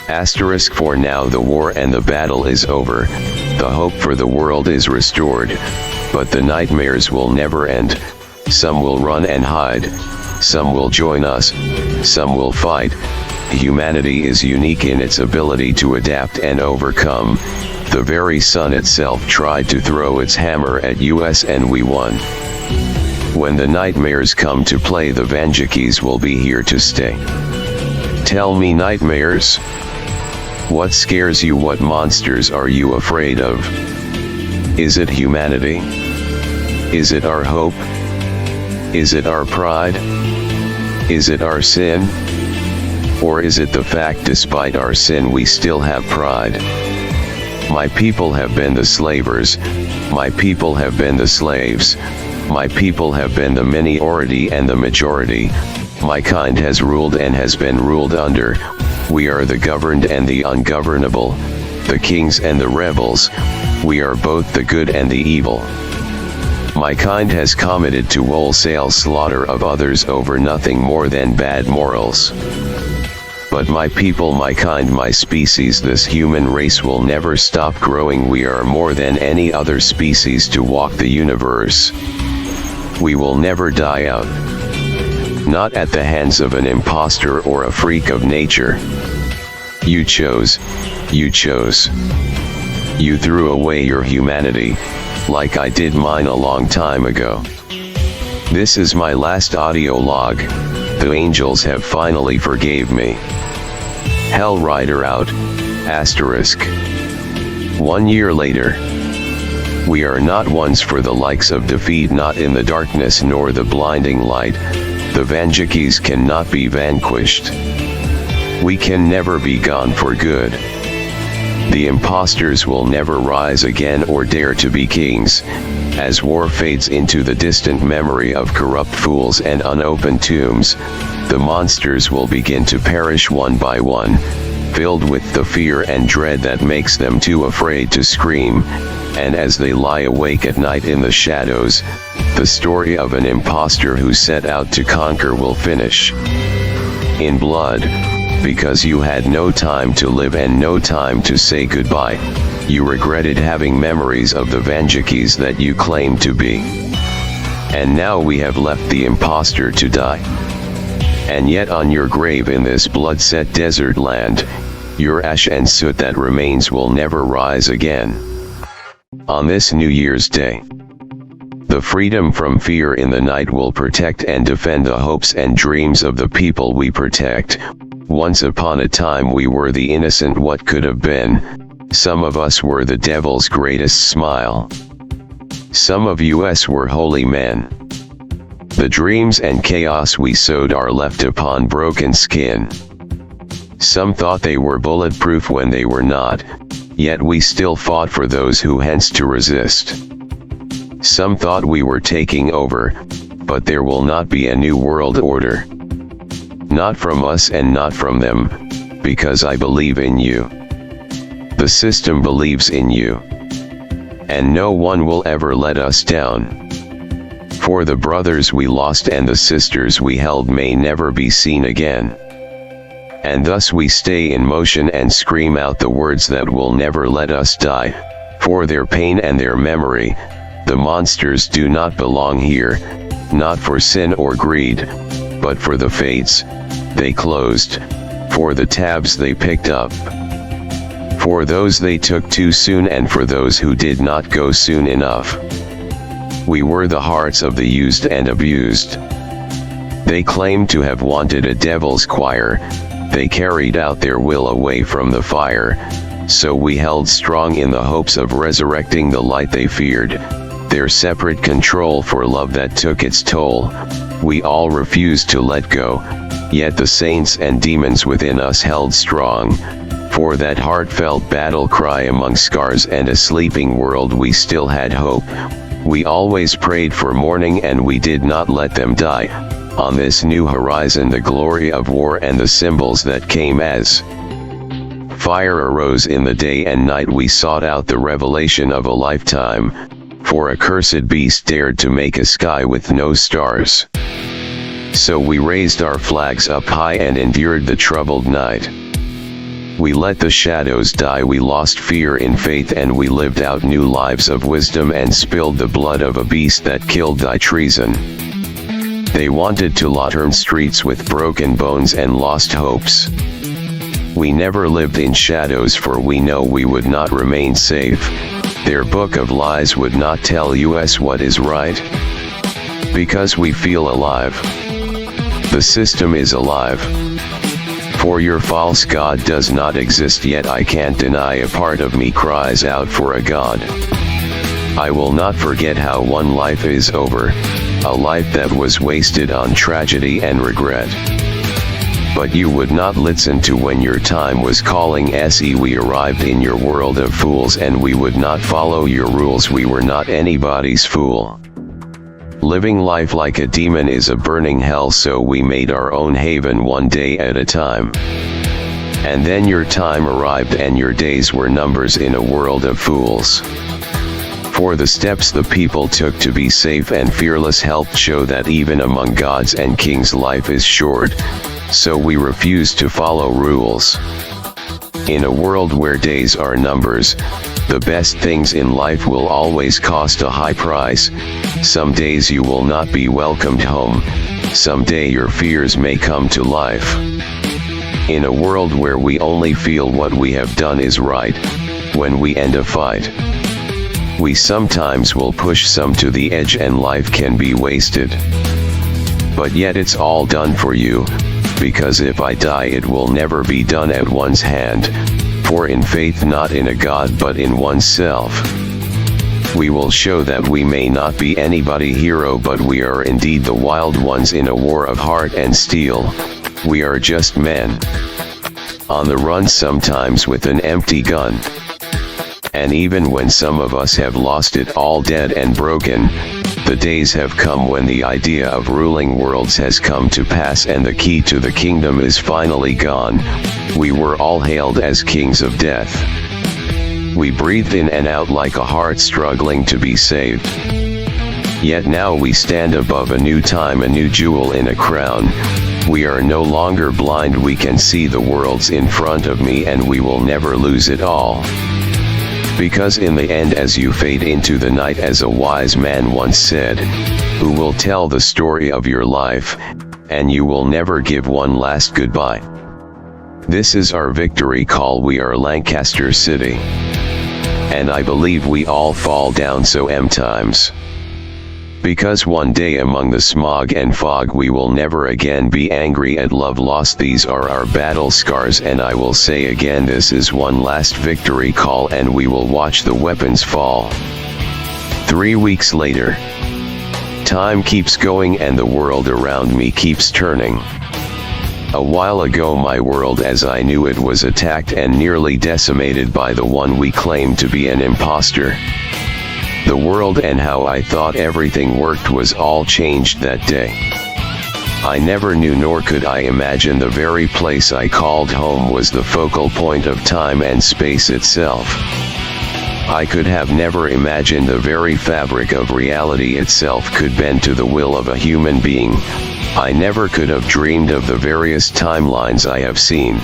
Asterisk for now the war and the battle is over, the hope for the world is restored, but the nightmares will never end. Some will run and hide, some will join us, some will fight. Humanity is unique in its ability to adapt and overcome. The very sun itself tried to throw its hammer at us and we won. When the nightmares come to play, the Vanjakis will be here to stay. Tell me, nightmares, what scares you? What monsters are you afraid of? Is it humanity? Is it our hope? Is it our pride? Is it our sin? Or is it the fact despite our sin we still have pride? My people have been the slavers, my people have been the slaves, my people have been the minority and the majority, my kind has ruled and has been ruled under, we are the governed and the ungovernable, the kings and the rebels, we are both the good and the evil. My kind has committed to wholesale slaughter of others over nothing more than bad morals. But my people, my kind, my species, this human race will never stop growing. We are more than any other species to walk the universe. We will never die out. Not at the hands of an imposter or a freak of nature. You chose. You chose. You threw away your humanity, like I did mine a long time ago. This is my last audio log. The angels have finally forgave me. Hell Rider out. Asterisk. 1 year later. We are not ones for the likes of defeat, not in the darkness nor the blinding light. The Vanjakis cannot be vanquished. We can never be gone for good. The imposters will never rise again or dare to be kings. As war fades into the distant memory of corrupt fools and unopened tombs, the monsters will begin to perish one by one, filled with the fear and dread that makes them too afraid to scream, and as they lie awake at night in the shadows, the story of an impostor who set out to conquer will finish in blood, because you had no time to live and no time to say goodbye. You regretted having memories of the Vanjakis that you claimed to be. And now we have left the impostor to die. And yet on your grave in this blood-set desert land, your ash and soot that remains will never rise again. On this New Year's Day, the freedom from fear in the night will protect and defend the hopes and dreams of the people we protect. Once upon a time we were the innocent what could have been. Some of us were the devil's greatest smile. Some of us were holy men. The dreams and chaos we sowed are left upon broken skin. Some thought they were bulletproof when they were not, yet we still fought for those who hence to resist. Some thought we were taking over, but there will not be a new world order. Not from us and not from them, because I believe in you. The system believes in you. And no one will ever let us down. For the brothers we lost and the sisters we held may never be seen again. And thus we stay in motion and scream out the words that will never let us die. For their pain and their memory, the monsters do not belong here, not for sin or greed, but for the fates they closed, for the tabs they picked up, for those they took too soon and for those who did not go soon enough. We were the hearts of the used and abused. They claimed to have wanted a devil's choir, they carried out their will away from the fire, so we held strong in the hopes of resurrecting the light they feared, their separate control for love that took its toll. We all refused to let go, yet the saints and demons within us held strong. For that heartfelt battle cry among scars and a sleeping world we still had hope. We always prayed for morning and we did not let them die. On this new horizon the glory of war and the symbols that came as fire arose in the day and night. We sought out the revelation of a lifetime, for a cursed beast dared to make a sky with no stars. So we raised our flags up high and endured the troubled night. We let the shadows die, we lost fear in faith, and we lived out new lives of wisdom and spilled the blood of a beast that killed thy treason. They wanted to turn streets with broken bones and lost hopes. We never lived in shadows, for we know we would not remain safe. Their book of lies would not tell us what is right. Because we feel alive. The system is alive. For your false God does not exist, yet I can't deny a part of me cries out for a God. I will not forget how one life is over, a life that was wasted on tragedy and regret. But you would not listen to when your time was calling. We arrived in your world of fools, and we would not follow your rules. We were not anybody's fool. Living life like a demon is a burning hell, so we made our own haven one day at a time. And then your time arrived, and your days were numbers in a world of fools. For the steps the people took to be safe and fearless helped show that even among gods and kings life is short, so we refuse to follow rules. In a world where days are numbers, the best things in life will always cost a high price. Some days you will not be welcomed home, someday your fears may come to life. In a world where we only feel what we have done is right, when we end a fight, we sometimes will push some to the edge and life can be wasted. But yet it's all done for you, because if I die it will never be done at one's hand, for in faith not in a God but in oneself. We will show that we may not be anybody hero, but we are indeed the wild ones in a war of heart and steel. We are just men, on the run sometimes with an empty gun. And even when some of us have lost it all, dead and broken, the days have come when the idea of ruling worlds has come to pass and the key to the kingdom is finally gone. We were all hailed as kings of death. We breathed in and out like a heart struggling to be saved. Yet now we stand above a new time, a new jewel in a crown. We are no longer blind, we can see the worlds in front of me, and we will never lose it all. Because in the end, as you fade into the night, as a wise man once said, who will tell the story of your life, and you will never give one last goodbye. This is our victory call. We are Lancaster City. And I believe we all fall down so times. Because one day among the smog and fog we will never again be angry at love lost. These are our battle scars, and I will say again, this is one last victory call, and we will watch the weapons fall. 3 weeks later. Time keeps going and the world around me keeps turning. A while ago my world as I knew it was attacked and nearly decimated by the one we claimed to be an imposter. The world and how I thought everything worked was all changed that day. I never knew, nor could I imagine, the very place I called home was the focal point of time and space itself. I could have never imagined the very fabric of reality itself could bend to the will of a human being. I never could have dreamed of the various timelines I have seen.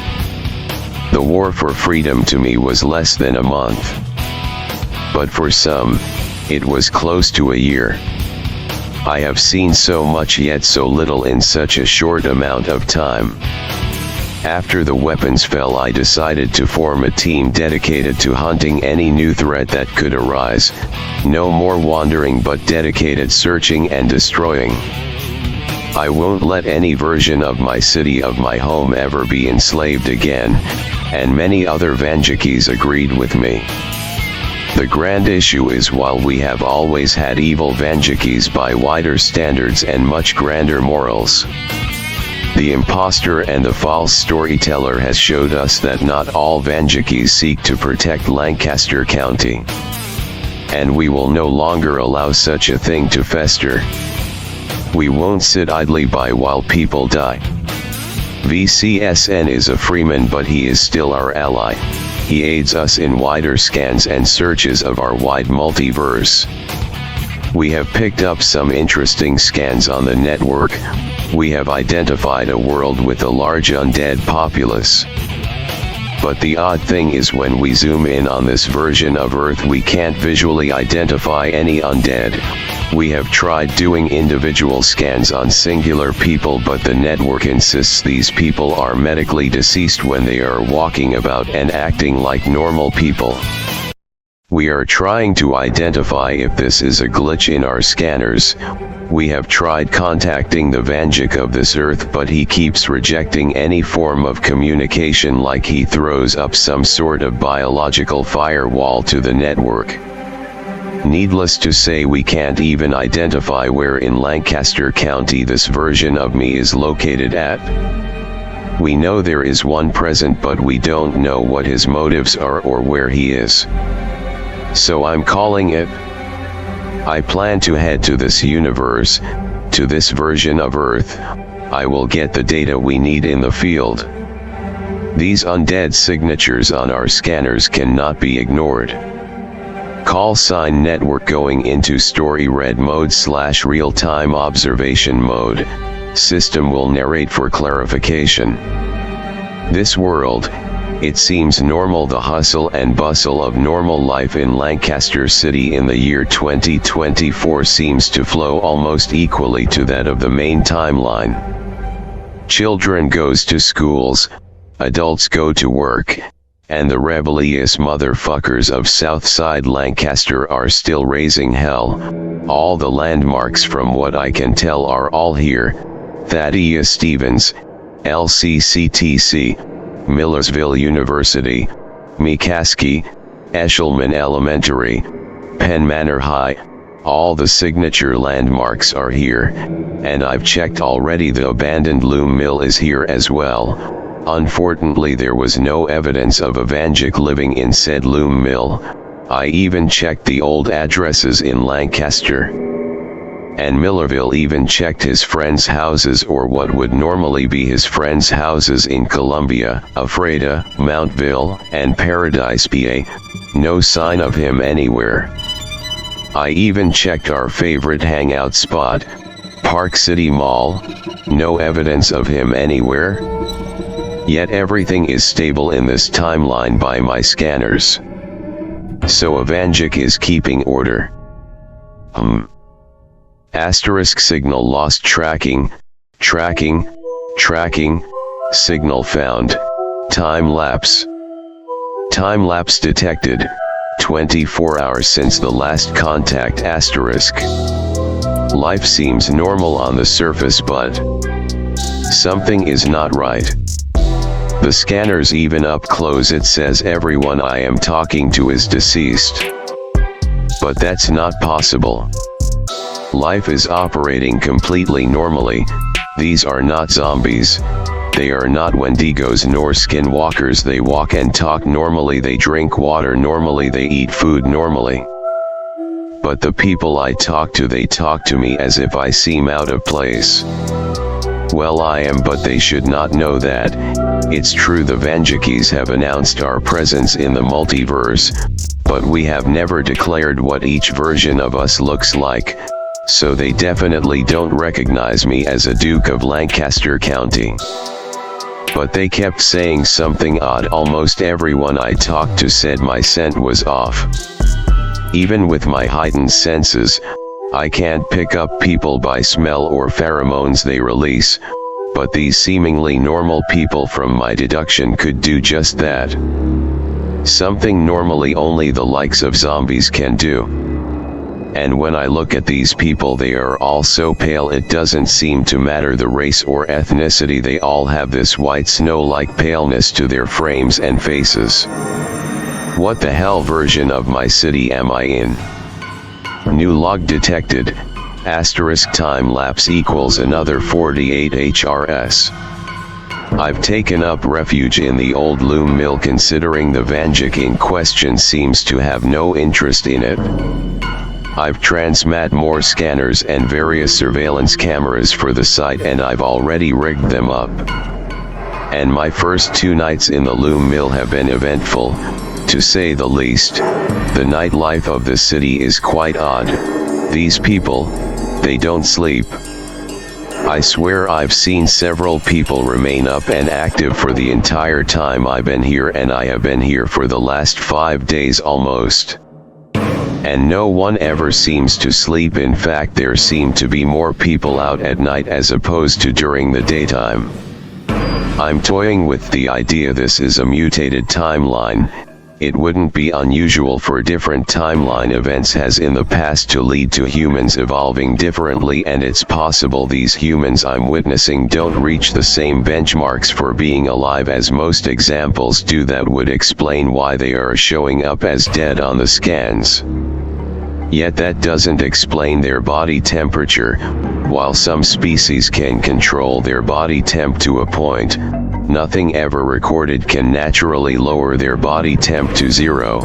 The war for freedom to me was less than a month. But for some, it was close to a year. I have seen so much yet so little in such a short amount of time. After the weapons fell, I decided to form a team dedicated to hunting any new threat that could arise. No more wandering, but dedicated searching and destroying. I won't let any version of my city, of my home, ever be enslaved again, and many other Vanjakis agreed with me. The grand issue is, while we have always had evil Vanjakis by wider standards and much grander morals, the imposter and the false storyteller has showed us that not all Vanjakis seek to protect Lancaster County. And we will no longer allow such a thing to fester. We won't sit idly by while people die. VCSN is a freeman, but he is still our ally. He aids us in wider scans and searches of our wide multiverse. We have picked up some interesting scans on the network. We have identified a world with a large undead populace. But the odd thing is when we zoom in on this version of Earth we can't visually identify any undead. We have tried doing individual scans on singular people, but the network insists these people are medically deceased when they are walking about and acting like normal people. We are trying to identify if this is a glitch in our scanners. We have tried contacting the Vanjik of this Earth, but he keeps rejecting any form of communication, like he throws up some sort of biological firewall to the network. Needless to say, we can't even identify where in Lancaster County this version of me is located at. We know there is one present, but we don't know what his motives are or where he is. So I'm calling it. I plan to head to this universe, to this version of Earth. I will get the data we need in the field. These undead signatures on our scanners cannot be ignored. Call sign network going into story red mode / real-time observation mode. System will narrate for clarification. This world, it seems normal. The hustle and bustle of normal life in Lancaster City in the year 2024 seems to flow almost equally to that of the main timeline. Children goes to schools, adults go to work, and the rebellious motherfuckers of Southside Lancaster are still raising hell. All the landmarks, from what I can tell, are all here. Thaddeus Stevens, LCCTC, Millersville University, McCaskey, Eshelman Elementary, Penn Manor High. All the signature landmarks are here, and I've checked already. The abandoned loom mill is here as well. Unfortunately, there was no evidence of a Vanjik living in said loom mill. I even checked the old addresses in Lancaster. And Millerville even checked his friends' houses, or what would normally be his friends' houses, in Columbia, Ephrata, Mountville, and Paradise, PA. No sign of him anywhere. I even checked our favorite hangout spot, Park City Mall. No evidence of him anywhere. Yet everything is stable in this timeline by my scanners. So a Vanjik is keeping order. Asterisk signal lost. Tracking, signal found. Time lapse detected. 24 hours since the last contact. Asterisk. Life seems normal on the surface, but something is not right. The scanners, even up close, it says everyone I am talking to is deceased. But that's not possible. Life is operating completely normally. These are not zombies. They are not Wendigos nor skinwalkers. They walk and talk normally. They drink water normally. They eat food normally. But the people I talk to, they talk to me as if I seem out of place. Well, I am, but they should not know that. It's true the Vanjikis have announced our presence in the multiverse, but we have never declared what each version of us looks like, so they definitely don't recognize me as a Duke of Lancaster County. But they kept saying something odd. Almost everyone I talked to said my scent was off. Even with my heightened senses, I can't pick up people by smell or pheromones they release, but these seemingly normal people, from my deduction, could do just that. Something normally only the likes of zombies can do. And when I look at these people, they are all so pale it doesn't seem to matter the race or ethnicity. They all have this white snow-like paleness to their frames and faces. What the hell version of my city am I in? New log detected. Asterisk time lapse equals another 48 HRS. I've taken up refuge in the old loom mill, considering the Vanjik in question seems to have no interest in it. I've transmat more scanners and various surveillance cameras for the site, and I've already rigged them up. And my first 2 nights in the loom mill have been eventful, to say the least. The nightlife of the city is quite odd. These people, they don't sleep. I swear I've seen several people remain up and active for the entire time I've been here, and I have been here for the last 5 days almost. And no one ever seems to sleep. In fact, there seem to be more people out at night as opposed to during the daytime. I'm toying with the idea this is a mutated timeline. It wouldn't be unusual for different timeline events as in the past to lead to humans evolving differently, and it's possible these humans I'm witnessing don't reach the same benchmarks for being alive as most examples do. That would explain why they are showing up as dead on the scans. Yet that doesn't explain their body temperature. While some species can control their body temp to a point, nothing ever recorded can naturally lower their body temp to 0.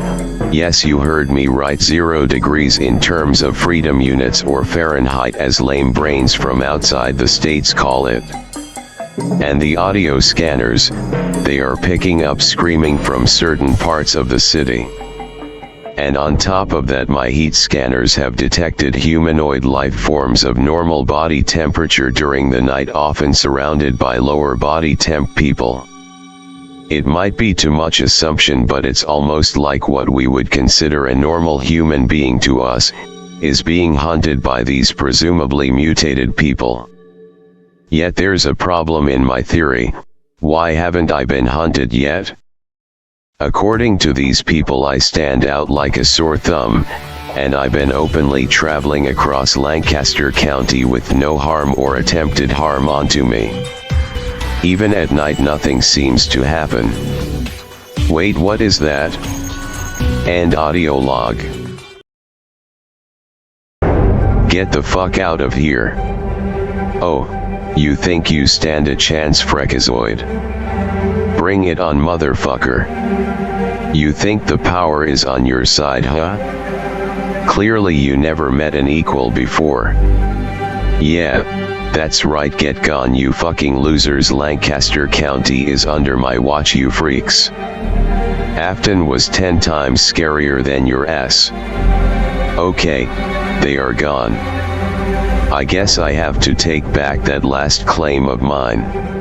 Yes, you heard me right, 0 degrees in terms of freedom units or Fahrenheit as lame brains from outside the states call it. And the audio scanners, they are picking up screaming from certain parts of the city. And on top of that, my heat scanners have detected humanoid life forms of normal body temperature during the night, often surrounded by lower body temp people. It might be too much assumption, but it's almost like what we would consider a normal human being to us is being hunted by these presumably mutated people. Yet there's a problem in my theory. Why haven't I been hunted yet? According to these people, I stand out like a sore thumb, and I've been openly traveling across Lancaster County with no harm or attempted harm onto me. Even at night, nothing seems to happen. Wait, what is that? End audio log. Get the fuck out of here. Oh, you think you stand a chance, Freakazoid? Bring it on, motherfucker. You think the power is on your side, huh? Clearly you never met an equal before. Yeah, that's right, get gone you fucking losers. Lancaster County is under my watch, you freaks. Afton was 10 times scarier than your ass. Okay, they are gone. I guess I have to take back that last claim of mine.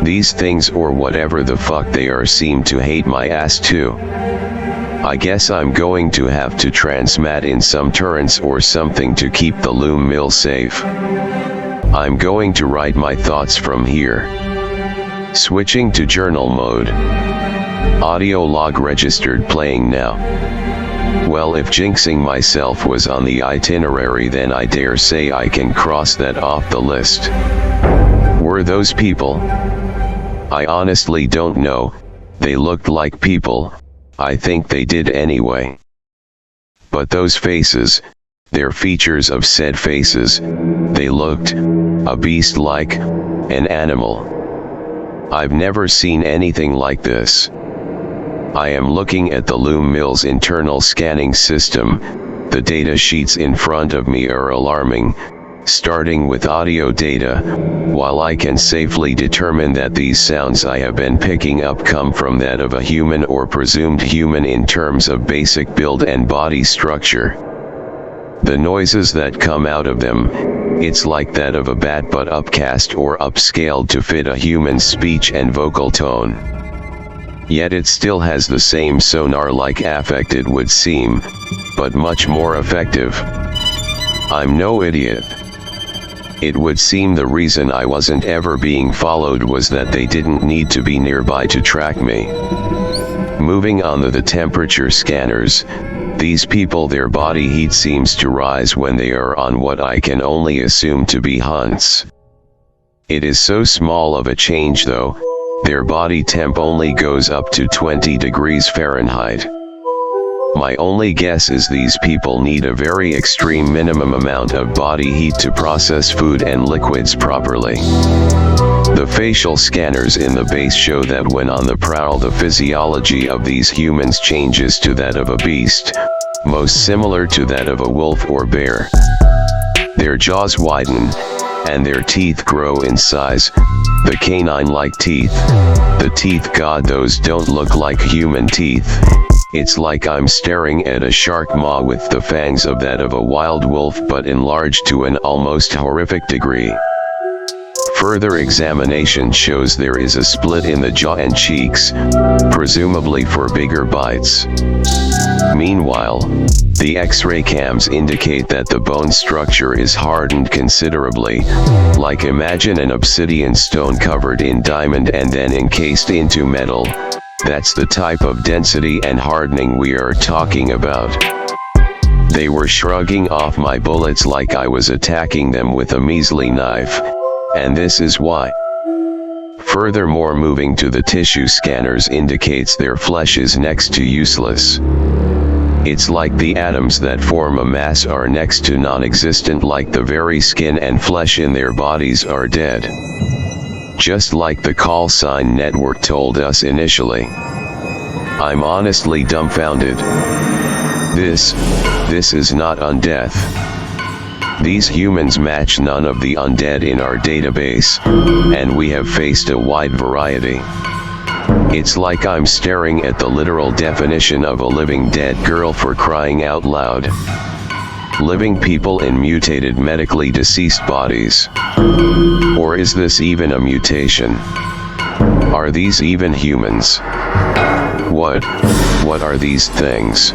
These things, or whatever the fuck they are, seem to hate my ass too. I guess I'm going to have to transmat in some turrets or something to keep the loom mill safe. I'm going to write my thoughts from here. Switching to journal mode. Audio log registered, playing now. Well, if jinxing myself was on the itinerary, then I dare say I can cross that off the list. Were those people? I honestly don't know. They looked like people. I think they did anyway. But those faces, their features of said faces, they looked a beast, like an animal. I've never seen anything like this. I am looking at the loom mill's internal scanning system. The data sheets in front of me are alarming, starting with audio data. While I can safely determine that these sounds I have been picking up come from that of a human or presumed human in terms of basic build and body structure, the noises that come out of them, it's like that of a bat but upcast or upscaled to fit a human's speech and vocal tone. Yet it still has the same sonar-like affect, it would seem, but much more effective. I'm no idiot. It would seem the reason I wasn't ever being followed was that they didn't need to be nearby to track me. Moving on to the temperature scanners, these people, their body heat seems to rise when they are on what I can only assume to be hunts. It is so small of a change though, their body temp only goes up to 20 degrees Fahrenheit. My only guess is these people need a very extreme minimum amount of body heat to process food and liquids properly. The facial scanners in the base show that when on the prowl, the physiology of these humans changes to that of a beast, most similar to that of a wolf or bear. Their jaws widen, and their teeth grow in size, the canine-like teeth. The teeth, God, those don't look like human teeth. It's like I'm staring at a shark maw with the fangs of that of a wild wolf, but enlarged to an almost horrific degree. Further examination shows there is a split in the jaw and cheeks, presumably for bigger bites. Meanwhile, the X-ray cams indicate that the bone structure is hardened considerably, like imagine an obsidian stone covered in diamond and then encased into metal. That's the type of density and hardening we are talking about. They were shrugging off my bullets like I was attacking them with a measly knife, and this is why. Furthermore, moving to the tissue scanners indicates their flesh is next to useless. It's like the atoms that form a mass are next to non-existent, like the very skin and flesh in their bodies are dead. Just like the call sign network told us initially. I'm honestly dumbfounded. This is not undeath. These humans match none of the undead in our database, and we have faced a wide variety. It's like I'm staring at the literal definition of a living dead girl, for crying out loud. Living people in mutated medically deceased bodies. Or is this even a mutation? Are these even humans? What are these things?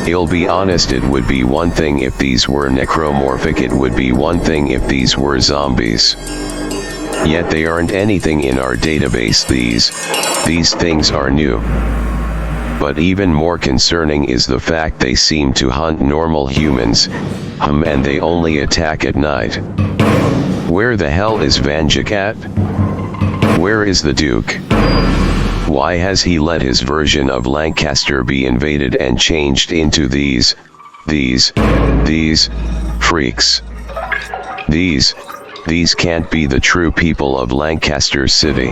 I'll be honest, it would be one thing if these were necromorphic, it would be one thing if these were zombies. Yet they aren't anything in our database. These things are new. But even more concerning is the fact they seem to hunt normal humans, and they only attack at night. Where the hell is Vanjik at? Where is the Duke? Why has he let his version of Lancaster be invaded and changed into these freaks? These can't be the true people of Lancaster City.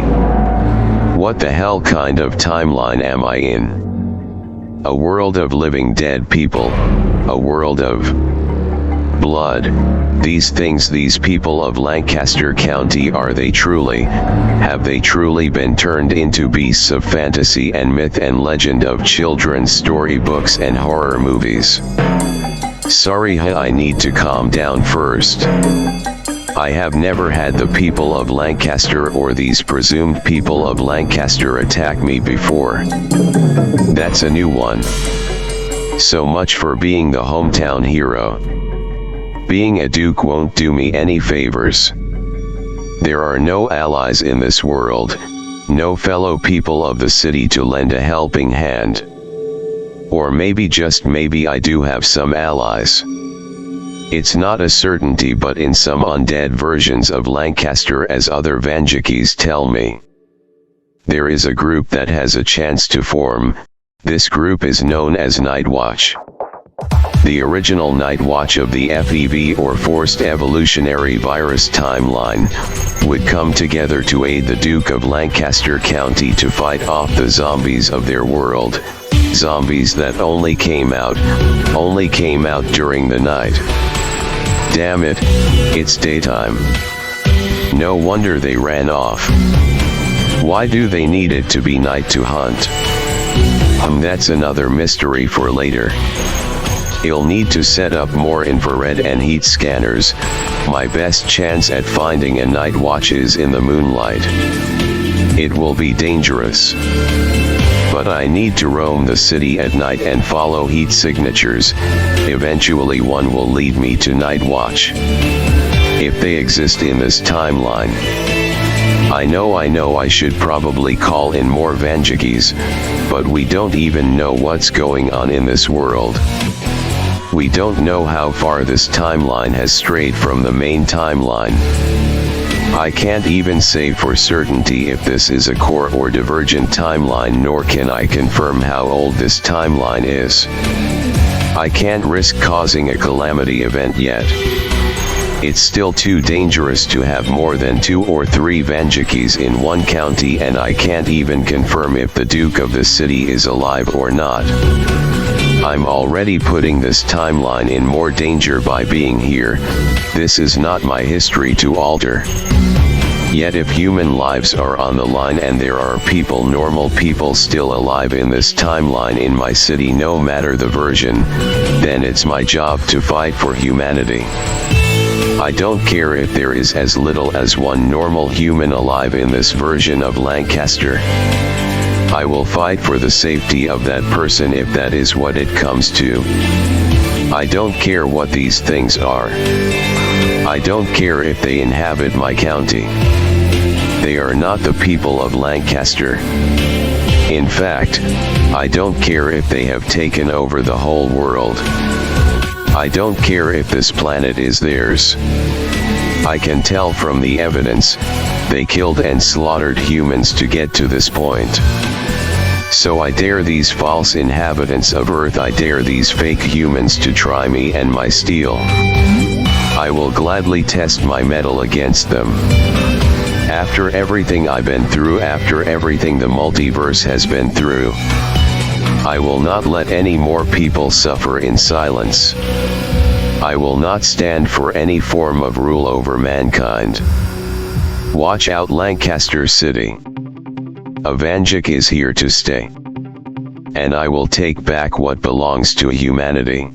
What the hell kind of timeline am I in? A world of living dead people, a world of blood. These things, these people of Lancaster County, have they truly been turned into beasts of fantasy and myth and legend of children's storybooks and horror movies? Sorry, I need to calm down first. I have never had the people of Lancaster or these presumed people of Lancaster attack me before. That's a new one. So much for being the hometown hero. Being a duke won't do me any favors. There are no allies in this world, no fellow people of the city to lend a helping hand. Or maybe, just maybe, I do have some allies. It's not a certainty, but in some undead versions of Lancaster, as other Vanjikis tell me, there is a group that has a chance to form. This group is known as Night Watch. The original Night Watch of the FEV, or Forced Evolutionary Virus timeline, would come together to aid the Duke of Lancaster County to fight off the zombies of their world. Zombies that only came out during the night. Damn it, it's daytime. No wonder they ran off. Why do they need it to be night to hunt? That's another mystery for later. I'll need to set up more infrared and heat scanners. My best chance at finding a night watch is in the moonlight. It will be dangerous. But I need to roam the city at night and follow heat signatures. Eventually one will lead me to Night Watch. If they exist in this timeline. I know I should probably call in more Vanjikis, but we don't even know what's going on in this world. We don't know how far this timeline has strayed from the main timeline. I can't even say for certainty if this is a core or divergent timeline, nor can I confirm how old this timeline is. I can't risk causing a calamity event yet. It's still too dangerous to have more than 2 or 3 Vanjikis in one county, and I can't even confirm if the Duke of the city is alive or not. I'm already putting this timeline in more danger by being here. This is not my history to alter. Yet if human lives are on the line and there are people, normal people, still alive in this timeline in my city, no matter the version, then it's my job to fight for humanity. I don't care if there is as little as one normal human alive in this version of Lancaster. I will fight for the safety of that person if that is what it comes to. I don't care what these things are. I don't care if they inhabit my county. They are not the people of Lancaster. In fact, I don't care if they have taken over the whole world. I don't care if this planet is theirs. I can tell from the evidence, they killed and slaughtered humans to get to this point. So I dare these false inhabitants of Earth, I dare these fake humans to try me and my steel. I will gladly test my mettle against them. After everything I've been through, after everything the multiverse has been through, I will not let any more people suffer in silence. I will not stand for any form of rule over mankind. Watch out, Lancaster City. Avanjik is here to stay. And I will take back what belongs to humanity.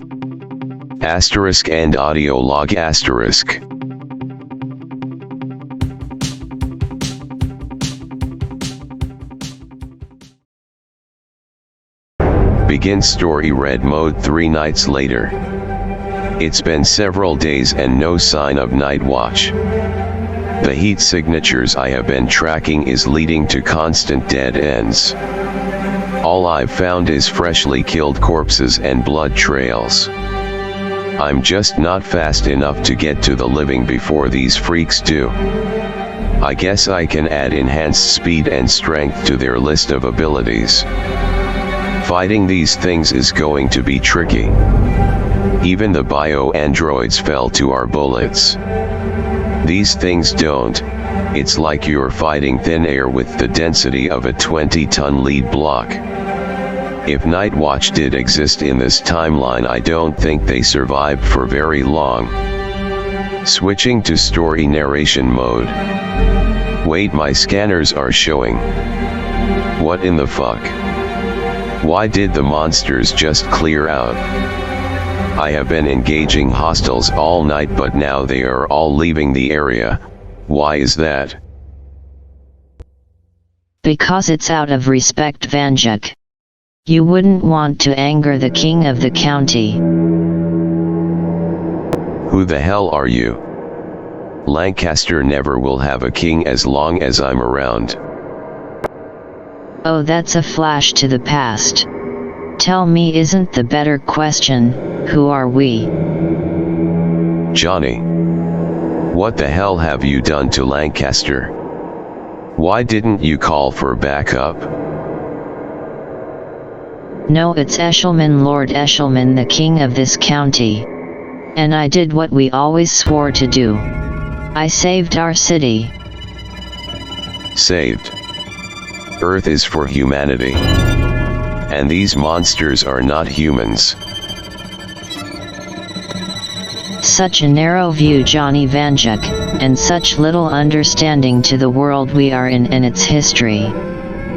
Asterisk and audio log asterisk. Begin story read mode 3 nights later. It's been several days and no sign of Night Watch. The heat signatures I have been tracking is leading to constant dead ends. All I've found is freshly killed corpses and blood trails. I'm just not fast enough to get to the living before these freaks do. I guess I can add enhanced speed and strength to their list of abilities. Fighting these things is going to be tricky. Even the bio-androids fell to our bullets. These things don't. It's like you're fighting thin air with the density of a 20-ton lead block. If Night Watch did exist in this timeline, I don't think they survived for very long. Switching to story narration mode. Wait, my scanners are showing. What in the fuck? Why did the monsters just clear out? I have been engaging hostiles all night, but now they are all leaving the area. Why is that? Because it's out of respect, Vanjik. You wouldn't want to anger the king of the county. Who the hell are you? Lancaster never will have a king as long as I'm around. Oh, that's a flash to the past. Tell me, isn't the better question, who are we? Johnny. What the hell have you done to Lancaster? Why didn't you call for backup? No, it's Eshelman, Lord Eshelman, the king of this county. And I did what we always swore to do. I saved our city. Saved. Earth is for humanity. And these monsters are not humans. Such a narrow view, Johnny Vanjik, and such little understanding to the world we are in and its history.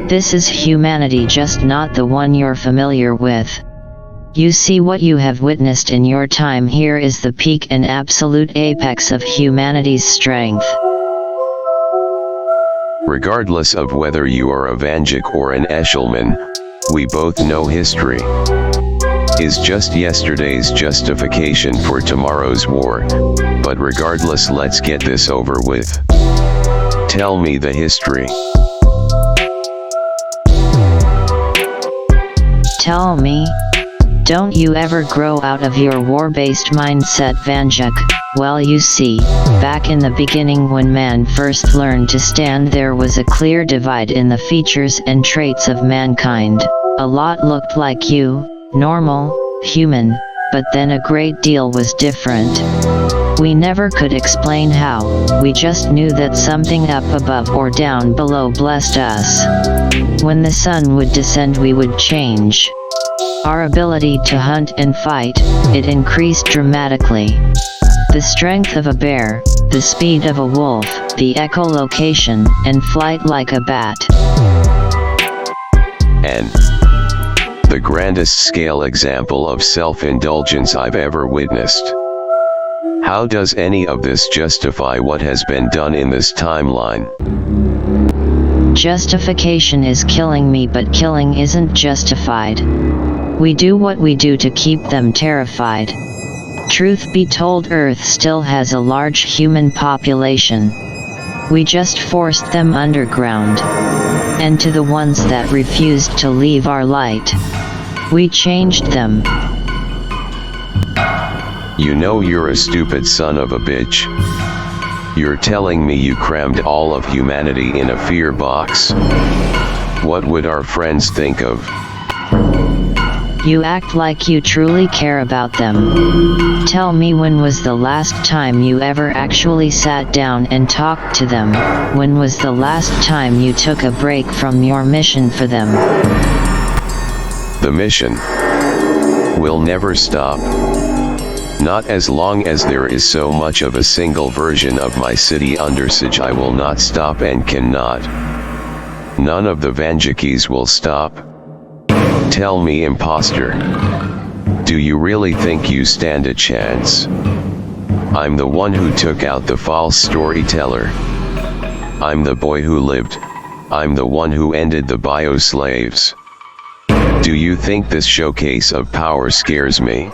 This is humanity, just not the one you're familiar with. You see, what you have witnessed in your time here is the peak and absolute apex of humanity's strength. Regardless of whether you are a Vanjik or an Eshelman, we both know history is just yesterday's justification for tomorrow's war. But regardless, let's get this over with. Tell me the history. Tell me? Don't you ever grow out of your war-based mindset, Vanjik? Well, you see, back in the beginning when man first learned to stand, there was a clear divide in the features and traits of mankind. A lot looked like you, normal, human, but then a great deal was different. We never could explain how, we just knew that something up above or down below blessed us. When the sun would descend, we would change. Our ability to hunt and fight, it increased dramatically. The strength of a bear, the speed of a wolf, the echolocation, and flight like a bat. And the grandest scale example of self-indulgence I've ever witnessed. How does any of this justify what has been done in this timeline? Justification is killing me, but killing isn't justified. We do what we do to keep them terrified. Truth be told, Earth still has a large human population. We just forced them underground. And to the ones that refused to leave our light, we changed them. You know you're a stupid son of a bitch. You're telling me you crammed all of humanity in a fear box? What would our friends think of? You act like you truly care about them. Tell me, when was the last time you ever actually sat down and talked to them? When was the last time you took a break from your mission for them? The mission will never stop. Not as long as there is so much of a single version of my city under siege. I will not stop and cannot. None of the Vanjakis will stop. Tell me, imposter, do you really think you stand a chance? I'm the one who took out the false storyteller. I'm the boy who lived. I'm the one who ended the bio-slaves. Do you think this showcase of power scares me?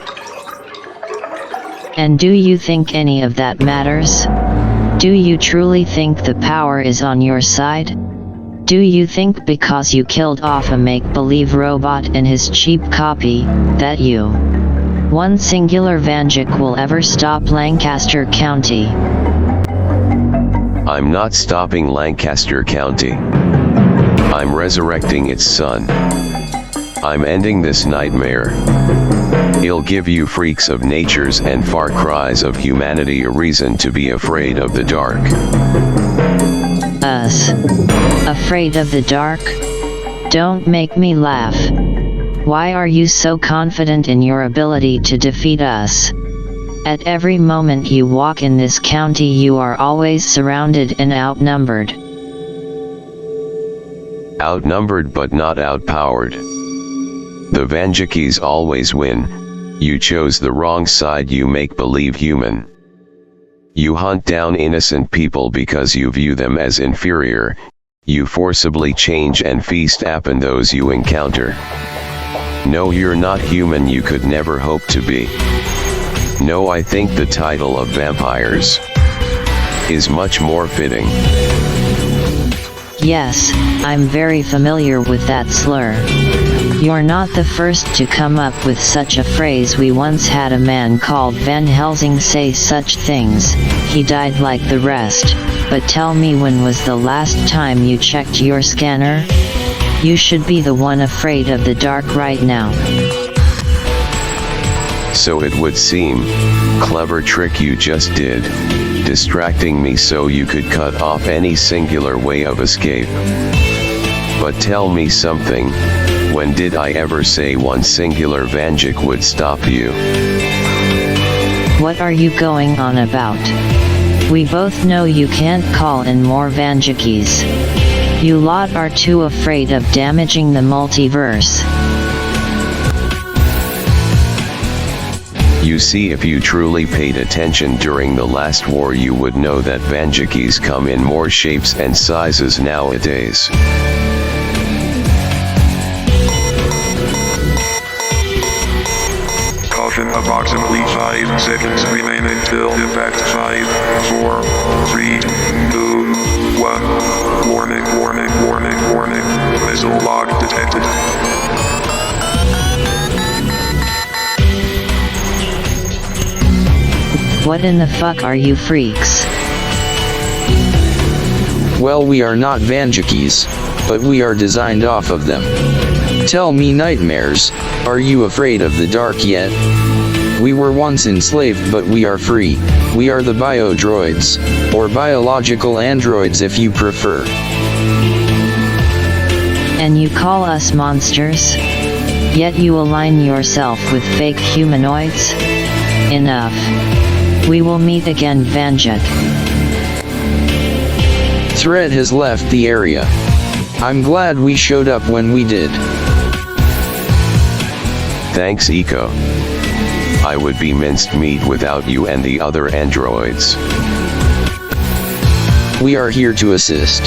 And do you think any of that matters? Do you truly think the power is on your side? Do you think because you killed off a make-believe robot and his cheap copy, that you, one singular Vanjik, will ever stop Lancaster County? I'm not stopping Lancaster County. I'm resurrecting its son. I'm ending this nightmare. It'll give you freaks of natures and far cries of humanity a reason to be afraid of the dark. Us? Afraid of the dark? Don't make me laugh. Why are you so confident in your ability to defeat us? At every moment you walk in this county, you are always surrounded and outnumbered. Outnumbered but not outpowered. The Vanjakis always win. You chose the wrong side, you make-believe human. You hunt down innocent people because you view them as inferior. You forcibly change and feast upon those you encounter. No, you're not human, you could never hope to be. No, I think the title of vampires is much more fitting. Yes, I'm very familiar with that slur. You're not the first to come up with such a phrase. We once had a man called Van Helsing say such things. He died like the rest. But tell me, when was the last time you checked your scanner? You should be the one afraid of the dark right now. So it would seem. Clever trick you just did, distracting me so you could cut off any singular way of escape. But tell me something, when did I ever say one singular Vanjik would stop you? What are you going on about? We both know you can't call in more Vanjakis. You lot are too afraid of damaging the multiverse. You see, if you truly paid attention during the last war, you would know that Vanjakis come in more shapes and sizes nowadays. Caution, approximately 5 seconds remain until impact. 5, 4, 3, 2, 1. Warning, warning, warning, warning. Missile lock detected. What in the fuck are you freaks? Well, we are not Vanjakis, but we are designed off of them. Tell me, nightmares, are you afraid of the dark yet? We were once enslaved, but we are free. We are the biodroids, or biological androids if you prefer. And you call us monsters? Yet you align yourself with fake humanoids? Enough. We will meet again, Vanjik. Thread has left the area. I'm glad we showed up when we did. Thanks, Eco. I would be minced meat without you and the other androids. We are here to assist.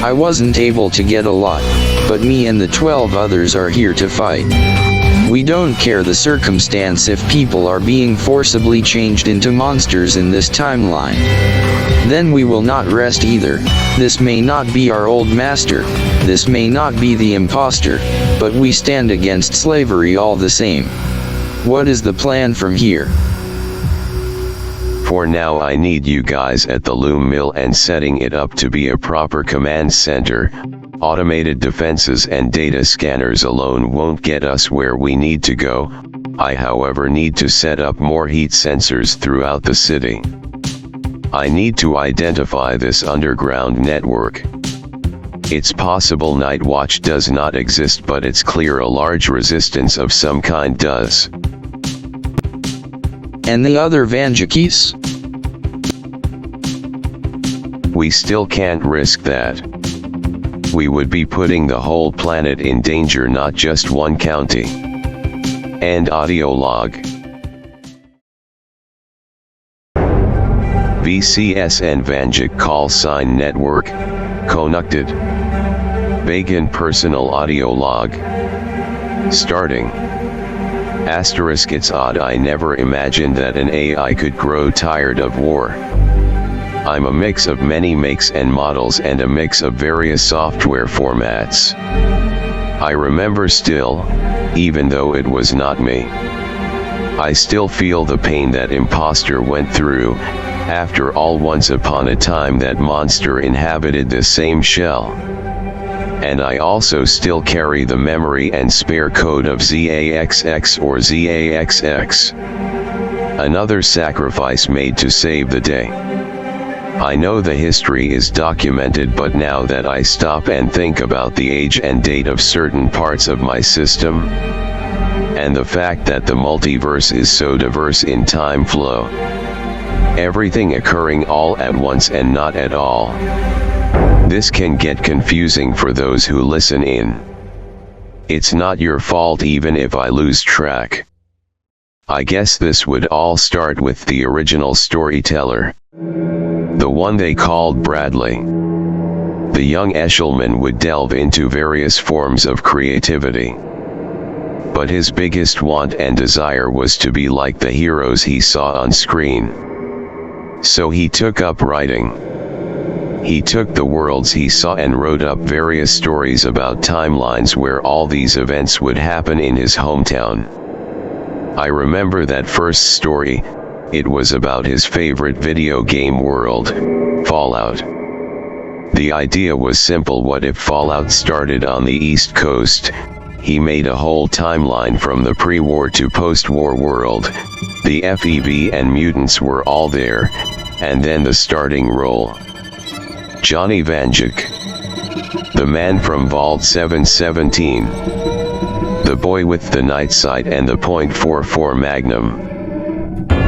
I wasn't able to get a lot, but me and the 12 others are here to fight. We don't care the circumstance if people are being forcibly changed into monsters in this timeline. Then we will not rest either. This may not be our old master, this may not be the imposter, but we stand against slavery all the same. What is the plan from here? For now I need you guys at the loom mill and setting it up to be a proper command center. Automated defenses and data scanners alone won't get us where we need to go. I however need to set up more heat sensors throughout the city. I need to identify this underground network. It's possible Night Watch does not exist, but it's clear a large resistance of some kind does. And the other Vanjikis? We still can't risk that. We would be putting the whole planet in danger, not just one county. End audio log. VCSN Vanjik call sign network, connected. Begin personal audio log. Starting. Asterisk, it's odd, I never imagined that an AI could grow tired of war. I'm a mix of many makes and models and a mix of various software formats. I remember still, even though it was not me. I still feel the pain that imposter went through. After all, once upon a time that monster inhabited this same shell. And I also still carry the memory and spare code of ZAXX or ZAXX. Another sacrifice made to save the day. I know the history is documented, but now that I stop and think about the age and date of certain parts of my system, and the fact that the multiverse is so diverse in time flow, everything occurring all at once and not at all, this can get confusing for those who listen in. It's not your fault even if I lose track. I guess this would all start with the original storyteller. The one they called Bradley. The young Eshelman would delve into various forms of creativity. But his biggest want and desire was to be like the heroes he saw on screen. So he took up writing. He took the worlds he saw and wrote up various stories about timelines where all these events would happen in his hometown. I remember that first story. It was about his favorite video game world, Fallout. The idea was simple: what if Fallout started on the East Coast? He made a whole timeline from the pre-war to post-war world. The FEV and mutants were all there, and then the starting role. Johnny Vanjik. The man from Vault 717. The boy with the night sight and the .44 Magnum.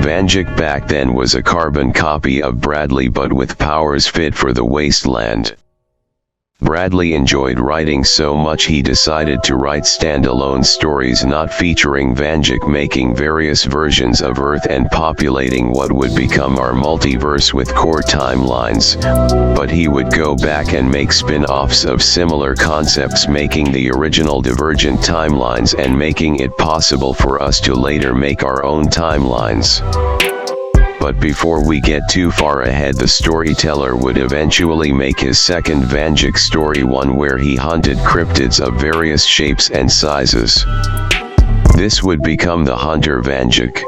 Vanjik back then was a carbon copy of Bradley, but with powers fit for the wasteland. Bradley enjoyed writing so much he decided to write standalone stories not featuring Vanjik, making various versions of Earth and populating what would become our multiverse with core timelines, but he would go back and make spin-offs of similar concepts, making the original divergent timelines and making it possible for us to later make our own timelines. But before we get too far ahead, the storyteller would eventually make his second Vanjik story, one where he hunted cryptids of various shapes and sizes. This would become the Hunter Vanjik.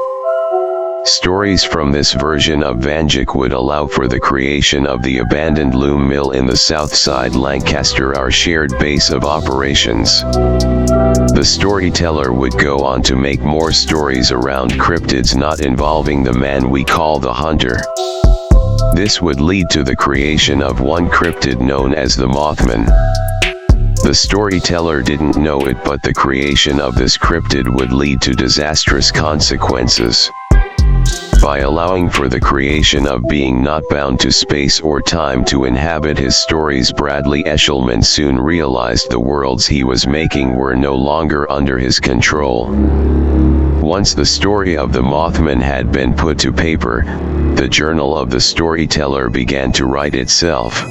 Stories from this version of Vanjik would allow for the creation of the abandoned loom mill in the Southside Lancaster, our shared base of operations. The storyteller would go on to make more stories around cryptids not involving the man we call the Hunter. This would lead to the creation of one cryptid known as the Mothman. The storyteller didn't know it, but the creation of this cryptid would lead to disastrous consequences. By allowing for the creation of being not bound to space or time to inhabit his stories, Bradley Eshelman soon realized the worlds he was making were no longer under his control. Once the story of the Mothman had been put to paper, the journal of the storyteller began to write itself.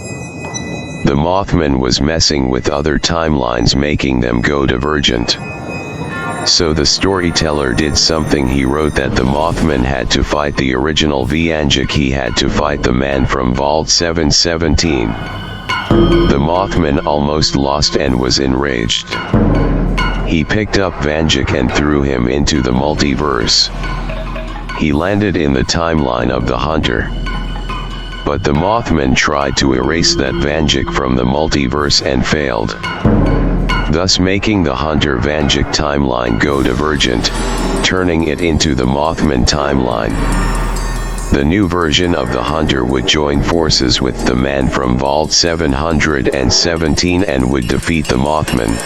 The Mothman was messing with other timelines, making them go divergent. So the storyteller did something. He wrote that the Mothman had to fight the original Vanjik. He had to fight the man from Vault 717. The Mothman almost lost and was enraged. He picked up Vanjik and threw him into the multiverse. He landed in the timeline of the Hunter. But the Mothman tried to erase that Vanjik from the multiverse and failed, thus making the Hunter Vanjik timeline go divergent, turning it into the Mothman timeline. The new version of the Hunter would join forces with the man from Vault 717 and would defeat the Mothman.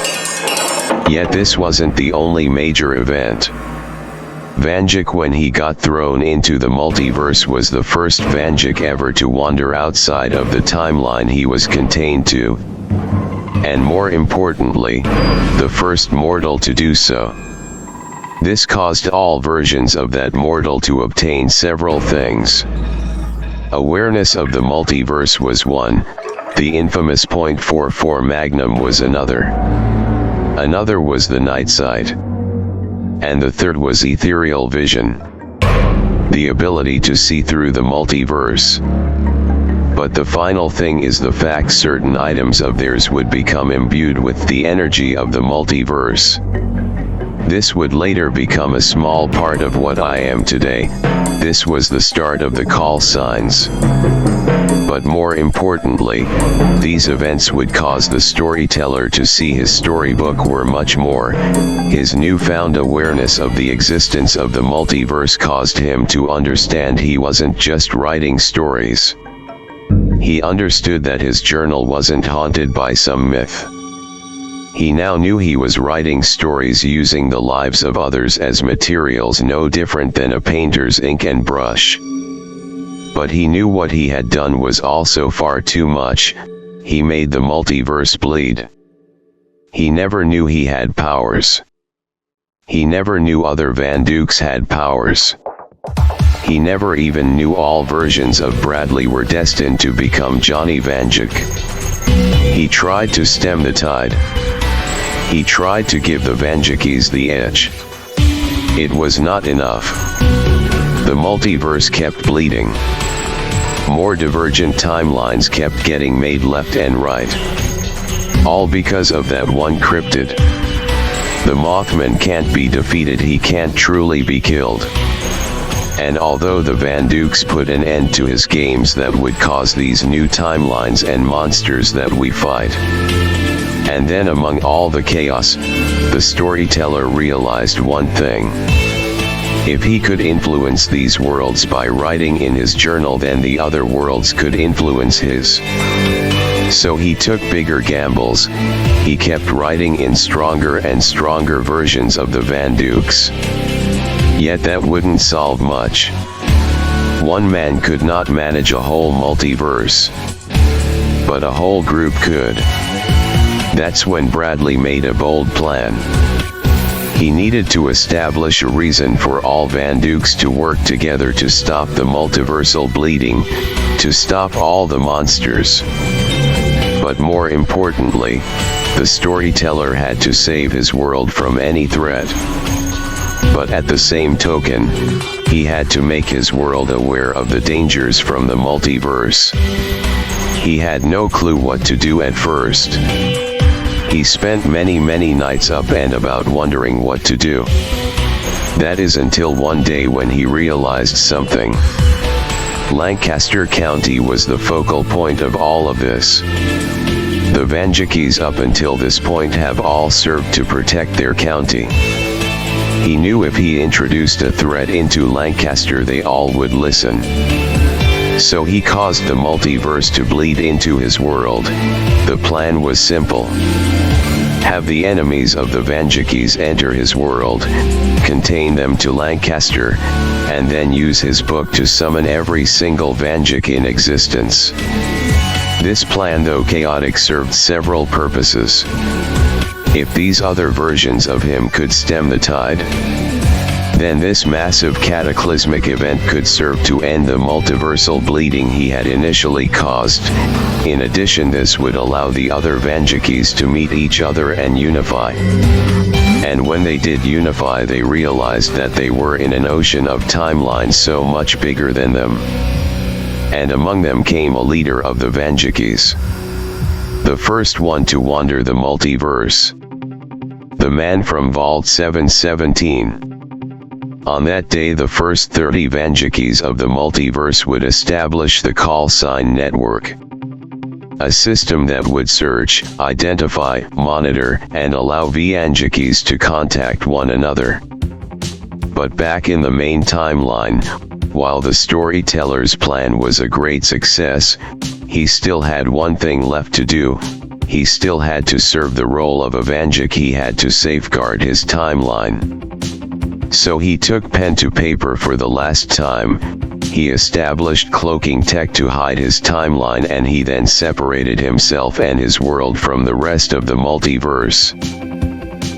Yet this wasn't the only major event. Vanjik, when he got thrown into the multiverse, was the first Vanjik ever to wander outside of the timeline he was contained to. And more importantly, the first mortal to do so. This caused all versions of that mortal to obtain several things. Awareness of the multiverse was one, the infamous .44 Magnum was another. Another was the night sight. And the third was ethereal vision. The ability to see through the multiverse. But the final thing is the fact certain items of theirs would become imbued with the energy of the multiverse. This would later become a small part of what I am today. This was the start of the call signs. But more importantly, these events would cause the storyteller to see his storybook were much more. His newfound awareness of the existence of the multiverse caused him to understand he wasn't just writing stories. He understood that his journal wasn't haunted by some myth. He now knew he was writing stories using the lives of others as materials, no different than a painter's ink and brush. But he knew what he had done was also far too much. He made the multiverse bleed. He never knew he had powers. He never knew other Vandukes had powers. He never even knew all versions of Bradley were destined to become Johnny Vanjik. He tried to stem the tide. He tried to give the Vanjikis the edge. It was not enough. The multiverse kept bleeding. More divergent timelines kept getting made left and right. All because of that one cryptid. The Mothman can't be defeated, he can't truly be killed. And although the Vandukes put an end to his games, that would cause these new timelines and monsters that we fight. And then among all the chaos, the storyteller realized one thing. If he could influence these worlds by writing in his journal, then the other worlds could influence his. So he took bigger gambles. He kept writing in stronger and stronger versions of the Vandukes. Yet that wouldn't solve much. One man could not manage a whole multiverse. But a whole group could. That's when Bradley made a bold plan. He needed to establish a reason for all Vandukes to work together to stop the multiversal bleeding, to stop all the monsters. But more importantly, the storyteller had to save his world from any threat. But at the same token, he had to make his world aware of the dangers from the multiverse. He had no clue what to do at first. He spent many nights up and about wondering what to do. That is until one day when he realized something. Lancaster County was the focal point of all of this. The Vanjikis up until this point have all served to protect their county. He knew if he introduced a threat into Lancaster, they all would listen. So he caused the multiverse to bleed into his world. The plan was simple. Have the enemies of the Vanjikis enter his world, contain them to Lancaster, and then use his book to summon every single Vanjik in existence. This plan, though chaotic, served several purposes. If these other versions of him could stem the tide, Then this massive cataclysmic event could serve to end the multiversal bleeding he had initially caused. In addition, this would allow the other Vanjikis to meet each other and unify. And when they did unify, they realized that they were in an ocean of timelines so much bigger than them. And among them came a leader of the Vanjikis. The first one to wander the multiverse. The man from Vault 717. On that day, the first 30 Vanjikis of the multiverse would establish the call sign network. A system that would search, identify, monitor, and allow Vanjikis to contact one another. But back in the main timeline, while the storyteller's plan was a great success, he still had one thing left to do. He still had to serve the role of a Vanjik. He had to safeguard his timeline. So he took pen to paper for the last time. He established cloaking tech to hide his timeline, and he then separated himself and his world from the rest of the multiverse.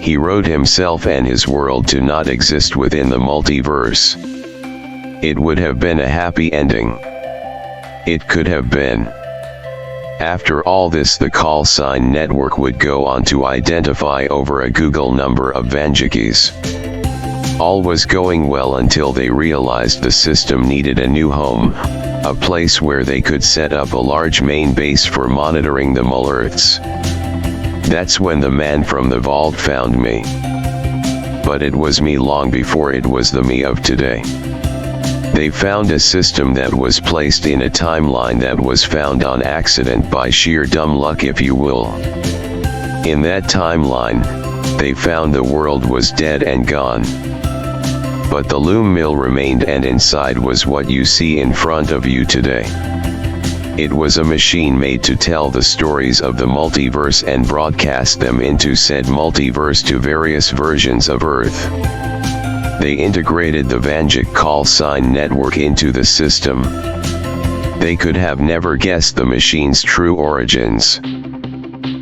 He wrote himself and his world to not exist within the multiverse. It would have been a happy ending. It could have been. After all this, the call sign network would go on to identify over a Google number of Vanjikis. All was going well until they realized the system needed a new home, a place where they could set up a large main base for monitoring the Mullerths. That's when the man from the vault found me. But it was me long before it was the me of today. They found a system that was placed in a timeline that was found on accident, by sheer dumb luck if you will. In that timeline, they found the world was dead and gone. But the loom mill remained, and inside was what you see in front of you today. It was a machine made to tell the stories of the multiverse and broadcast them into said multiverse to various versions of Earth. They integrated the Vanjik call sign network into the system. They could have never guessed the machine's true origins.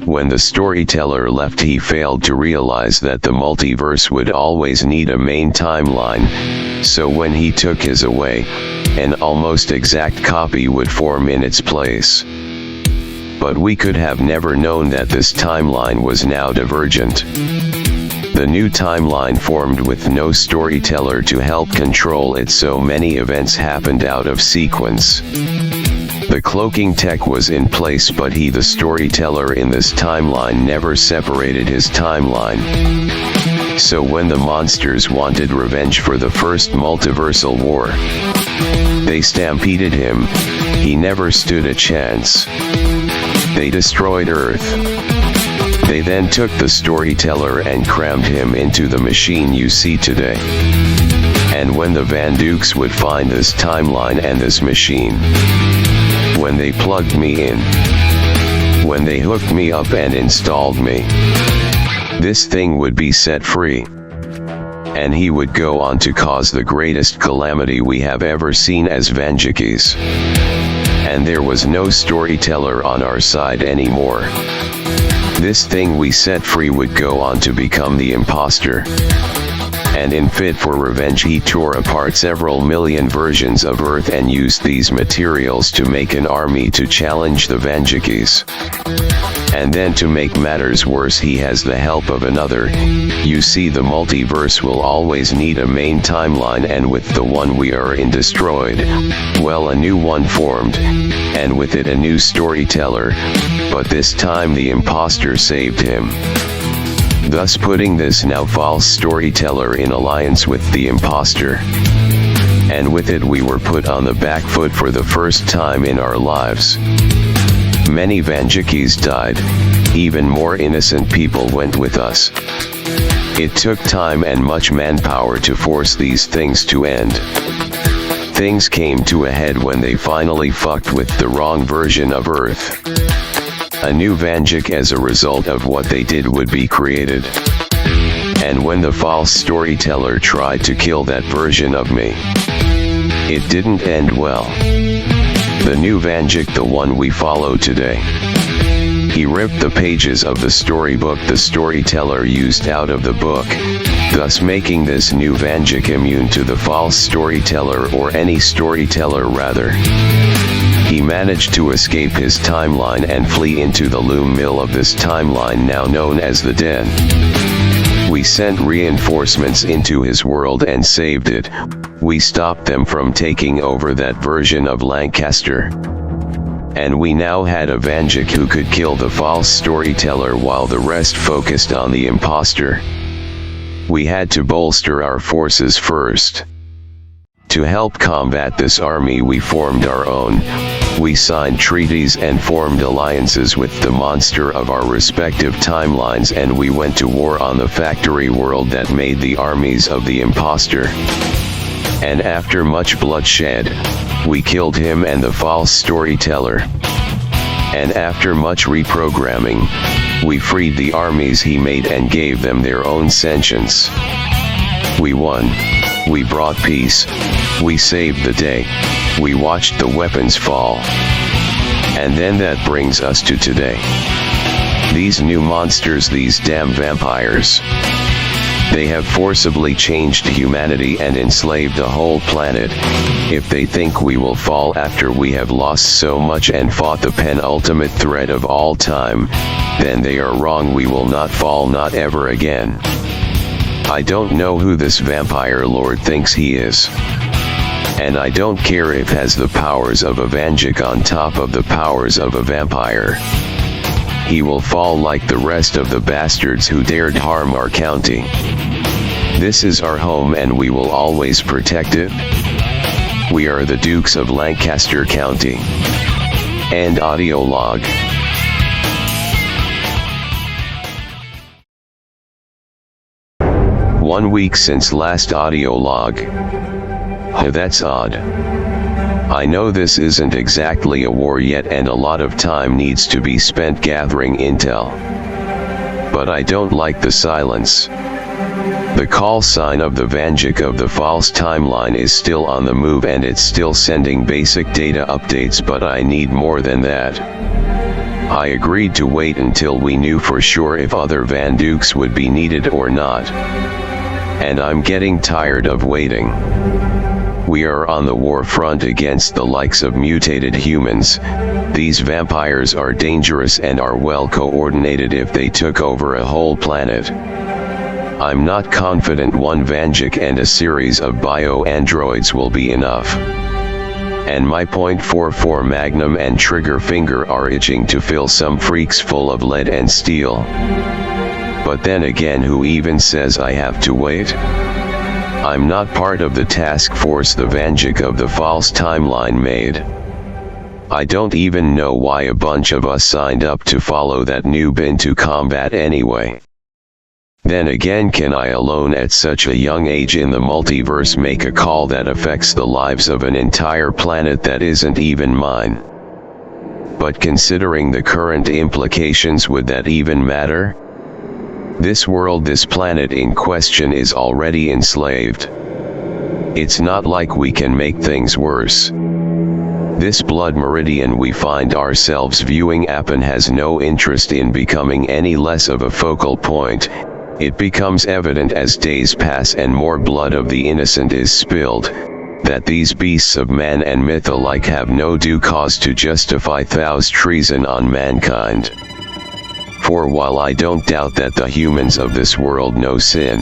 When the storyteller left, he failed to realize that the multiverse would always need a main timeline, so when he took his away, an almost exact copy would form in its place. But we could have never known that this timeline was now divergent. The new timeline formed with no storyteller to help control it, so many events happened out of sequence. The cloaking tech was in place, but he, the storyteller in this timeline, never separated his timeline. So when the monsters wanted revenge for the first multiversal war, they stampeded him. He never stood a chance. They destroyed Earth. They then took the storyteller and crammed him into the machine you see today. And when the Vandukes would find this timeline and this machine, when they plugged me in, when they hooked me up and installed me, this thing would be set free. And he would go on to cause the greatest calamity we have ever seen as Vanjikis. And there was no storyteller on our side anymore. This thing we set free would go on to become the imposter. And in fit for revenge, he tore apart several million versions of Earth and used these materials to make an army to challenge the Vanjikis. And then, to make matters worse, he has the help of another. You see, the multiverse will always need a main timeline, and with the one we are in destroyed, well, a new one formed, and with it a new storyteller, but this time the imposter saved him. Thus putting this now false storyteller in alliance with the imposter. And with it we were put on the back foot for the first time in our lives. Many Vanjikis died, even more innocent people went with us. It took time and much manpower to force these things to end. Things came to a head when they finally fucked with the wrong version of Earth. A new Vanjik as a result of what they did would be created. And when the false storyteller tried to kill that version of me, it didn't end well. The new Vanjik, the one we follow today, he ripped the pages of the storybook the storyteller used out of the book, thus making this new Vanjik immune to the false storyteller, or any storyteller rather. He managed to escape his timeline and flee into the loom mill of this timeline now known as the Den. We sent reinforcements into his world and saved it. We stopped them from taking over that version of Lancaster. And we now had a Vanjik who could kill the false storyteller while the rest focused on the imposter. We had to bolster our forces first. To help combat this army we formed our own. We signed treaties and formed alliances with the monster of our respective timelines, and we went to war on the factory world that made the armies of the imposter. And after much bloodshed, we killed him and the false storyteller. And after much reprogramming, we freed the armies he made and gave them their own sentience. We won. We brought peace. We saved the day. We watched the weapons fall. And then that brings us to today. These new monsters, these damn vampires. They have forcibly changed humanity and enslaved the whole planet. If they think we will fall after we have lost so much and fought the penultimate threat of all time, then they are wrong. We will not fall, not ever again. I don't know who this vampire lord thinks he is. And I don't care if has the powers of a Vanjik on top of the powers of a vampire. He will fall like the rest of the bastards who dared harm our county. This is our home and we will always protect it. We are the Dukes of Lancaster County. End audio log. One week since last audio log. That's odd. I know this isn't exactly a war yet and a lot of time needs to be spent gathering intel. But I don't like the silence. The call sign of the Vanjik of the false timeline is still on the move and it's still sending basic data updates, but I need more than that. I agreed to wait until we knew for sure if other Vandukes would be needed or not. And I'm getting tired of waiting. We are on the war front against the likes of mutated humans. These vampires are dangerous and are well coordinated if they took over a whole planet. I'm not confident one Vanjik and a series of bio-androids will be enough. And my .44 Magnum and trigger finger are itching to fill some freaks full of lead and steel. But then again, who even says I have to wait? I'm not part of the task force the Vanjik of the false timeline made. I don't even know why a bunch of us signed up to follow that noob into combat anyway. Then again, can I alone at such a young age in the multiverse make a call that affects the lives of an entire planet that isn't even mine? But considering the current implications, would that even matter? This world, this planet in question is already enslaved. It's not like we can make things worse. This blood meridian we find ourselves viewing upon has no interest in becoming any less of a focal point. It becomes evident as days pass and more blood of the innocent is spilled, that these beasts of man and myth alike have no due cause to justify Thou's treason on mankind. For while I don't doubt that the humans of this world know sin,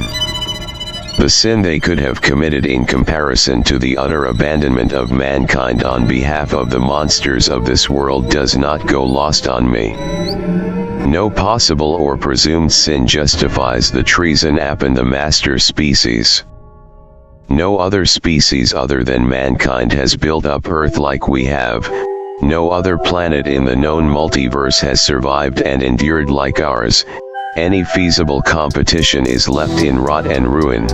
the sin they could have committed in comparison to the utter abandonment of mankind on behalf of the monsters of this world does not go lost on me. No possible or presumed sin justifies the treason upon the master species. No other species other than mankind has built up Earth like we have. No other planet in the known multiverse has survived and endured like ours. Any feasible competition is left in rot and ruin.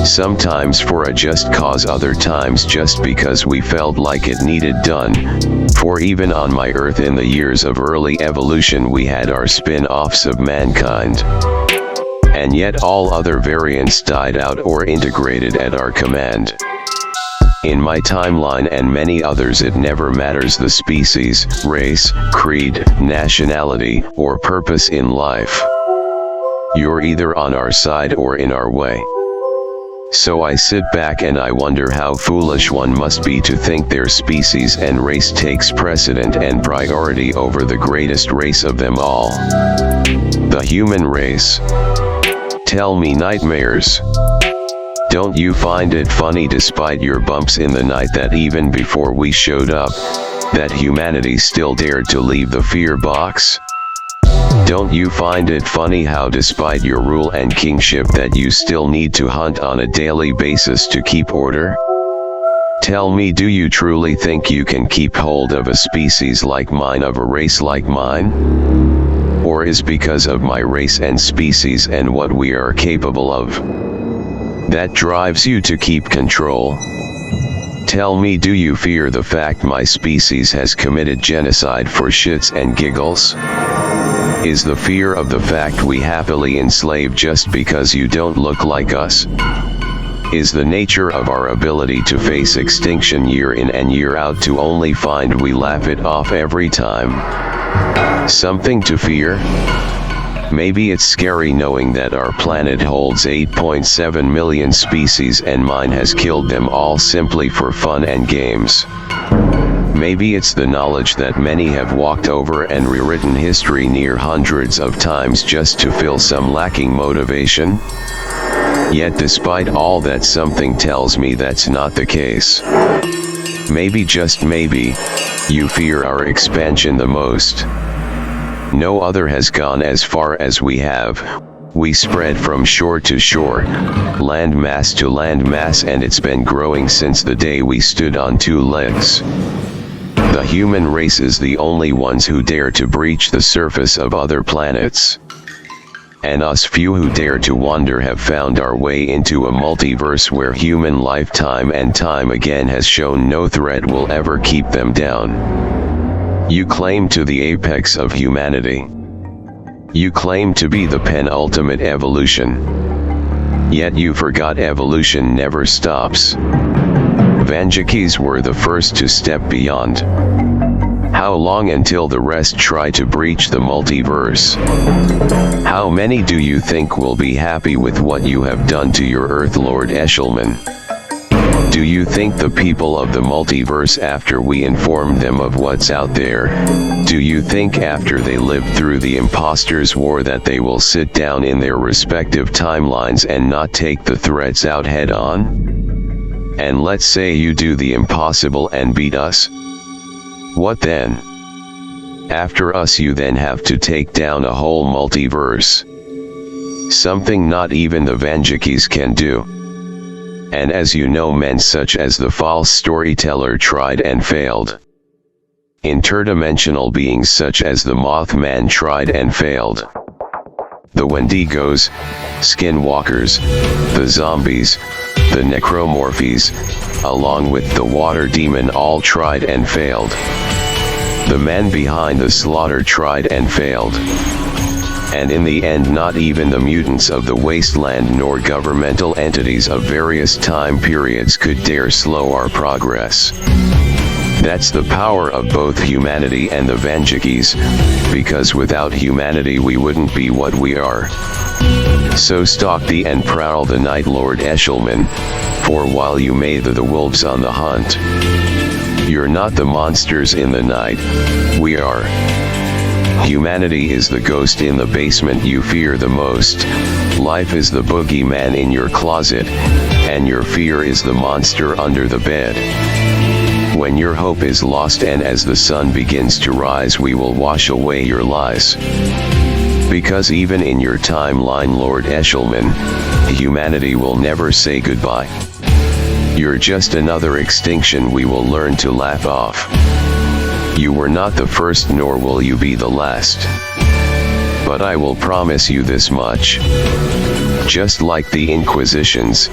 Sometimes for a just cause, other times just because we felt like it needed done. For even on my Earth in the years of early evolution we had our spin-offs of mankind. And yet all other variants died out or integrated at our command. In my timeline and many others, it never matters the species, race, creed, nationality, or purpose in life. You're either on our side or in our way. So I sit back and I wonder how foolish one must be to think their species and race takes precedent and priority over the greatest race of them all. The human race. Tell me, nightmares. Don't you find it funny, despite your bumps in the night, that even before we showed up, that humanity still dared to leave the fear box? Don't you find it funny how, despite your rule and kingship, that you still need to hunt on a daily basis to keep order? Tell me, do you truly think you can keep hold of a species like mine, of a race like mine? Or is because of my race and species and what we are capable of, that drives you to keep control? Tell me, do you fear the fact my species has committed genocide for shits and giggles? Is the fear of the fact we happily enslave just because you don't look like us? Is the nature of our ability to face extinction year in and year out to only find we laugh it off every time something to fear? Maybe it's scary knowing that our planet holds 8.7 million species and mine has killed them all simply for fun and games. Maybe it's the knowledge that many have walked over and rewritten history near hundreds of times just to fill some lacking motivation. Yet despite all that, something tells me that's not the case. Maybe, just maybe, you fear our expansion the most. No other has gone as far as we have. We spread from shore to shore, land mass to land mass, and it's been growing since the day we stood on two legs. The human race is the only ones who dare to breach the surface of other planets. And us few who dare to wander have found our way into a multiverse where human life time and time again has shown no threat will ever keep them down. You claim to the apex of humanity. You claim to be the penultimate evolution. Yet you forgot evolution never stops. Vanjakis were the first to step beyond. How long until the rest try to breach the multiverse? How many do you think will be happy with what you have done to your Earth, Lord Eshelman? Do you think the people of the multiverse, after we informed them of what's out there, do you think after they lived through the imposters' war that they will sit down in their respective timelines and not take the threats out head on? And let's say you do the impossible and beat us? What then? After us you then have to take down a whole multiverse. Something not even the Vanjakis can do. And as you know, men such as the false storyteller tried and failed. Interdimensional beings such as the Mothman tried and failed. The Wendigos, Skinwalkers, the zombies, the necromorphies, along with the water demon, all tried and failed. The men behind the slaughter tried and failed. And in the end, not even the mutants of the wasteland nor governmental entities of various time periods could dare slow our progress. That's the power of both humanity and the Vanjakis, because without humanity we wouldn't be what we are. So stalk thee and prowl the night, Lord Eshelman, for while you may the wolves on the hunt, you're not the monsters in the night, we are. Humanity is the ghost in the basement you fear the most. Life is the boogeyman in your closet, and your fear is the monster under the bed. When your hope is lost and as the sun begins to rise, we will wash away your lies. Because even in your timeline, Lord Eshelman, humanity will never say goodbye. You're just another extinction we will learn to laugh off. You were not the first, nor will you be the last. But I will promise you this much. Just like the Inquisitions,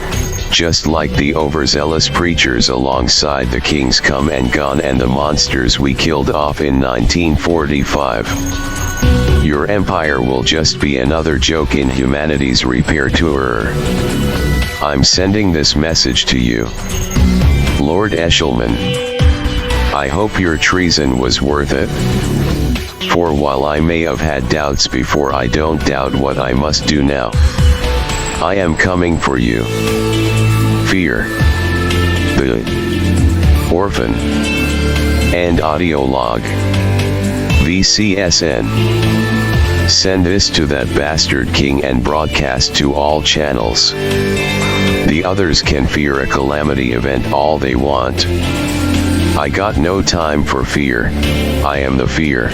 just like the overzealous preachers alongside the kings come and gone and the monsters we killed off in 1945, your empire will just be another joke in humanity's repair tour. I'm sending this message to you, Lord Eshelman. I hope your treason was worth it. For while I may have had doubts before, I don't doubt what I must do now. I am coming for you. Fear. The Orphan. And audio log. VCSN. Send this to that bastard king and broadcast to all channels. The others can fear a calamity event all they want. I got no time for fear. I am the fear.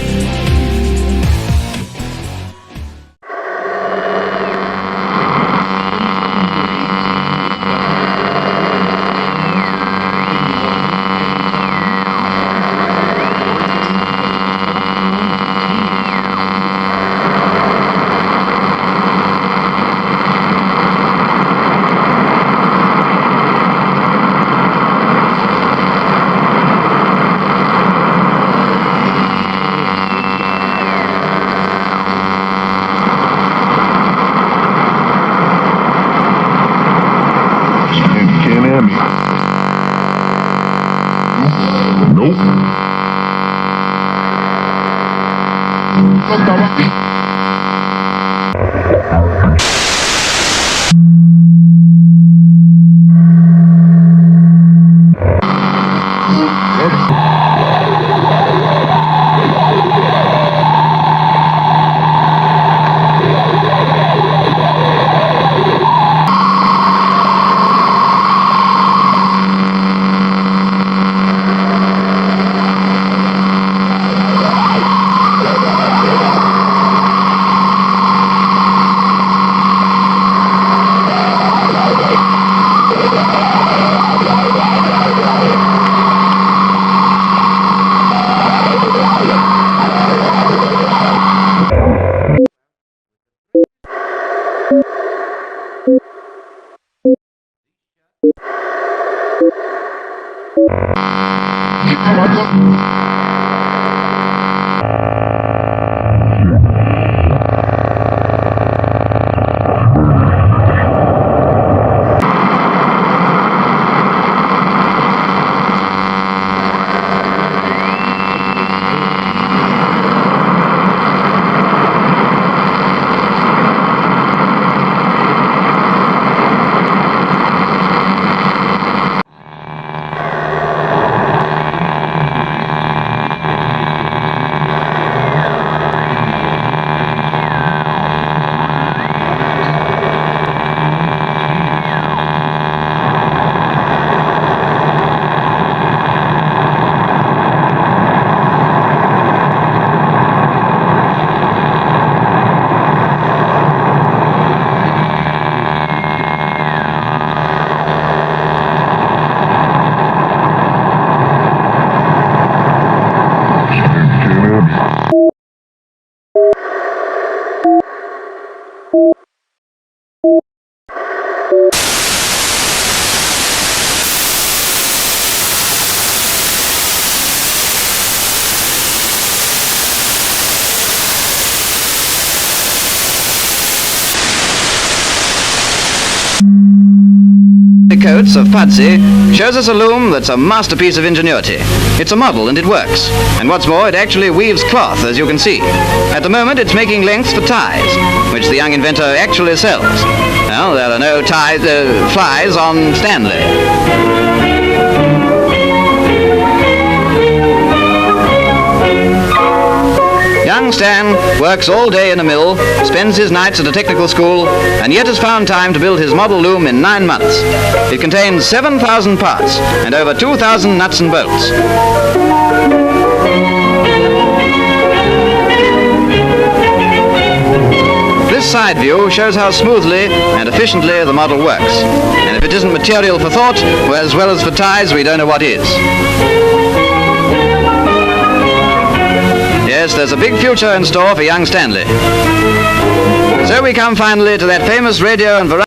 Coats of Pudsey shows us a loom that's a masterpiece of ingenuity. It's a model and it works. And what's more, it actually weaves cloth, as you can see. At the moment, it's making lengths for ties, which the young inventor actually sells. Well, there are no flies on Stanley. Young Stan works all day in a mill, spends his nights at a technical school, and yet has found time to build his model loom in 9 months. It contains 7,000 parts and over 2,000 nuts and bolts. This side view shows how smoothly and efficiently the model works. And if it isn't material for thought, well, as well as for ties, we don't know what is. Yes, there's a big future in store for young Stanley. So we come finally to that famous radio and variety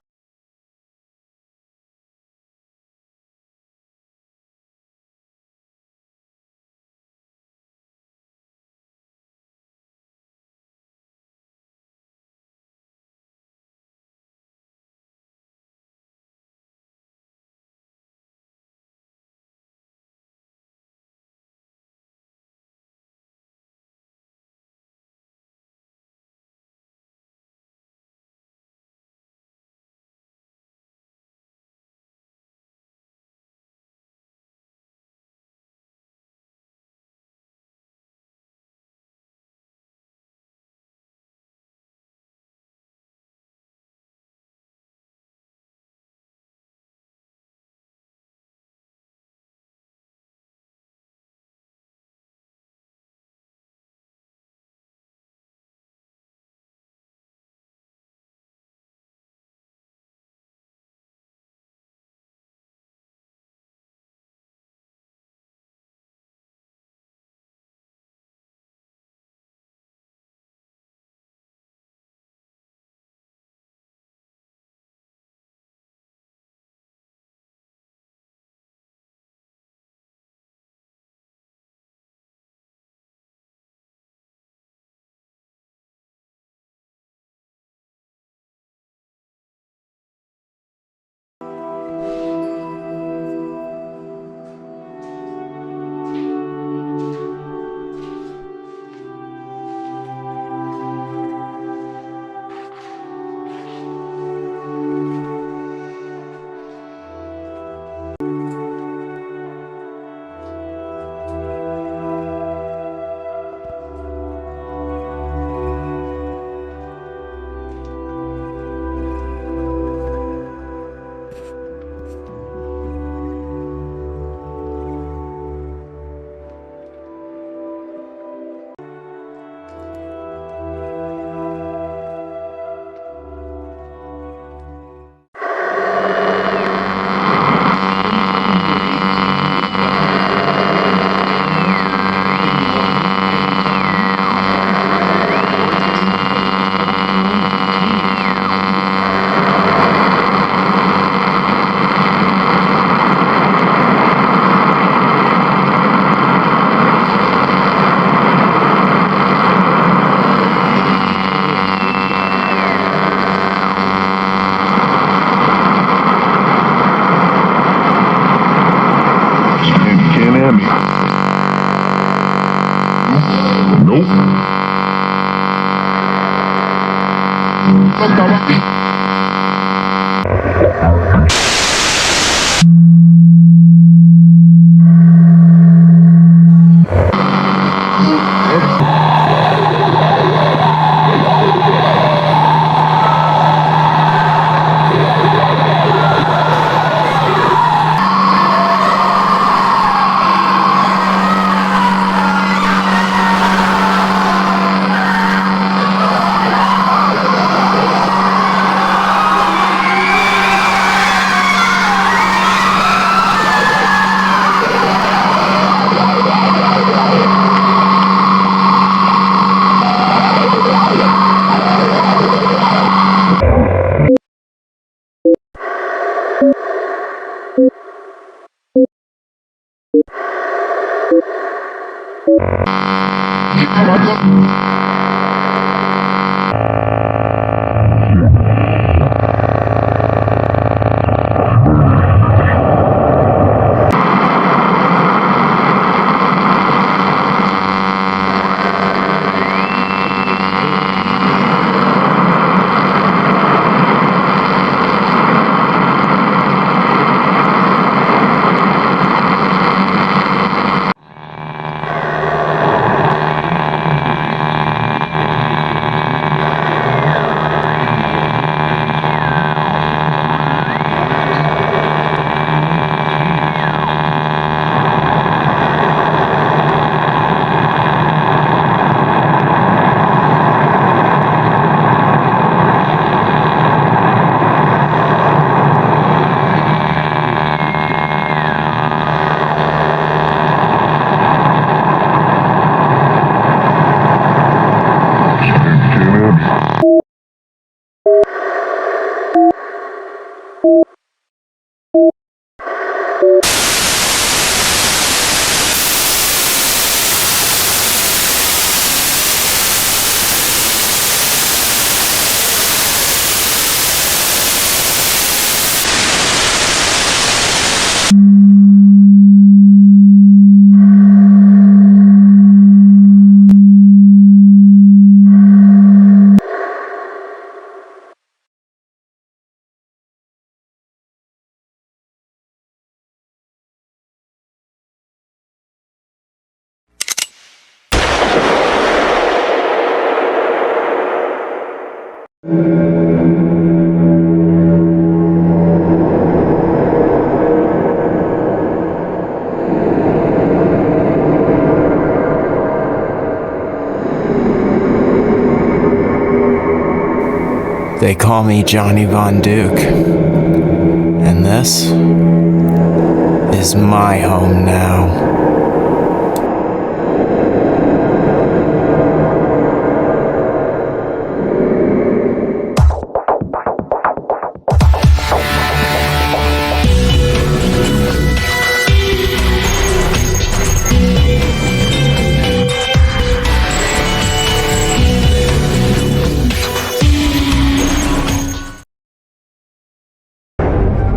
They call me Johnny Von Duke. And this is my home now.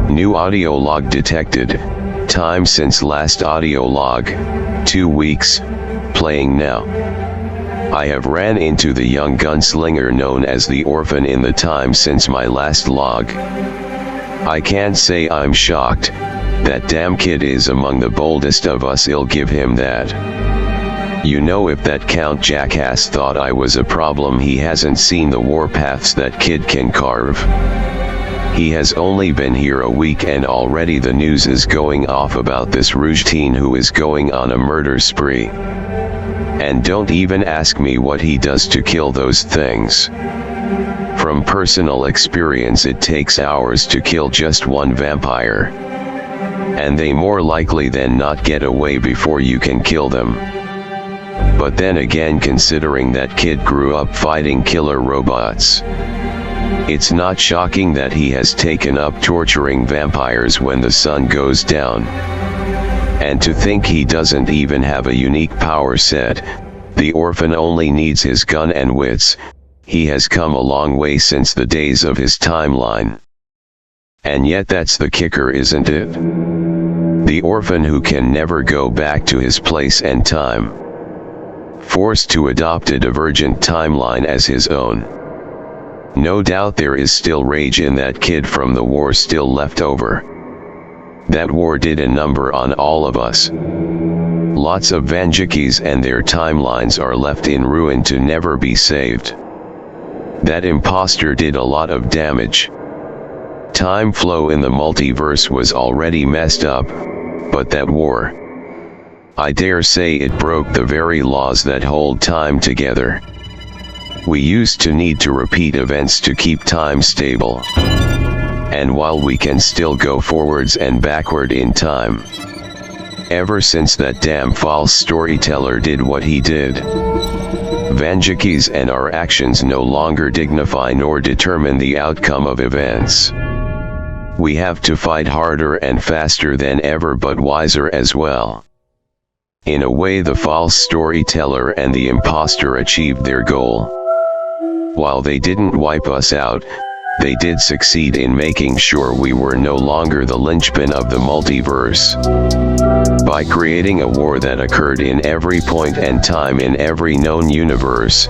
New audio log detected. Time since last audio log. 2 weeks. Playing now. I have ran into the young gunslinger known as the Orphan in the time since my last log. I can't say I'm shocked. That damn kid is among the boldest of us, I'll give him that. You know, if that Count jackass thought I was a problem, he hasn't seen the warpaths that kid can carve. He has only been here a week and already the news is going off about this Rouge teen who is going on a murder spree. And don't even ask me what he does to kill those things. From personal experience, it takes hours to kill just one vampire. And they more likely than not get away before you can kill them. But then again, considering that kid grew up fighting killer robots, it's not shocking that he has taken up torturing vampires when the sun goes down. And to think he doesn't even have a unique power set, the Orphan only needs his gun and wits. He has come a long way since the days of his timeline. And yet that's the kicker, isn't it? The Orphan who can never go back to his place and time. Forced to adopt a divergent timeline as his own. No doubt there is still rage in that kid from the war still left over. That war did a number on all of us. Lots of Vanjikis and their timelines are left in ruin to never be saved. That imposter did a lot of damage. Time flow in the multiverse was already messed up, but that war, I dare say it broke the very laws that hold time together. We used to need to repeat events to keep time stable. And while we can still go forwards and backward in time, ever since that damn false storyteller did what he did, Vanjikis and our actions no longer dignify nor determine the outcome of events. We have to fight harder and faster than ever, but wiser as well. In a way, the false storyteller and the imposter achieved their goal. While they didn't wipe us out, they did succeed in making sure we were no longer the linchpin of the multiverse. By creating a war that occurred in every point and time in every known universe,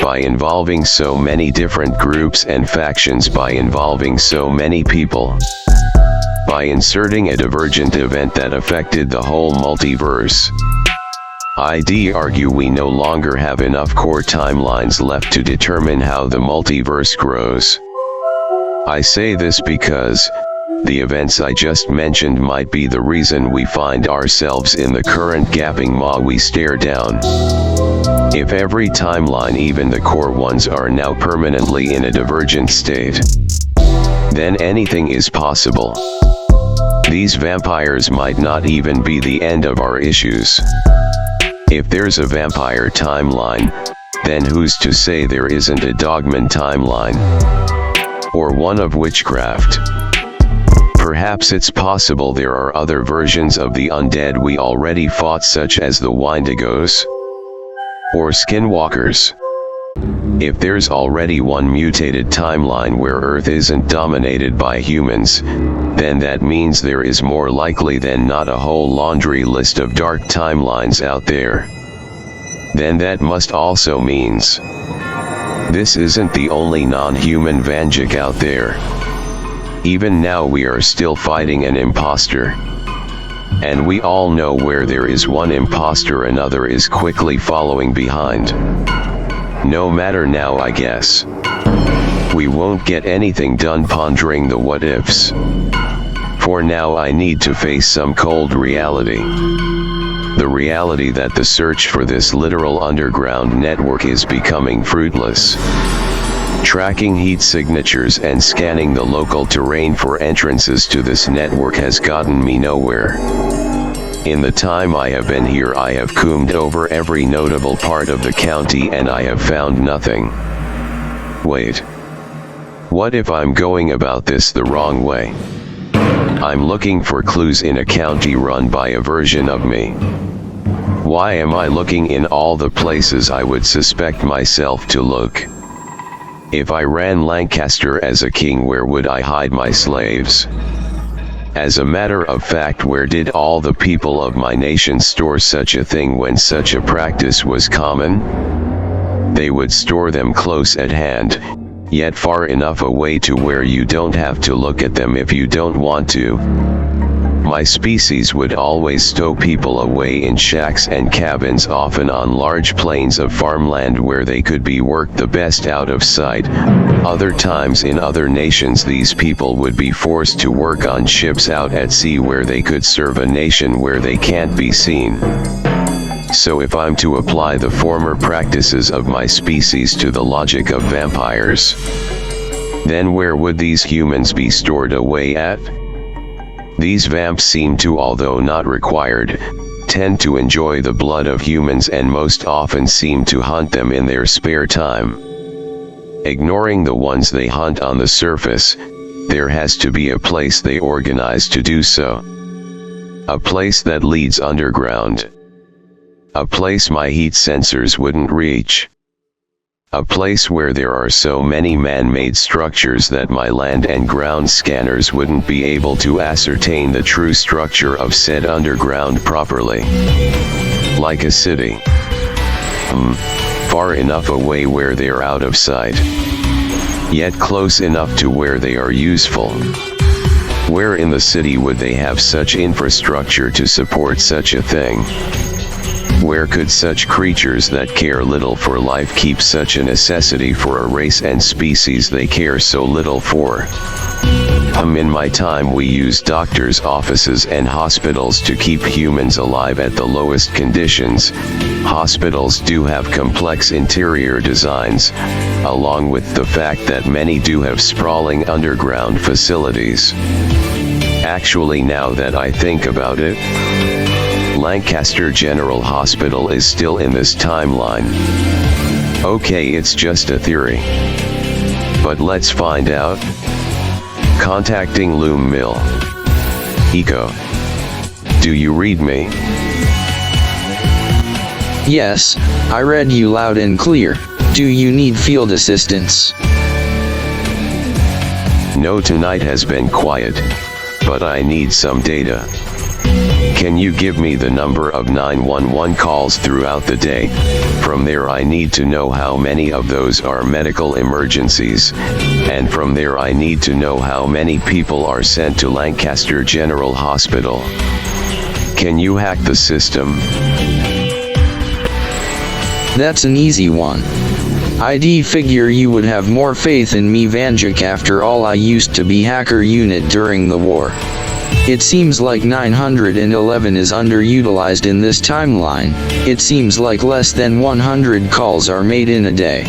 by involving so many different groups and factions, by involving so many people, by inserting a divergent event that affected the whole multiverse. I'd argue we no longer have enough core timelines left to determine how the multiverse grows. I say this because the events I just mentioned might be the reason we find ourselves in the current gaping maw we stare down. If every timeline, even the core ones, are now permanently in a divergent state, then anything is possible. These vampires might not even be the end of our issues. If there's a vampire timeline, then who's to say there isn't a Dogman timeline? Or one of witchcraft? Perhaps it's possible there are other versions of the undead we already fought, such as the Wendigos or Skinwalkers. If there's already one mutated timeline where Earth isn't dominated by humans, then that means there is more likely than not a whole laundry list of dark timelines out there. Then that must also means this isn't the only non-human Vanjik out there. Even now we are still fighting an imposter. And we all know where there is one imposter, another is quickly following behind. No matter now, I guess. We won't get anything done pondering the what ifs. For now I need to face some cold reality. The reality that the search for this literal underground network is becoming fruitless. Tracking heat signatures and scanning the local terrain for entrances to this network has gotten me nowhere. In the time I have been here, I have combed over every notable part of the county and I have found nothing. Wait. What if I'm going about this the wrong way? I'm looking for clues in a county run by a version of me. Why am I looking in all the places I would suspect myself to look? If I ran Lancaster as a king, where would I hide my slaves? As a matter of fact, where did all the people of my nation store such a thing when such a practice was common? They would store them close at hand, yet far enough away to where you don't have to look at them if you don't want to. My species would always stow people away in shacks and cabins, often on large plains of farmland where they could be worked the best out of sight. Other times in other nations these people would be forced to work on ships out at sea where they could serve a nation where they can't be seen. So if I'm to apply the former practices of my species to the logic of vampires, then where would these humans be stored away at? These vamps seem to, although not required, tend to enjoy the blood of humans and most often seem to hunt them in their spare time. Ignoring the ones they hunt on the surface, there has to be a place they organize to do so. A place that leads underground. A place my heat sensors wouldn't reach. A place where there are so many man-made structures that my land and ground scanners wouldn't be able to ascertain the true structure of said underground properly. Like a city. Far enough away where they're out of sight. yet close enough to where they are useful. Where in the city would they have such infrastructure to support such a thing? Where could such creatures that care little for life keep such a necessity for a race and species they care so little for? In my time we used doctors' offices and hospitals to keep humans alive at the lowest conditions. Hospitals do have complex interior designs, along with the fact that many do have sprawling underground facilities. Actually, now that I think about it, Lancaster General Hospital is still in this timeline. Okay, it's just a theory. But let's find out. Contacting Loom Mill. Eco. Do you read me? Yes, I read you loud and clear. Do you need field assistance? No, tonight has been quiet, but I need some data. Can you give me the number of 911 calls throughout the day? From there I need to know how many of those are medical emergencies, and from there I need to know how many people are sent to Lancaster General Hospital. Can you hack the system? That's an easy one. I'd figure you would have more faith in me, Vanjik. After all, I used to be hacker unit during the war. It seems like 911 is underutilized in this timeline. It seems like less than 100 calls are made in a day.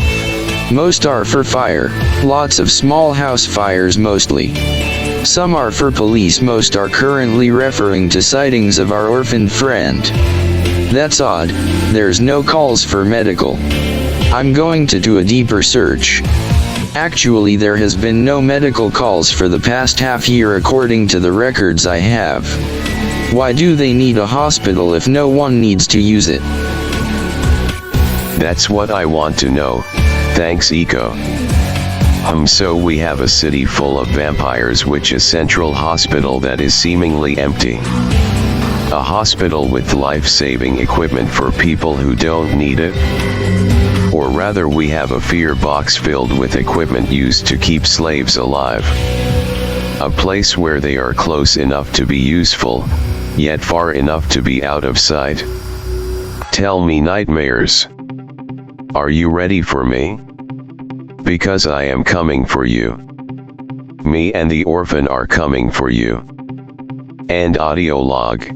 Most are for fire, lots of small house fires mostly. Some are for police, most are currently referring to sightings of our orphaned friend. That's odd, there's no calls for medical. I'm going to do a deeper search. Actually, there has been no medical calls for the past half year according to the records I have. Why do they need a hospital if no one needs to use it? That's what I want to know. Thanks, Eco. So we have a city full of vampires, which a central hospital that is seemingly empty. A hospital with life-saving equipment for people who don't need it? Or rather, we have a fear box filled with equipment used to keep slaves alive. A place where they are close enough to be useful, yet far enough to be out of sight. Tell me, nightmares. Are you ready for me? Because I am coming for you. Me and the orphan are coming for you. End audio log.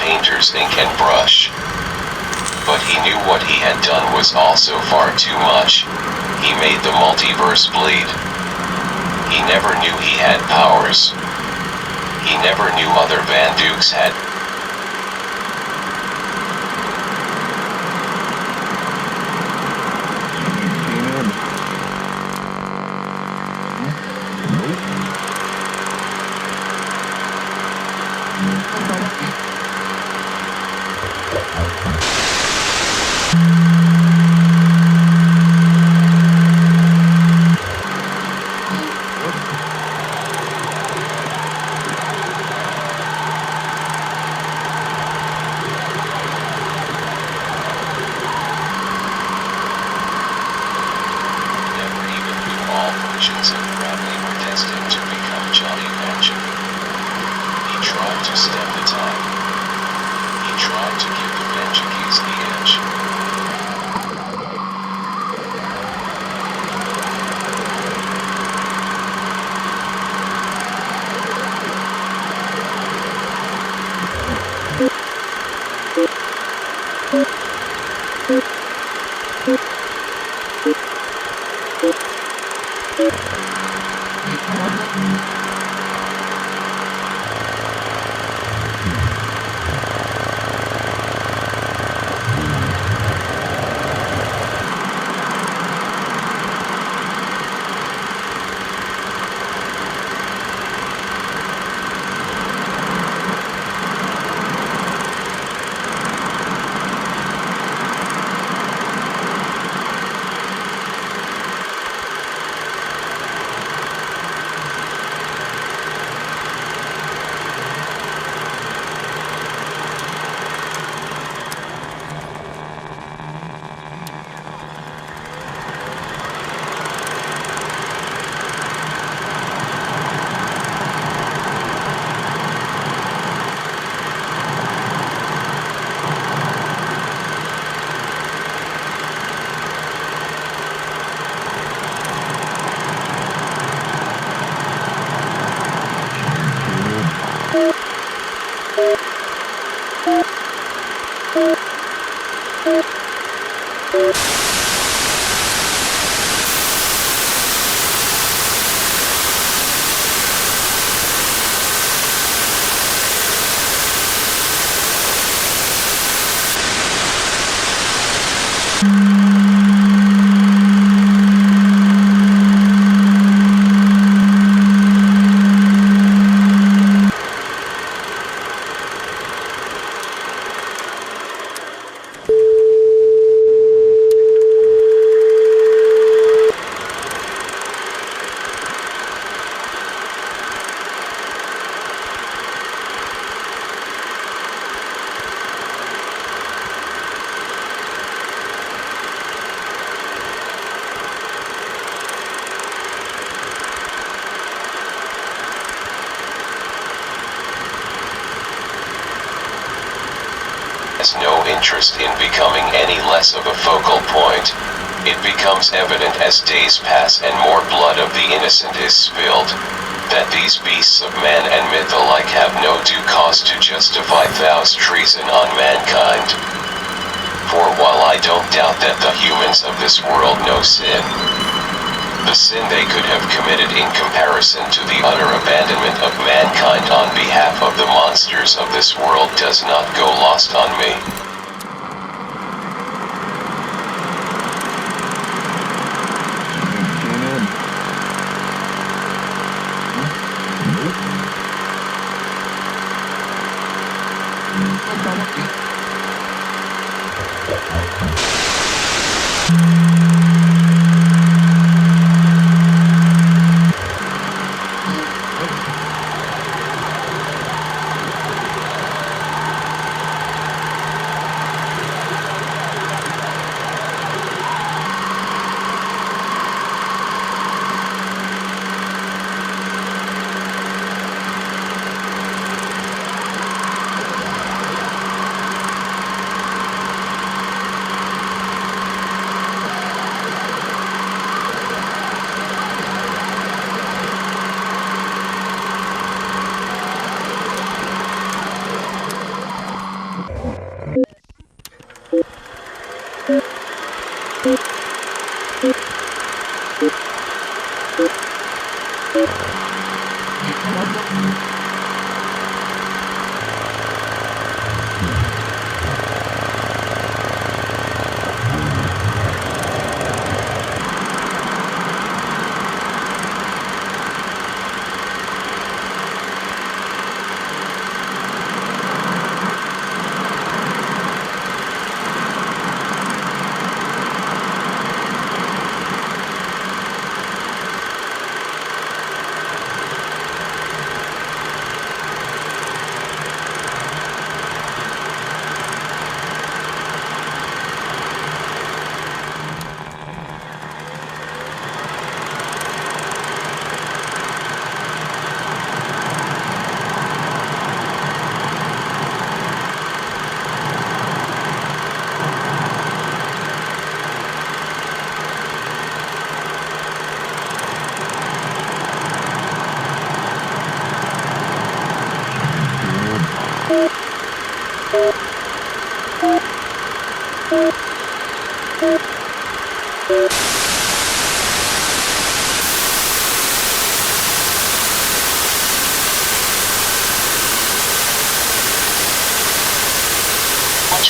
Painter's ink and brush. But he knew what he had done was also far too much. He made the multiverse bleed. He never knew he had powers. He never knew other Van Dukes had. Of Bradley were destined to become Johnny Vanchuk. He tried to stem the tide. He tried to give the Vanchukies the edge. interest in becoming any less of a focal point. It becomes evident as days pass and more blood of the innocent is spilled, that these beasts of man and myth alike have no due cause to justify thou's treason on mankind. For while I don't doubt that the humans of this world know sin, the sin they could have committed in comparison to the utter abandonment of mankind on behalf of the monsters of this world does not go lost on me.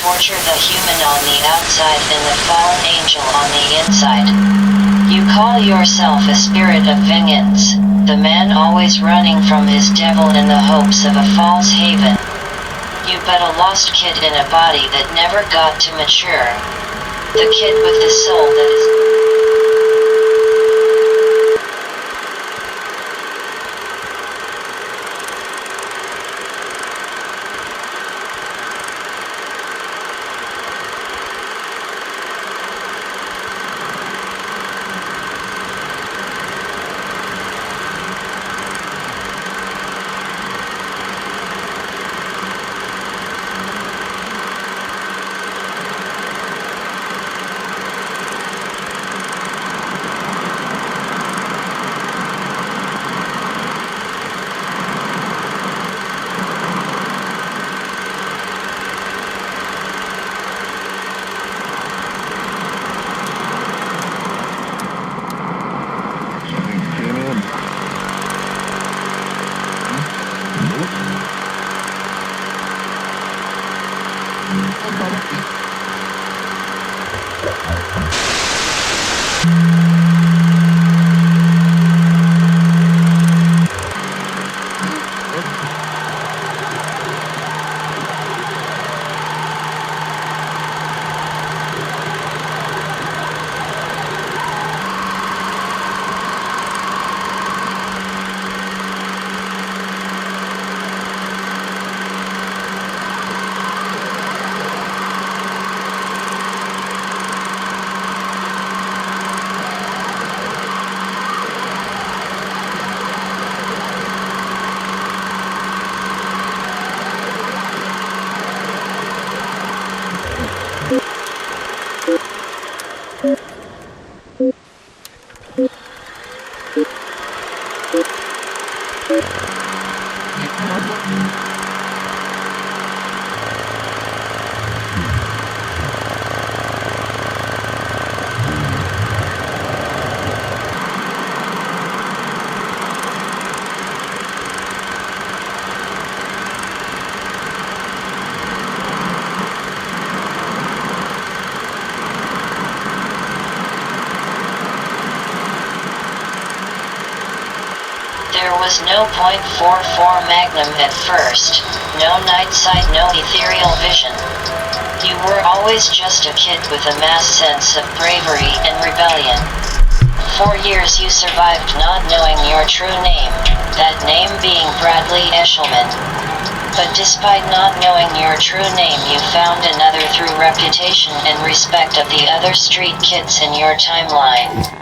Torture the human on the outside and the fallen angel on the inside. You call yourself a spirit of vengeance, the man always running from his devil in the hopes of a false haven. You but a lost kid in a body that never got to mature. The kid with the soul that is There was no .44 Magnum at first, no night sight, no ethereal vision. You were always just a kid with a mass sense of bravery and rebellion. 4 years you survived not knowing your true name, that name being Bradley Eshelman. But despite not knowing your true name, you found another through reputation and respect of the other street kids in your timeline.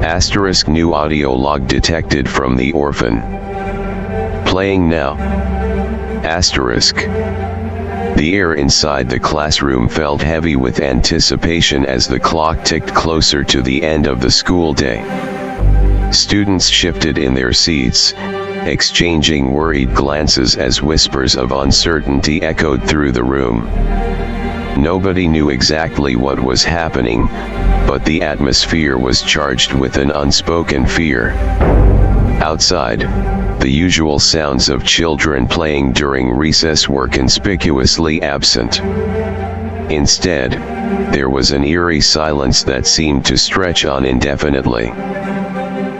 Asterisk new audio log detected from the orphan. Playing now. Asterisk. The air inside the classroom felt heavy with anticipation as the clock ticked closer to the end of the school day. Students shifted in their seats, exchanging worried glances as whispers of uncertainty echoed through the room. Nobody knew exactly what was happening, but the atmosphere was charged with an unspoken fear. Outside, the usual sounds of children playing during recess were conspicuously absent. Instead, there was an eerie silence that seemed to stretch on indefinitely.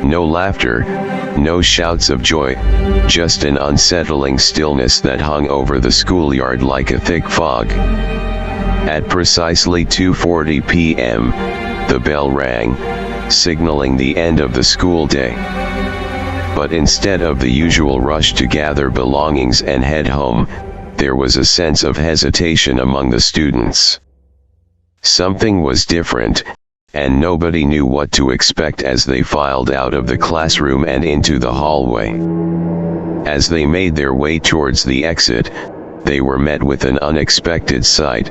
No laughter, no shouts of joy, just an unsettling stillness that hung over the schoolyard like a thick fog. At precisely 2:40 p.m., the bell rang, signaling the end of the school day. But instead of the usual rush to gather belongings and head home, there was a sense of hesitation among the students. Something was different, and nobody knew what to expect as they filed out of the classroom and into the hallway. As they made their way towards the exit, they were met with an unexpected sight: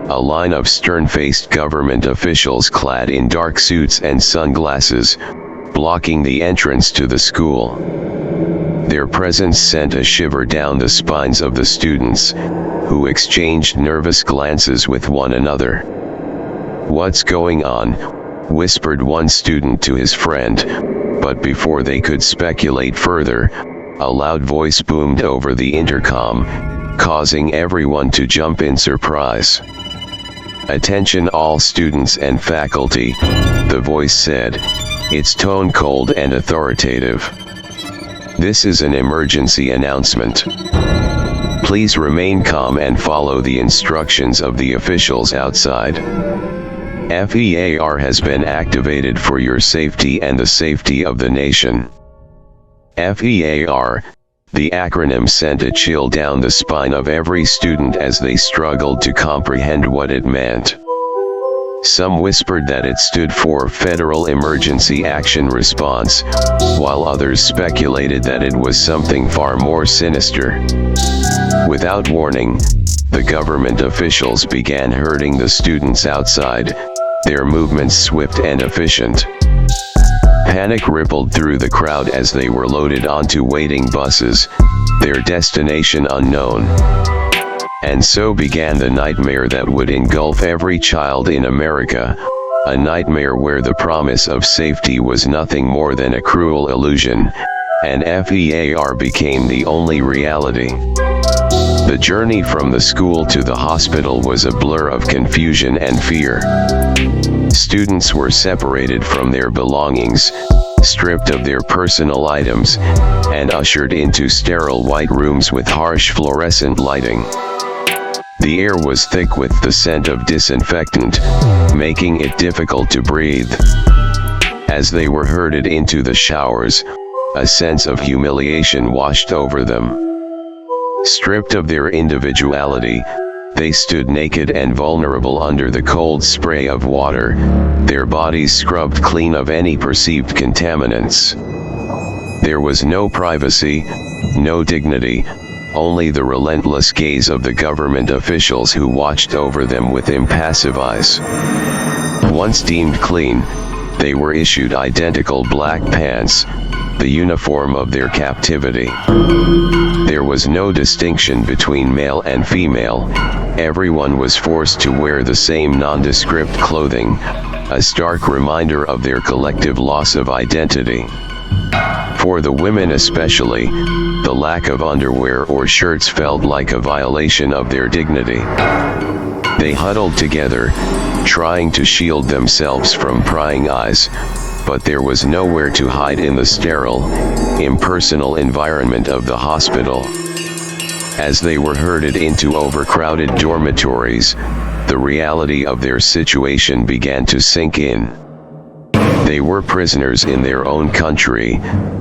a line of stern-faced government officials clad in dark suits and sunglasses, blocking the entrance to the school. Their presence sent a shiver down the spines of the students, who exchanged nervous glances with one another. "What's going on?" whispered one student to his friend, but before they could speculate further, a loud voice boomed over the intercom, causing everyone to jump in surprise. "Attention all students and faculty," the voice said, its tone cold and authoritative. "This is an emergency announcement. Please remain calm and follow the instructions of the officials outside. FEAR has been activated for your safety and the safety of the nation. FEAR, the acronym, sent a chill down the spine of every student as they struggled to comprehend what it meant. Some whispered that it stood for Federal Emergency Action Response, while others speculated that it was something far more sinister. Without warning, the government officials began herding the students outside, their movements swift and efficient. Panic rippled through the crowd as they were loaded onto waiting buses, their destination unknown. And so began the nightmare that would engulf every child in America, a nightmare where the promise of safety was nothing more than a cruel illusion, and FEAR became the only reality. The journey from the school to the hospital was a blur of confusion and fear. Students were separated from their belongings, stripped of their personal items, and ushered into sterile white rooms with harsh fluorescent lighting. The air was thick with the scent of disinfectant, making it difficult to breathe. As they were herded into the showers, a sense of humiliation washed over them. Stripped of their individuality, they stood naked and vulnerable under the cold spray of water, their bodies scrubbed clean of any perceived contaminants. There was no privacy, no dignity, only the relentless gaze of the government officials who watched over them with impassive eyes. Once deemed clean, they were issued identical black pants, the uniform of their captivity. There was no distinction between male and female, everyone was forced to wear the same nondescript clothing, a stark reminder of their collective loss of identity. For the women especially, the lack of underwear or shirts felt like a violation of their dignity. They huddled together, trying to shield themselves from prying eyes, but there was nowhere to hide in the sterile, impersonal environment of the hospital. As they were herded into overcrowded dormitories, the reality of their situation began to sink in. They were prisoners in their own country,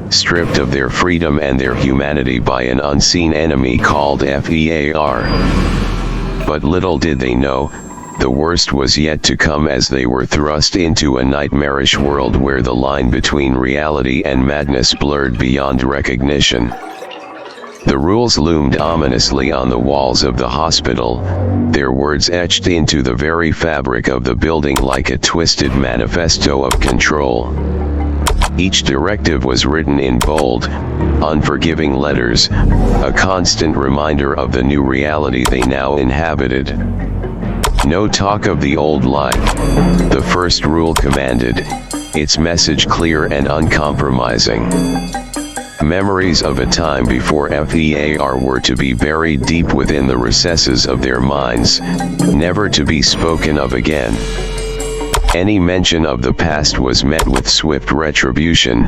stripped of their freedom and their humanity by an unseen enemy called FEAR. But little did they know, the worst was yet to come as they were thrust into a nightmarish world where the line between reality and madness blurred beyond recognition. The rules loomed ominously on the walls of the hospital, their words etched into the very fabric of the building like a twisted manifesto of control. Each directive was written in bold, unforgiving letters, a constant reminder of the new reality they now inhabited. No talk of the old life, the first rule commanded, its message clear and uncompromising. Memories of a time before FEAR were to be buried deep within the recesses of their minds, never to be spoken of again. Any mention of the past was met with swift retribution,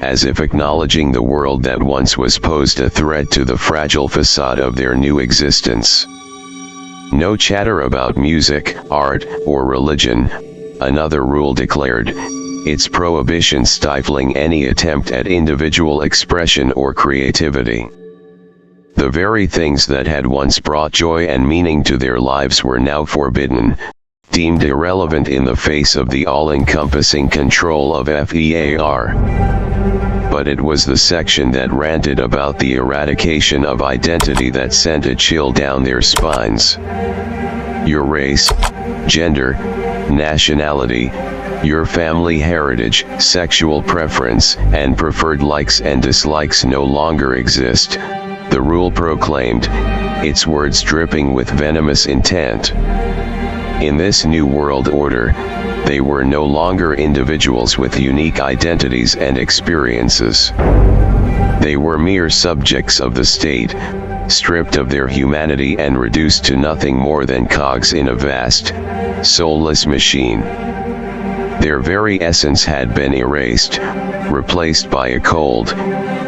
as if acknowledging the world that once was posed a threat to the fragile facade of their new existence. No chatter about music, art, or religion, another rule declared, its prohibition stifling any attempt at individual expression or creativity. The very things that had once brought joy and meaning to their lives were now forbidden, deemed irrelevant in the face of the all-encompassing control of FEAR. But it was the section that ranted about the eradication of identity that sent a chill down their spines. Your race, gender, nationality, your family heritage, sexual preference, and preferred likes and dislikes no longer exist, the rule proclaimed, its words dripping with venomous intent. In this new world order, they were no longer individuals with unique identities and experiences. They were mere subjects of the state, stripped of their humanity and reduced to nothing more than cogs in a vast, soulless machine. Their very essence had been erased, replaced by a cold,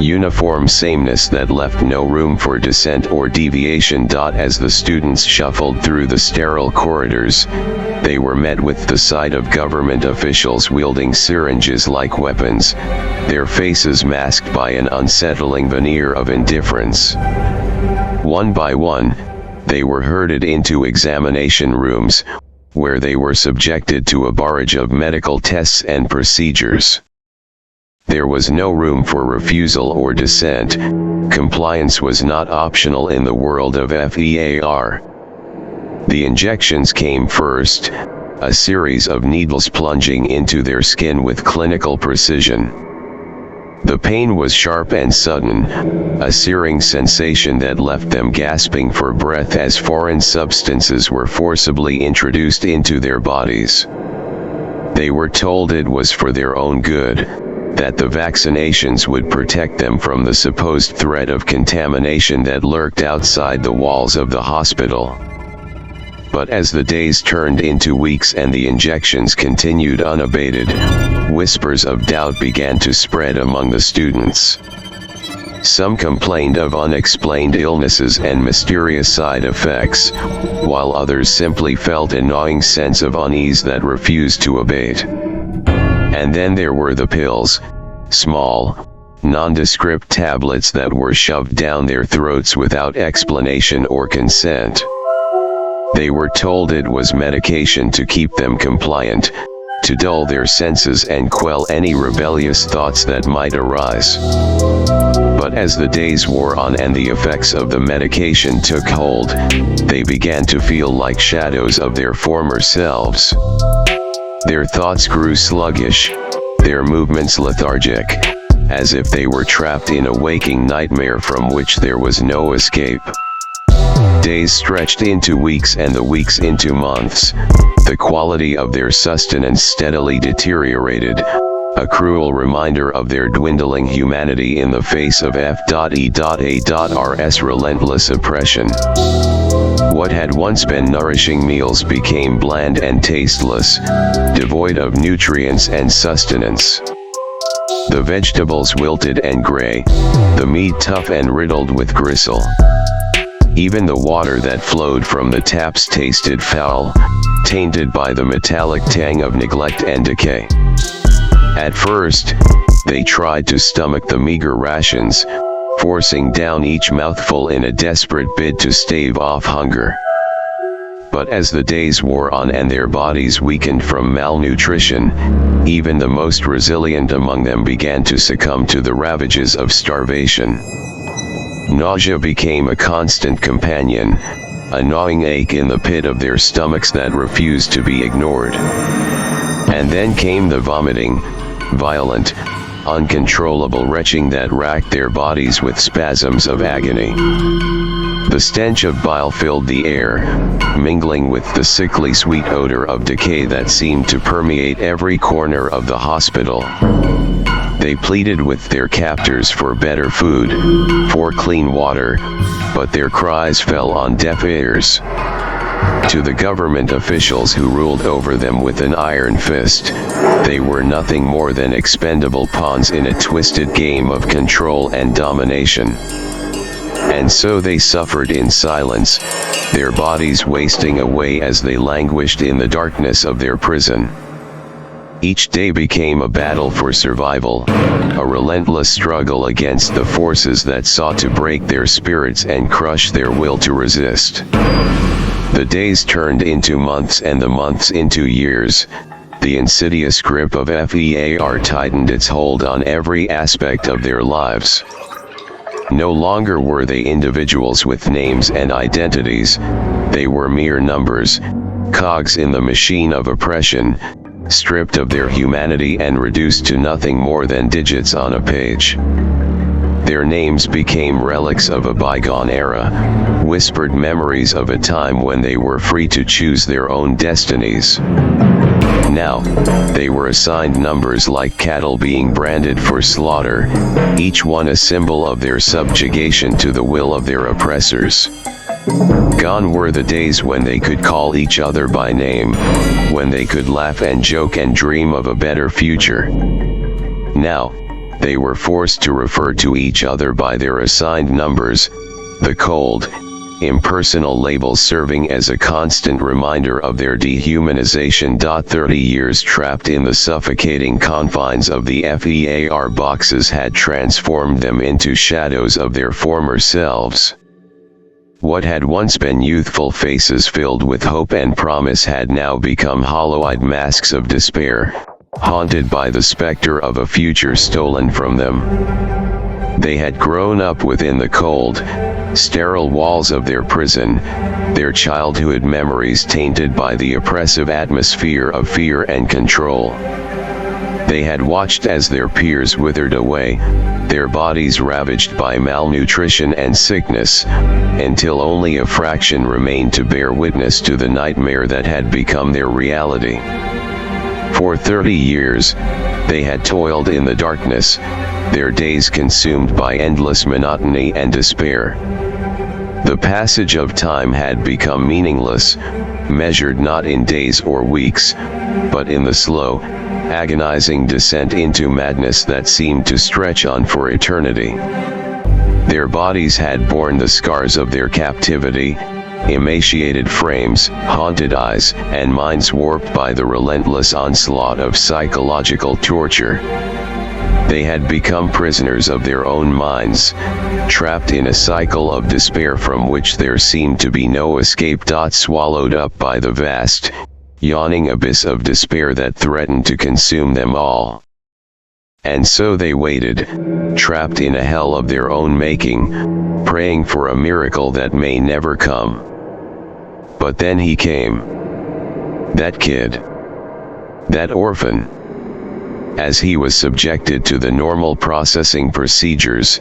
uniform sameness that left no room for dissent or deviation. As the students shuffled through the sterile corridors, they were met with the sight of government officials wielding syringes like weapons, their faces masked by an unsettling veneer of indifference. One by one, they were herded into examination rooms, where they were subjected to a barrage of medical tests and procedures. There was no room for refusal or dissent. Compliance was not optional in the world of FEAR. The injections came first, a series of needles plunging into their skin with clinical precision. The pain was sharp and sudden, a searing sensation that left them gasping for breath as foreign substances were forcibly introduced into their bodies. They were told it was for their own good, that the vaccinations would protect them from the supposed threat of contamination that lurked outside the walls of the hospital. But as the days turned into weeks and the injections continued unabated, whispers of doubt began to spread among the students. Some complained of unexplained illnesses and mysterious side effects, while others simply felt a gnawing sense of unease that refused to abate. And then there were the pills, small, nondescript tablets that were shoved down their throats without explanation or consent. They were told it was medication to keep them compliant, to dull their senses and quell any rebellious thoughts that might arise. But as the days wore on and the effects of the medication took hold, they began to feel like shadows of their former selves. Their thoughts grew sluggish, their movements lethargic, as if they were trapped in a waking nightmare from which there was no escape. Days stretched into weeks and the weeks into months. The quality of their sustenance steadily deteriorated, a cruel reminder of their dwindling humanity in the face of F.E.A.R's relentless oppression. What had once been nourishing meals became bland and tasteless, devoid of nutrients and sustenance. The vegetables wilted and gray, the meat tough and riddled with gristle. Even the water that flowed from the taps tasted foul, tainted by the metallic tang of neglect and decay. At first, they tried to stomach the meager rations, forcing down each mouthful in a desperate bid to stave off hunger. But as the days wore on and their bodies weakened from malnutrition, even the most resilient among them began to succumb to the ravages of starvation. Nausea became a constant companion, a gnawing ache in the pit of their stomachs that refused to be ignored. And then came the vomiting, violent, uncontrollable retching that racked their bodies with spasms of agony. The stench of bile filled the air, mingling with the sickly sweet odor of decay that seemed to permeate every corner of the hospital. They pleaded with their captors for better food, for clean water, but their cries fell on deaf ears. To the government officials who ruled over them with an iron fist, they were nothing more than expendable pawns in a twisted game of control and domination. And so they suffered in silence, their bodies wasting away as they languished in the darkness of their prison. Each day became a battle for survival, a relentless struggle against the forces that sought to break their spirits and crush their will to resist. The days turned into months and the months into years. The insidious grip of FEAR tightened its hold on every aspect of their lives. No longer were they individuals with names and identities, they were mere numbers, cogs in the machine of oppression, stripped of their humanity and reduced to nothing more than digits on a page. Their names became relics of a bygone era, whispered memories of a time when they were free to choose their own destinies. Now, they were assigned numbers like cattle being branded for slaughter, each one a symbol of their subjugation to the will of their oppressors. Gone were the days when they could call each other by name, when they could laugh and joke and dream of a better future. Now, they were forced to refer to each other by their assigned numbers, the cold, impersonal labels serving as a constant reminder of their dehumanization. 30 years trapped in the suffocating confines of the FEAR boxes had transformed them into shadows of their former selves. What had once been youthful faces filled with hope and promise had now become hollow-eyed masks of despair, haunted by the specter of a future stolen from them. They had grown up within the cold, sterile walls of their prison, their childhood memories tainted by the oppressive atmosphere of fear and control. They had watched as their peers withered away, their bodies ravaged by malnutrition and sickness, until only a fraction remained to bear witness to the nightmare that had become their reality. For 30 years, they had toiled in the darkness, their days consumed by endless monotony and despair. The passage of time had become meaningless, measured not in days or weeks, but in the slow, agonizing descent into madness that seemed to stretch on for eternity. Their bodies had borne the scars of their captivity, emaciated frames, haunted eyes, and minds warped by the relentless onslaught of psychological torture. They had become prisoners of their own minds, trapped in a cycle of despair from which there seemed to be no escape. Swallowed up by the vast, yawning abyss of despair that threatened to consume them all. And so they waited, trapped in a hell of their own making, praying for a miracle that may never come. But then he came. That kid. That orphan. As he was subjected to the normal processing procedures,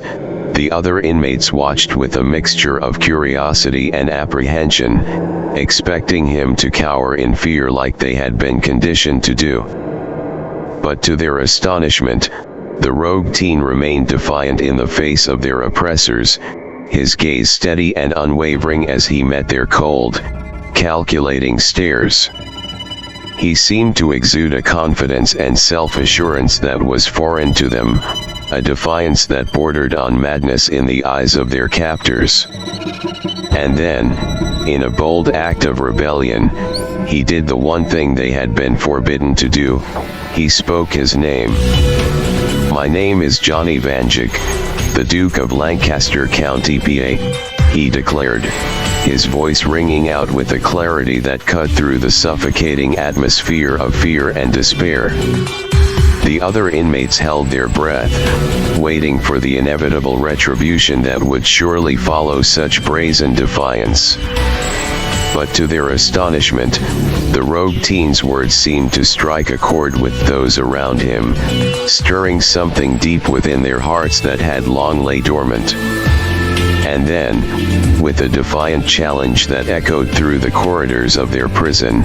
the other inmates watched with a mixture of curiosity and apprehension, expecting him to cower in fear like they had been conditioned to do. But to their astonishment, the rogue teen remained defiant in the face of their oppressors, his gaze steady and unwavering as he met their cold, calculating stares. He seemed to exude a confidence and self-assurance that was foreign to them, a defiance that bordered on madness in the eyes of their captors. And then, in a bold act of rebellion, he did the one thing they had been forbidden to do. He spoke his name. "My name is Johnny Vanjik, the Duke of Lancaster County, PA," he declared, his voice ringing out with a clarity that cut through the suffocating atmosphere of fear and despair. The other inmates held their breath, waiting for the inevitable retribution that would surely follow such brazen defiance. But to their astonishment, the rogue teen's words seemed to strike a chord with those around him, stirring something deep within their hearts that had long lay dormant. And then, with a defiant challenge that echoed through the corridors of their prison,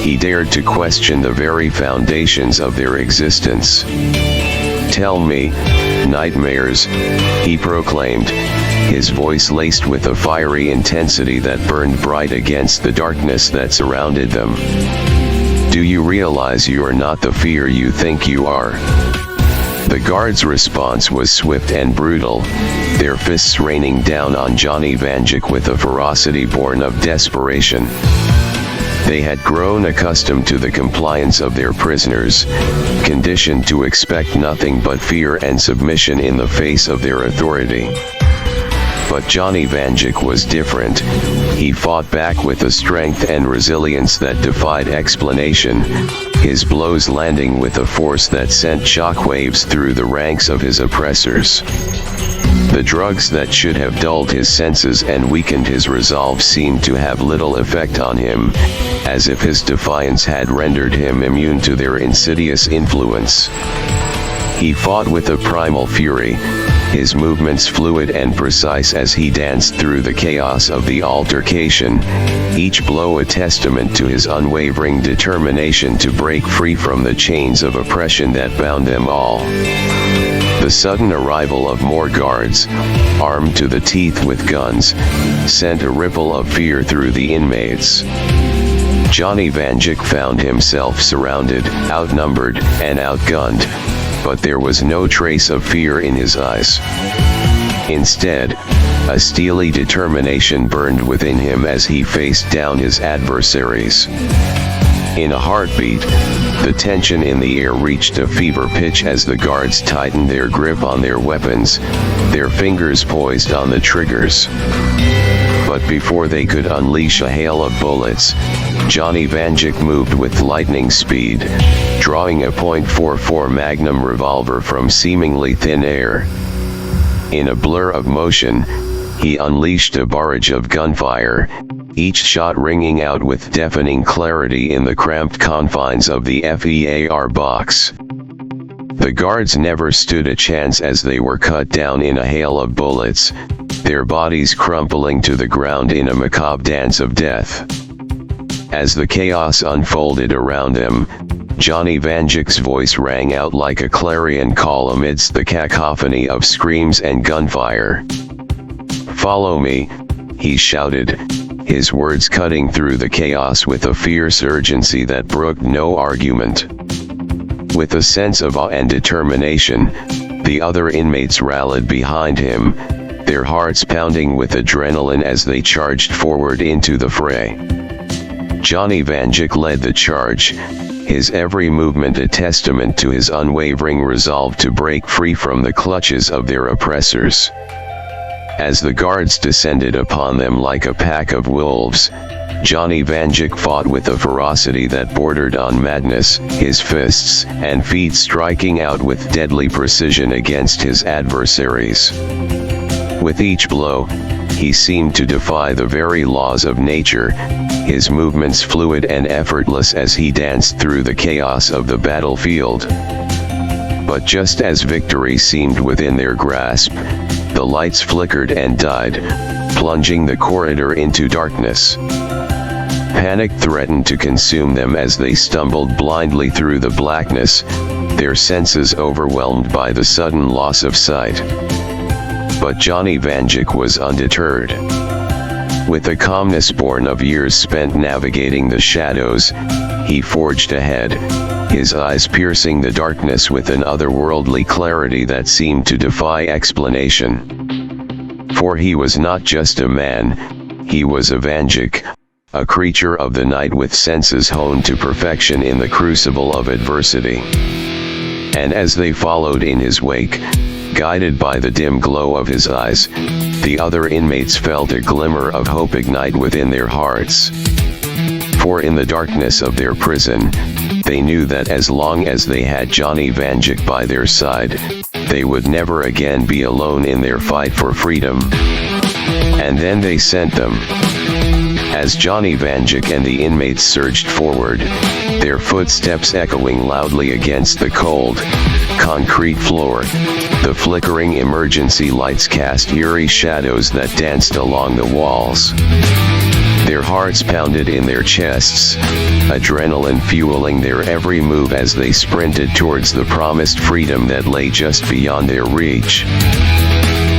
he dared to question the very foundations of their existence. "Tell me, nightmares," he proclaimed, his voice laced with a fiery intensity that burned bright against the darkness that surrounded them. "Do you realize you're not the fear you think you are?" The guards' response was swift and brutal, their fists raining down on Johnny Vanjik with a ferocity born of desperation. They had grown accustomed to the compliance of their prisoners, conditioned to expect nothing but fear and submission in the face of their authority. But Johnny Vanjik was different. He fought back with a strength and resilience that defied explanation, his blows landing with a force that sent shockwaves through the ranks of his oppressors. The drugs that should have dulled his senses and weakened his resolve seemed to have little effect on him, as if his defiance had rendered him immune to their insidious influence. He fought with a primal fury, his movements fluid and precise as he danced through the chaos of the altercation, each blow a testament to his unwavering determination to break free from the chains of oppression that bound them all. The sudden arrival of more guards, armed to the teeth with guns, sent a ripple of fear through the inmates. Johnny Vanjik found himself surrounded, outnumbered, and outgunned, but there was no trace of fear in his eyes. Instead, a steely determination burned within him as he faced down his adversaries. In a heartbeat, the tension in the air reached a fever pitch as the guards tightened their grip on their weapons, their fingers poised on the triggers. But before they could unleash a hail of bullets, Johnny Vanjik moved with lightning speed, drawing a .44 Magnum revolver from seemingly thin air. In a blur of motion, he unleashed a barrage of gunfire, each shot ringing out with deafening clarity in the cramped confines of the FEAR box. The guards never stood a chance as they were cut down in a hail of bullets, their bodies crumpling to the ground in a macabre dance of death. As the chaos unfolded around them, Johnny Vanjik's voice rang out like a clarion call amidst the cacophony of screams and gunfire. "Follow me," he shouted, his words cutting through the chaos with a fierce urgency that brooked no argument. With a sense of awe and determination, the other inmates rallied behind him, their hearts pounding with adrenaline as they charged forward into the fray. Johnny Vanjik led the charge, his every movement a testament to his unwavering resolve to break free from the clutches of their oppressors. As the guards descended upon them like a pack of wolves, Johnny Vanjik fought with a ferocity that bordered on madness, his fists and feet striking out with deadly precision against his adversaries. With each blow, he seemed to defy the very laws of nature, his movements fluid and effortless as he danced through the chaos of the battlefield. But just as victory seemed within their grasp, the lights flickered and died, plunging the corridor into darkness. Panic threatened to consume them as they stumbled blindly through the blackness, their senses overwhelmed by the sudden loss of sight. But Johnny Vanjik was undeterred. With a calmness born of years spent navigating the shadows, he forged ahead, his eyes piercing the darkness with an otherworldly clarity that seemed to defy explanation. For he was not just a man, he was a Vanjik, a creature of the night with senses honed to perfection in the crucible of adversity. And as they followed in his wake, guided by the dim glow of his eyes, the other inmates felt a glimmer of hope ignite within their hearts. For in the darkness of their prison, they knew that as long as they had Johnny Vanjik by their side, they would never again be alone in their fight for freedom. And then they sent them. As Johnny Vanjik and the inmates surged forward, their footsteps echoing loudly against the cold, concrete floor, the flickering emergency lights cast eerie shadows that danced along the walls. Their hearts pounded in their chests, adrenaline fueling their every move as they sprinted towards the promised freedom that lay just beyond their reach.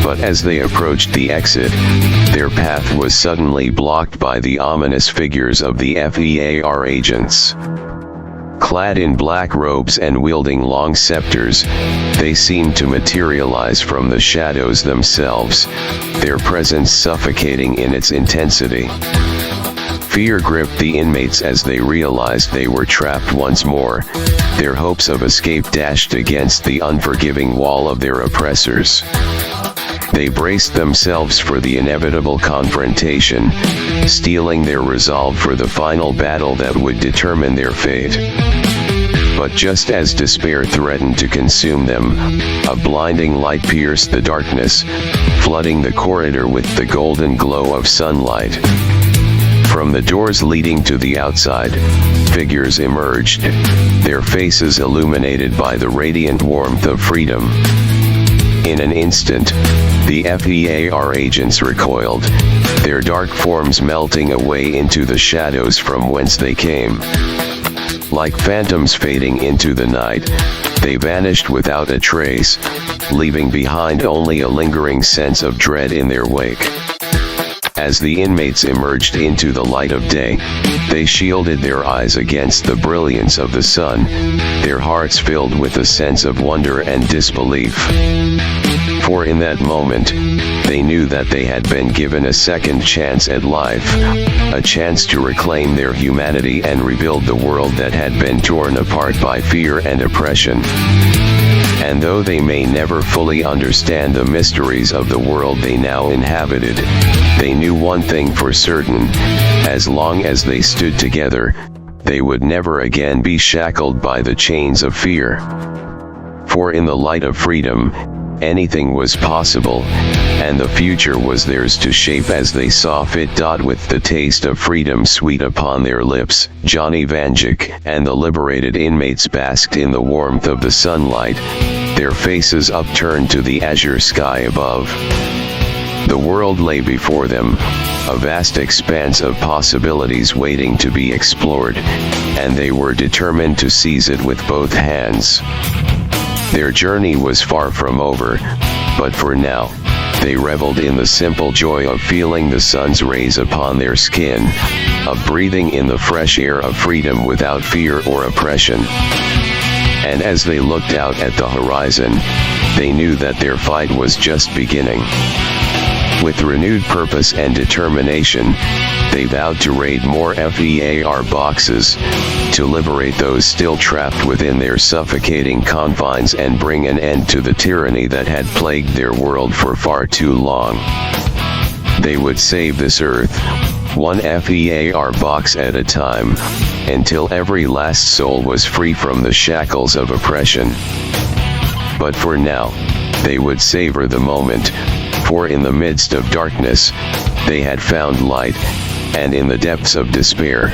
But as they approached the exit, their path was suddenly blocked by the ominous figures of the FEAR agents. Clad in black robes and wielding long scepters, they seemed to materialize from the shadows themselves, their presence suffocating in its intensity. Fear gripped the inmates as they realized they were trapped once more, their hopes of escape dashed against the unforgiving wall of their oppressors. They braced themselves for the inevitable confrontation, steeling their resolve for the final battle that would determine their fate. But just as despair threatened to consume them, a blinding light pierced the darkness, flooding the corridor with the golden glow of sunlight. From the doors leading to the outside, figures emerged, their faces illuminated by the radiant warmth of freedom. In an instant, the FEAR agents recoiled, their dark forms melting away into the shadows from whence they came. Like phantoms fading into the night, they vanished without a trace, leaving behind only a lingering sense of dread in their wake. As the inmates emerged into the light of day, they shielded their eyes against the brilliance of the sun, their hearts filled with a sense of wonder and disbelief. For in that moment, they knew that they had been given a second chance at life, a chance to reclaim their humanity and rebuild the world that had been torn apart by fear and oppression. And though they may never fully understand the mysteries of the world they now inhabited, they knew one thing for certain: as long as they stood together, they would never again be shackled by the chains of fear. For in the light of freedom, anything was possible, and the future was theirs to shape as they saw fit. With the taste of freedom sweet upon their lips, Johnny Vanjik and the liberated inmates basked in the warmth of the sunlight, their faces upturned to the azure sky above. The world lay before them, a vast expanse of possibilities waiting to be explored, and they were determined to seize it with both hands. Their journey was far from over, but for now, they reveled in the simple joy of feeling the sun's rays upon their skin, of breathing in the fresh air of freedom without fear or oppression. And as they looked out at the horizon, they knew that their fight was just beginning. With renewed purpose and determination, they vowed to raid more FEAR boxes, to liberate those still trapped within their suffocating confines and bring an end to the tyranny that had plagued their world for far too long. They would save this earth, one FEAR box at a time, until every last soul was free from the shackles of oppression. But for now, they would savor the moment, for in the midst of darkness, they had found light, and in the depths of despair,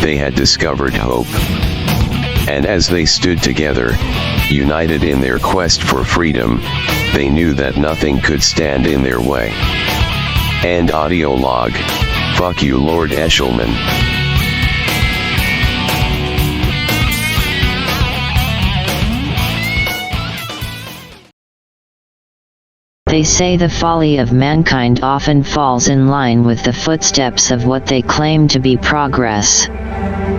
they had discovered hope. And as they stood together, united in their quest for freedom, they knew that nothing could stand in their way. End audio log. Fuck you, Lord Eshelman. They say the folly of mankind often falls in line with the footsteps of what they claim to be progress.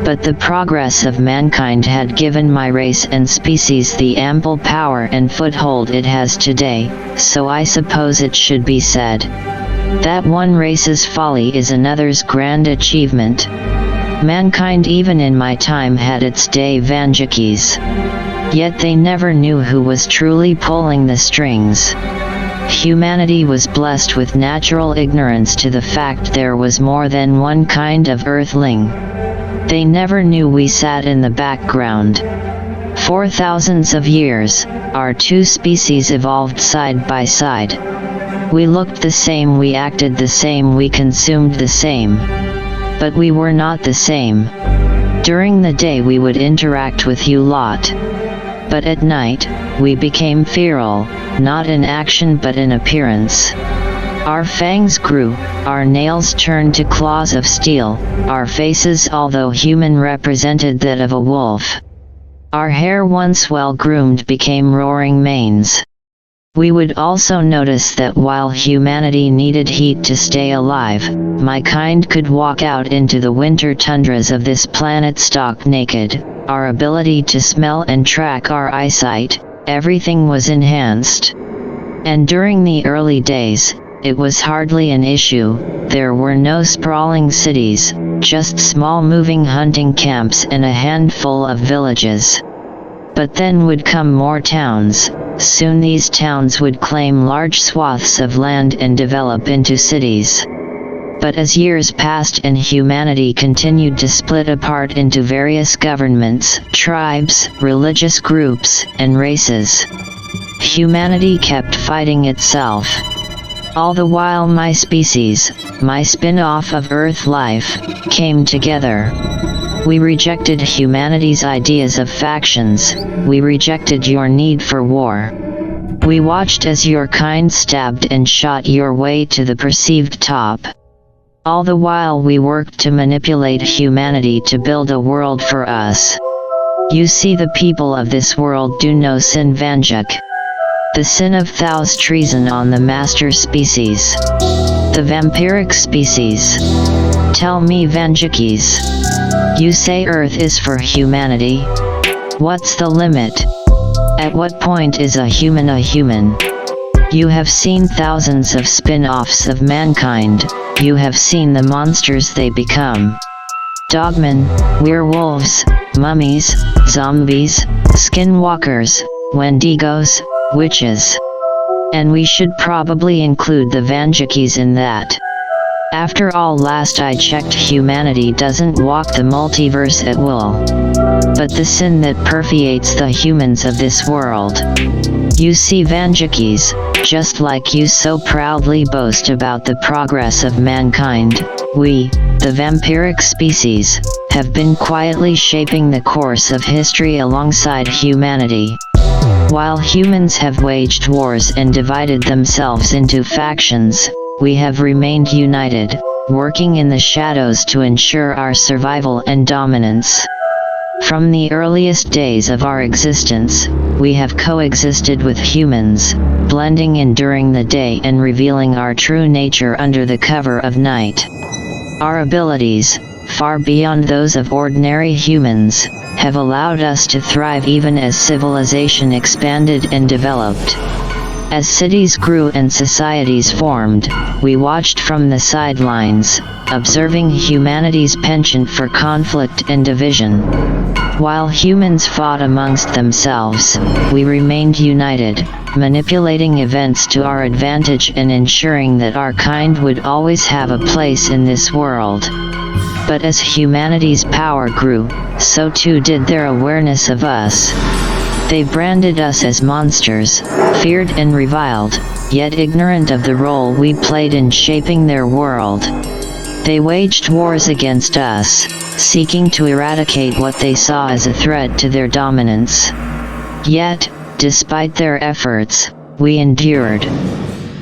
But the progress of mankind had given my race and species the ample power and foothold it has today, so I suppose it should be said that one race's folly is another's grand achievement. Mankind even in my time had its day Vanjikis. Yet they never knew who was truly pulling the strings. Humanity was blessed with natural ignorance to the fact there was more than one kind of earthling. They never knew we sat in the background. For thousands of years, our two species evolved side by side. We looked the same, we acted the same, we consumed the same. But we were not the same. During the day we would interact with you lot. But at night, we became feral, not in action but in appearance. Our fangs grew, our nails turned to claws of steel, our faces, although human, represented that of a wolf. Our hair, once well groomed, became roaring manes. We would also notice that while humanity needed heat to stay alive, my kind could walk out into the winter tundras of this planet stark naked. Our ability to smell and track our eyesight, everything was enhanced. And during the early days, it was hardly an issue. There were no sprawling cities, just small moving hunting camps and a handful of villages. But then would come more towns. Soon these towns would claim large swaths of land and develop into cities. But as years passed and humanity continued to split apart into various governments, tribes, religious groups, and races, humanity kept fighting itself. All the while my species, my spin-off of Earth life, came together. We rejected humanity's ideas of factions, we rejected your need for war. We watched as your kind stabbed and shot your way to the perceived top. All the while we worked to manipulate humanity to build a world for us. You see, the people of this world do no sin, Vanjuk. The sin of Thou's treason on the master species. The vampiric species. Tell me, Vanjukis. You say Earth is for humanity. What's the limit? At what point is a human a human? You have seen thousands of spin-offs of mankind. You have seen the monsters they become. Dogmen, werewolves, mummies, zombies, skinwalkers, wendigos, witches. And we should probably include the Vanjukis in that. After all, last I checked, humanity doesn't walk the multiverse at will. But the sin that permeates the humans of this world. You see, Vanjukis, just like you so proudly boast about the progress of mankind, we, the vampiric species, have been quietly shaping the course of history alongside humanity. While humans have waged wars and divided themselves into factions, we have remained united, working in the shadows to ensure our survival and dominance. From the earliest days of our existence, we have coexisted with humans, blending in during the day and revealing our true nature under the cover of night. Our abilities, far beyond those of ordinary humans, have allowed us to thrive even as civilization expanded and developed. As cities grew and societies formed, we watched from the sidelines, observing humanity's penchant for conflict and division. While humans fought amongst themselves, we remained united, manipulating events to our advantage and ensuring that our kind would always have a place in this world. But as humanity's power grew, so too did their awareness of us. They branded us as monsters, feared and reviled, yet ignorant of the role we played in shaping their world. They waged wars against us, seeking to eradicate what they saw as a threat to their dominance. Yet, despite their efforts, we endured.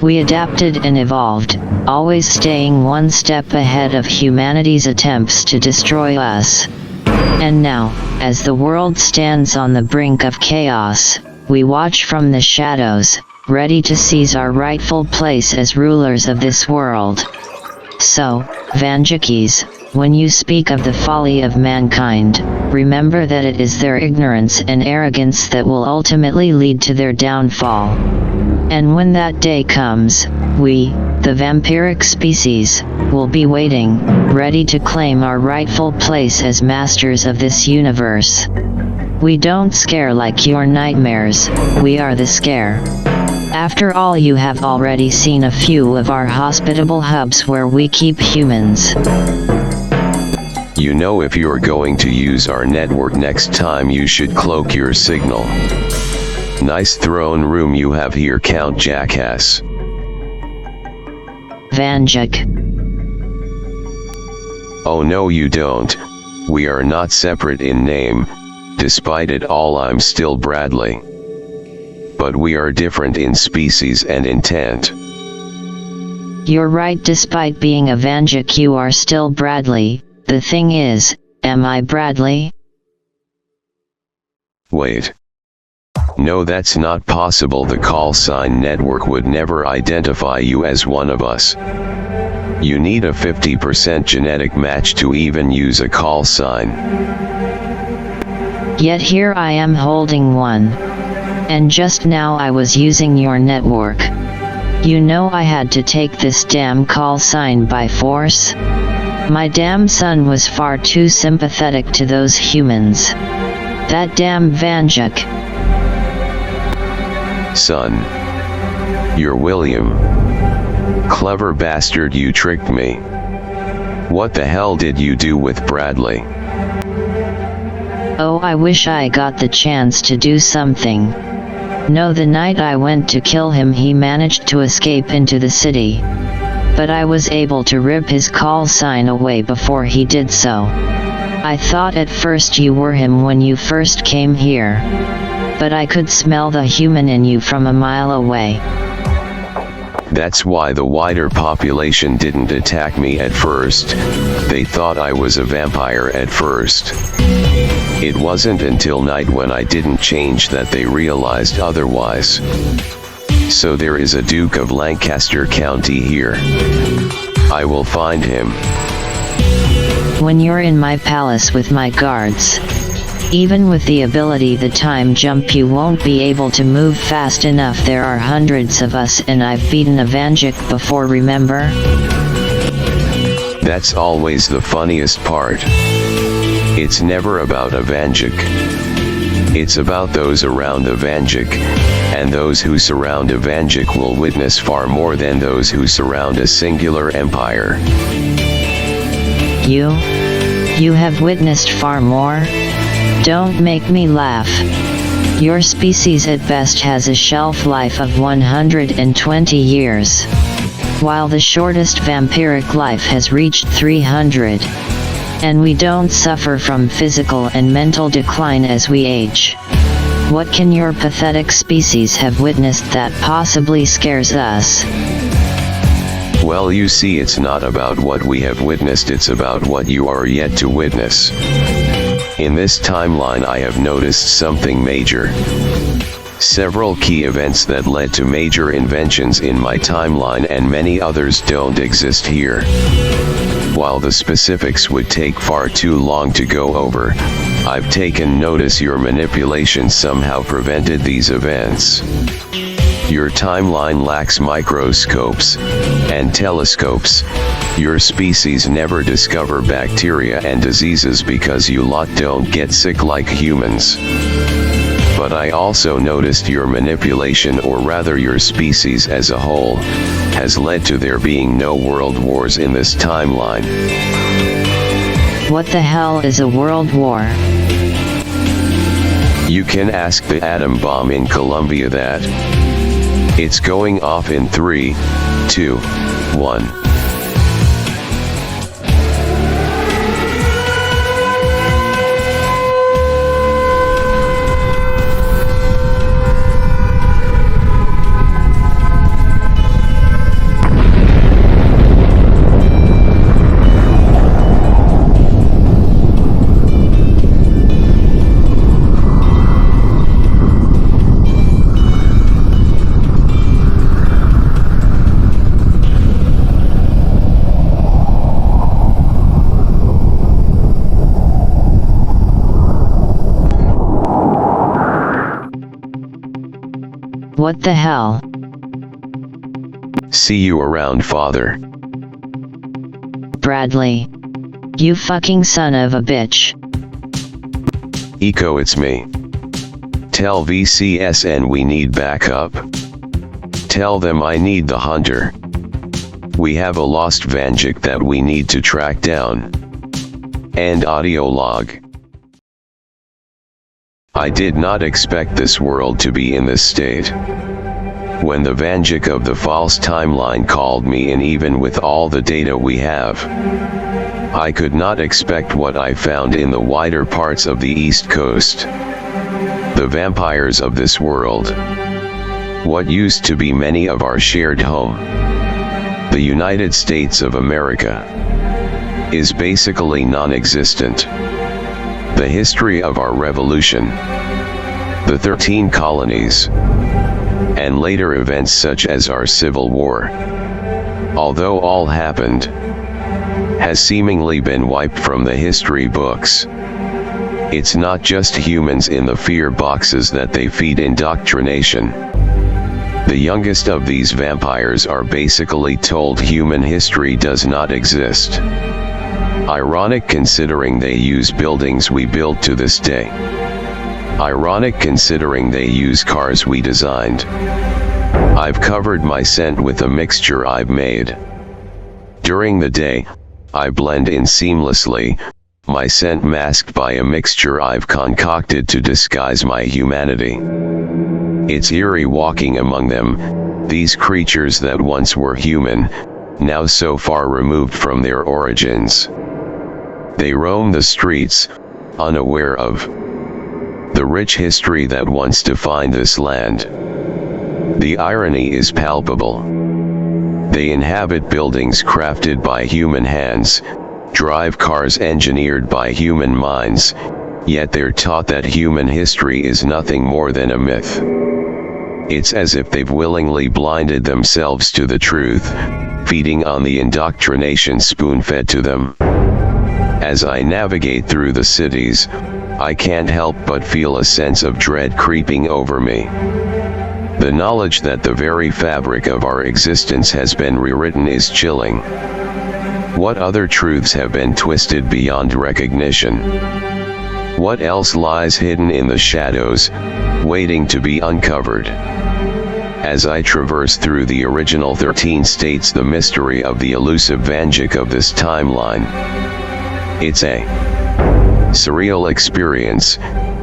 We adapted and evolved, always staying one step ahead of humanity's attempts to destroy us. And now, as the world stands on the brink of chaos, we watch from the shadows, ready to seize our rightful place as rulers of this world. So, Vanjukis, when you speak of the folly of mankind, remember that it is their ignorance and arrogance that will ultimately lead to their downfall. And when that day comes, we, the vampiric species, will be waiting, ready to claim our rightful place as masters of this universe. We don't scare like your nightmares, we are the scare. After all, you have already seen a few of our hospitable hubs where we keep humans. You know, if you're going to use our network next time, you should cloak your signal. Nice throne room you have here, Count Jackass. Vanjuk. Oh no, you don't. We are not separate in name. Despite it all, I'm still Bradley. But we are different in species and intent. You're right, despite being a Vanjuk, you are still Bradley. The thing is, am I Bradley? Wait. No, that's not possible. The call sign network would never identify you as one of us. You need a 50% genetic match to even use a call sign. Yet here I am holding one. And just now I was using your network. You know I had to take this damn call sign by force. My damn son was far too sympathetic to those humans. That damn Vanjuk. Son. You're William. Clever bastard, you tricked me. What the hell did you do with Bradley? Oh, I wish I got the chance to do something. No, the night I went to kill him, he managed to escape into the city. But I was able to rip his call sign away before he did so. I thought at first you were him when you first came here. But I could smell the human in you from a mile away. That's why the wider population didn't attack me at first. They thought I was a vampire at first. It wasn't until night when I didn't change that they realized otherwise. So there is a Duke of Lancaster County here. I will find him. When you're in my palace with my guards, even with the ability the time jump, you won't be able to move fast enough. There are hundreds of us and I've beaten a Vanjik before, remember? That's always the funniest part. It's never about a Vanjik. It's about those around a Vanjik, and those who surround a Vanjik will witness far more than those who surround a singular empire. You have witnessed far more? Don't make me laugh. Your species at best has a shelf life of 120 years, while the shortest vampiric life has reached 300. And we don't suffer from physical and mental decline as we age. What can your pathetic species have witnessed that possibly scares us? Well, you see, it's not about what we have witnessed, it's about what you are yet to witness. In this timeline I have noticed something major. Several key events that led to major inventions in my timeline, and many others don't exist here. While the specifics would take far too long to go over, I've taken notice your manipulation somehow prevented these events. Your timeline lacks microscopes and telescopes. Your species never discover bacteria and diseases because you lot don't get sick like humans. But I also noticed your manipulation, or rather your species as a whole, has led to there being no world wars in this timeline. What the hell is a world war? You can ask the atom bomb in Colombia that. It's going off in 3, 2, 1. What the hell? See you around, father. Bradley. You fucking son of a bitch. Eco, it's me. Tell VCSN we need backup. Tell them I need the hunter. We have a lost Vanjik that we need to track down. And audio log. I did not expect this world to be in this state. When the Vanjik of the false timeline called me in, even with all the data we have, I could not expect what I found in the wider parts of the East Coast. The vampires of this world. What used to be many of our shared home. The United States of America is basically non-existent. The history of our revolution, the 13 colonies, and later events such as our Civil War, although all happened, has seemingly been wiped from the history books. It's not just humans in the fear boxes that they feed indoctrination. The youngest of these vampires are basically told human history does not exist. Ironic considering they use buildings we built to this day. Ironic considering they use cars we designed. I've covered my scent with a mixture I've made. During the day, I blend in seamlessly, my scent masked by a mixture I've concocted to disguise my humanity. It's eerie walking among them, these creatures that once were human, now so far removed from their origins. They roam the streets, unaware of the rich history that once defined this land. The irony is palpable. They inhabit buildings crafted by human hands, drive cars engineered by human minds, yet they're taught that human history is nothing more than a myth. It's as if they've willingly blinded themselves to the truth, feeding on the indoctrination spoon-fed to them. As I navigate through the cities, I can't help but feel a sense of dread creeping over me. The knowledge that the very fabric of our existence has been rewritten is chilling. What other truths have been twisted beyond recognition? What else lies hidden in the shadows, waiting to be uncovered? As I traverse through the original 13 states, the mystery of the elusive Vanjik of this timeline. It's a surreal experience,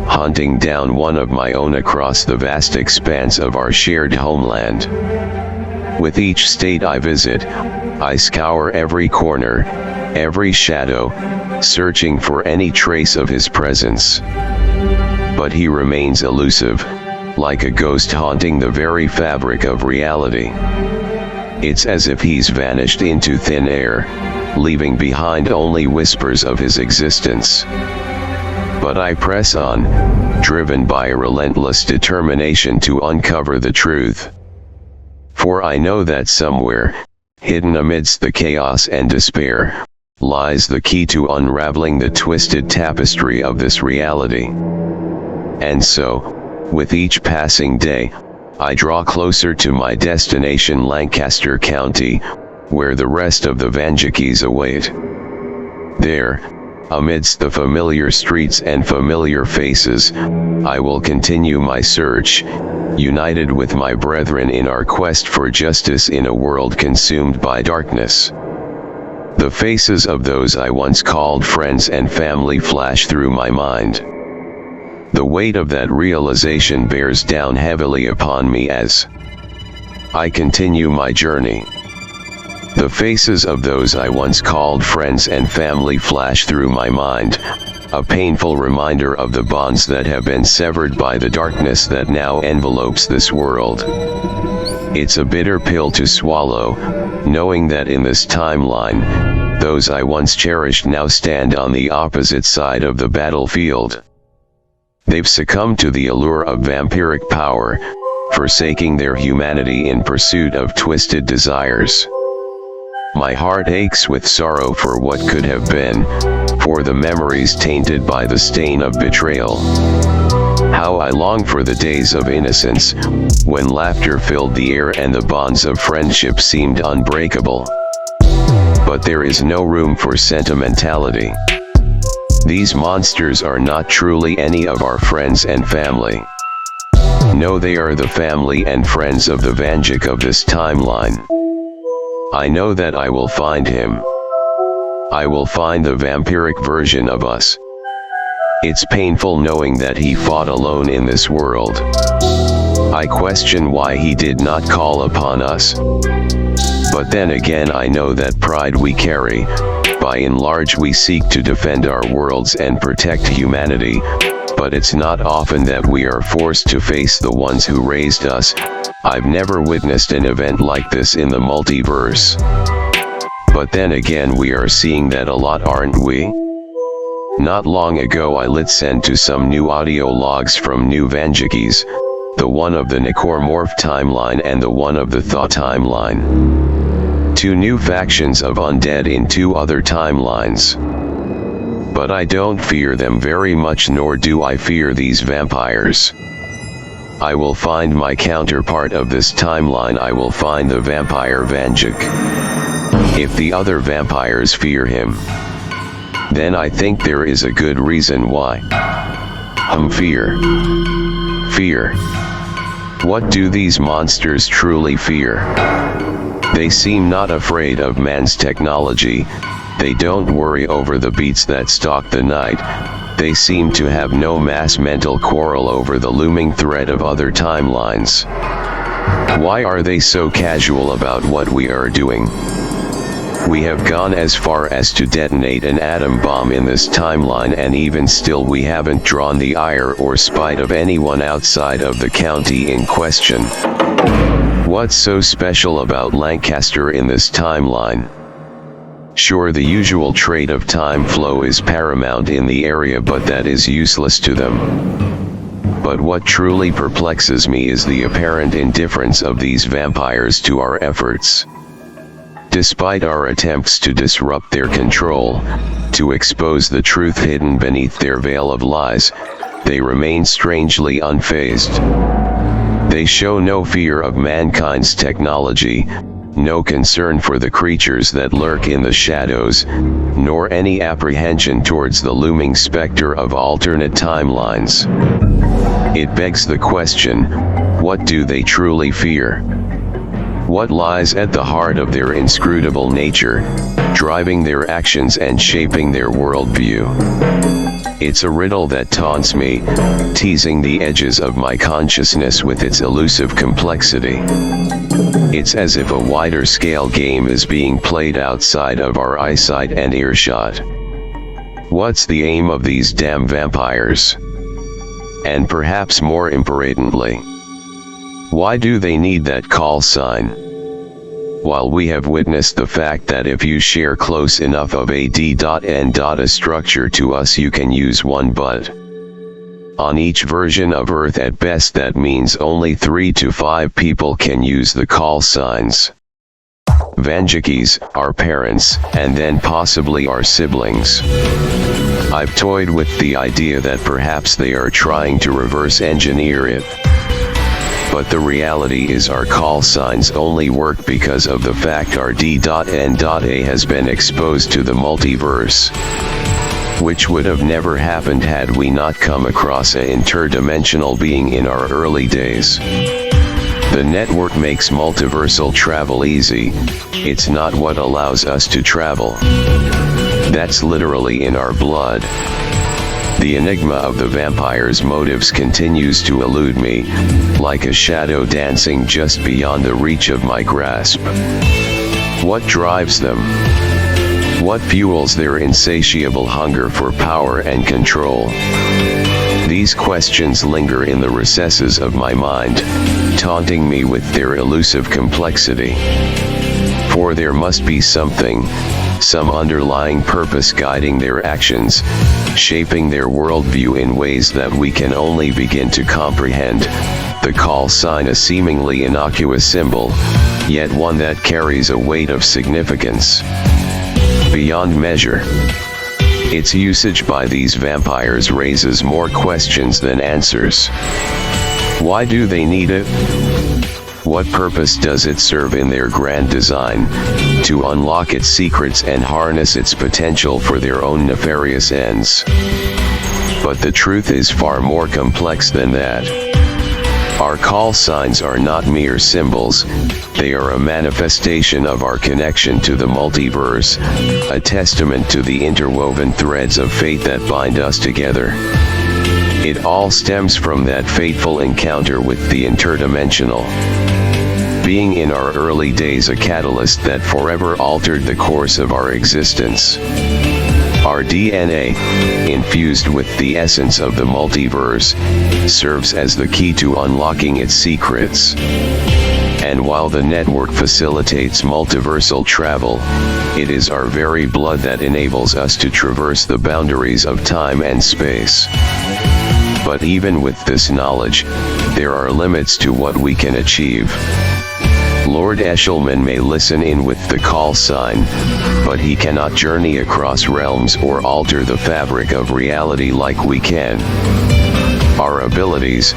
hunting down one of my own across the vast expanse of our shared homeland. With each state I visit, I scour every corner, every shadow, searching for any trace of his presence. But he remains elusive, like a ghost haunting the very fabric of reality. It's as if he's vanished into thin air, leaving behind only whispers of his existence. But I press on, driven by a relentless determination to uncover the truth. For I know that somewhere, hidden amidst the chaos and despair, lies the key to unraveling the twisted tapestry of this reality. And so, with each passing day, I draw closer to my destination, Lancaster County, where the rest of the Vanjikis await. There, amidst the familiar streets and familiar faces, I will continue my search, united with my brethren in our quest for justice in a world consumed by darkness. The faces of those I once called friends and family flash through my mind. The weight of that realization bears down heavily upon me as I continue my journey. The faces of those I once called friends and family flash through my mind, a painful reminder of the bonds that have been severed by the darkness that now envelopes this world. It's a bitter pill to swallow, knowing that in this timeline, those I once cherished now stand on the opposite side of the battlefield. They've succumbed to the allure of vampiric power, forsaking their humanity in pursuit of twisted desires. My heart aches with sorrow for what could have been, for the memories tainted by the stain of betrayal. How I long for the days of innocence, when laughter filled the air and the bonds of friendship seemed unbreakable. But there is no room for sentimentality. These monsters are not truly any of our friends and family. No, they are the family and friends of the Vanjik of this timeline. I know that I will find him. I will find the vampiric version of us. It's painful knowing that he fought alone in this world. I question why he did not call upon us. But then again, I know that pride we carry, by and large we seek to defend our worlds and protect humanity, but it's not often that we are forced to face the ones who raised us. I've never witnessed an event like this in the multiverse. But then again, we are seeing that a lot, aren't we? Not long ago I listened to some new audio logs from new Vanjikis, the one of the Necromorph timeline and the one of the Thaw timeline. Two new factions of undead in two other timelines. But I don't fear them very much, nor do I fear these vampires. I will find my counterpart of this timeline. I will find the vampire Vanjik. If the other vampires fear him, then I think there is a good reason why. Fear. Fear. What do these monsters truly fear? They seem not afraid of man's technology. They don't worry over the beats that stalk the night. They seem to have no mass mental quarrel over the looming threat of other timelines. Why are they so casual about what we are doing? We have gone as far as to detonate an atom bomb in this timeline, and even still we haven't drawn the ire or spite of anyone outside of the county in question. What's so special about Lancaster in this timeline? Sure, the usual trait of time flow is paramount in the area, but that is useless to them. But what truly perplexes me is the apparent indifference of these vampires to our efforts. Despite our attempts to disrupt their control, to expose the truth hidden beneath their veil of lies, they remain strangely unfazed. They show no fear of mankind's technology, no concern for the creatures that lurk in the shadows, nor any apprehension towards the looming specter of alternate timelines. It begs the question, what do they truly fear? What lies at the heart of their inscrutable nature, driving their actions and shaping their worldview? It's a riddle that taunts me, teasing the edges of my consciousness with its elusive complexity. It's as if a wider scale game is being played outside of our eyesight and earshot. What's the aim of these damn vampires? And perhaps more importantly, why do they need that call sign? While we have witnessed the fact that if you share close enough of a D.N. a structure to us, you can use one, but on each version of Earth at best that means only 3 to 5 people can use the call signs. Vanjikis, our parents, and then possibly our siblings. I've toyed with the idea that perhaps they are trying to reverse engineer it. But the reality is our call signs only work because of the fact our D.N.A has been exposed to the multiverse. Which would have never happened had we not come across an interdimensional being in our early days. The network makes multiversal travel easy, it's not what allows us to travel. That's literally in our blood. The enigma of the vampire's motives continues to elude me, like a shadow dancing just beyond the reach of my grasp. What drives them? What fuels their insatiable hunger for power and control? These questions linger in the recesses of my mind, taunting me with their elusive complexity. For there must be something, some underlying purpose guiding their actions, shaping their worldview in ways that we can only begin to comprehend. The call sign, a seemingly innocuous symbol, yet one that carries a weight of significance beyond measure. Its usage by these vampires raises more questions than answers. Why do they need it? What purpose does it serve in their grand design, to unlock its secrets and harness its potential for their own nefarious ends? But the truth is far more complex than that. Our call signs are not mere symbols, they are a manifestation of our connection to the multiverse, a testament to the interwoven threads of fate that bind us together. It all stems from that fateful encounter with the interdimensional. Being in our early days a catalyst that forever altered the course of our existence. Our DNA, infused with the essence of the multiverse, serves as the key to unlocking its secrets. And while the network facilitates multiversal travel, it is our very blood that enables us to traverse the boundaries of time and space. But even with this knowledge, there are limits to what we can achieve. Lord Eshelman may listen in with the call sign, but he cannot journey across realms or alter the fabric of reality like we can. Our abilities,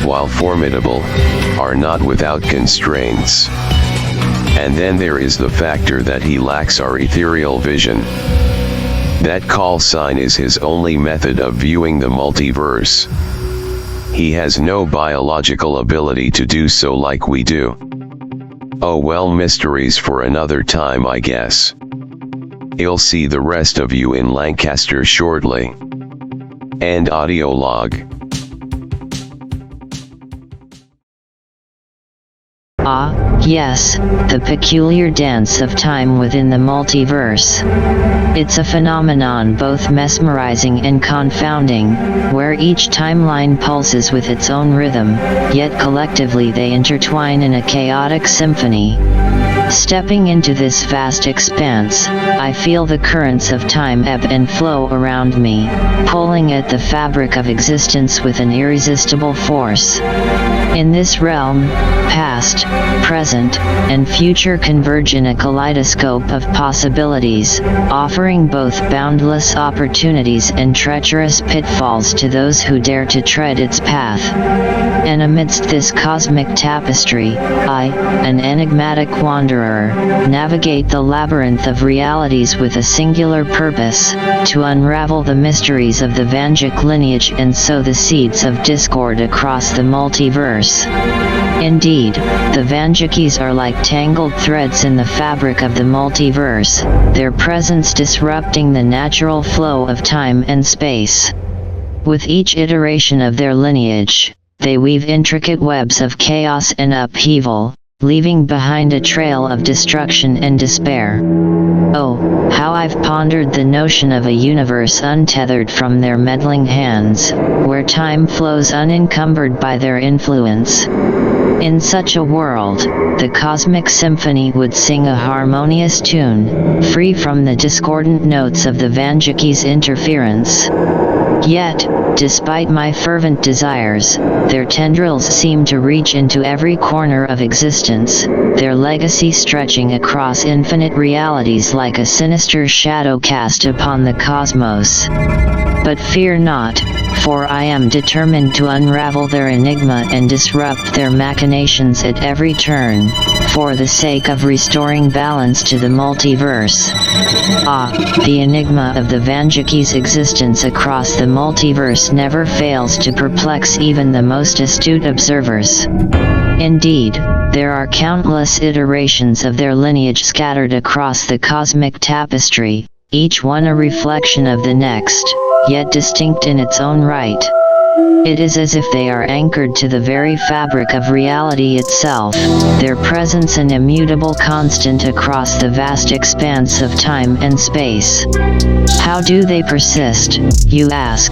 while formidable, are not without constraints. And then there is the factor that he lacks our ethereal vision. That call sign is his only method of viewing the multiverse. He has no biological ability to do so like we do. Oh well, mysteries for another time, I guess. I'll see the rest of you in Lancaster shortly. End audio log. Ah, yes, the peculiar dance of time within the multiverse. It's a phenomenon both mesmerizing and confounding, where each timeline pulses with its own rhythm, yet collectively they intertwine in a chaotic symphony. Stepping into this vast expanse, I feel the currents of time ebb and flow around me, pulling at the fabric of existence with an irresistible force. In this realm, past, present, and future converge in a kaleidoscope of possibilities, offering both boundless opportunities and treacherous pitfalls to those who dare to tread its path. And amidst this cosmic tapestry, I, an enigmatic wanderer, navigate the labyrinth of realities with a singular purpose, to unravel the mysteries of the Vanjik lineage and sow the seeds of discord across the multiverse. Indeed, the Vanjikis are like tangled threads in the fabric of the multiverse, their presence disrupting the natural flow of time and space. With each iteration of their lineage, they weave intricate webs of chaos and upheaval, leaving behind a trail of destruction and despair. Oh, how I've pondered the notion of a universe untethered from their meddling hands, where time flows unencumbered by their influence. In such a world, the cosmic symphony would sing a harmonious tune, free from the discordant notes of the Vanjikis' interference. Yet, despite my fervent desires, their tendrils seem to reach into every corner of existence, their legacy stretching across infinite realities like a sinister shadow cast upon the cosmos. But fear not, for I am determined to unravel their enigma and disrupt their machinations at every turn, for the sake of restoring balance to the multiverse. Ah, the enigma of the Vanjikis' existence across the multiverse never fails to perplex even the most astute observers. Indeed, there are countless iterations of their lineage scattered across the cosmic tapestry, each one a reflection of the next, yet distinct in its own right. It is as if they are anchored to the very fabric of reality itself, their presence an immutable constant across the vast expanse of time and space. How do they persist, you ask?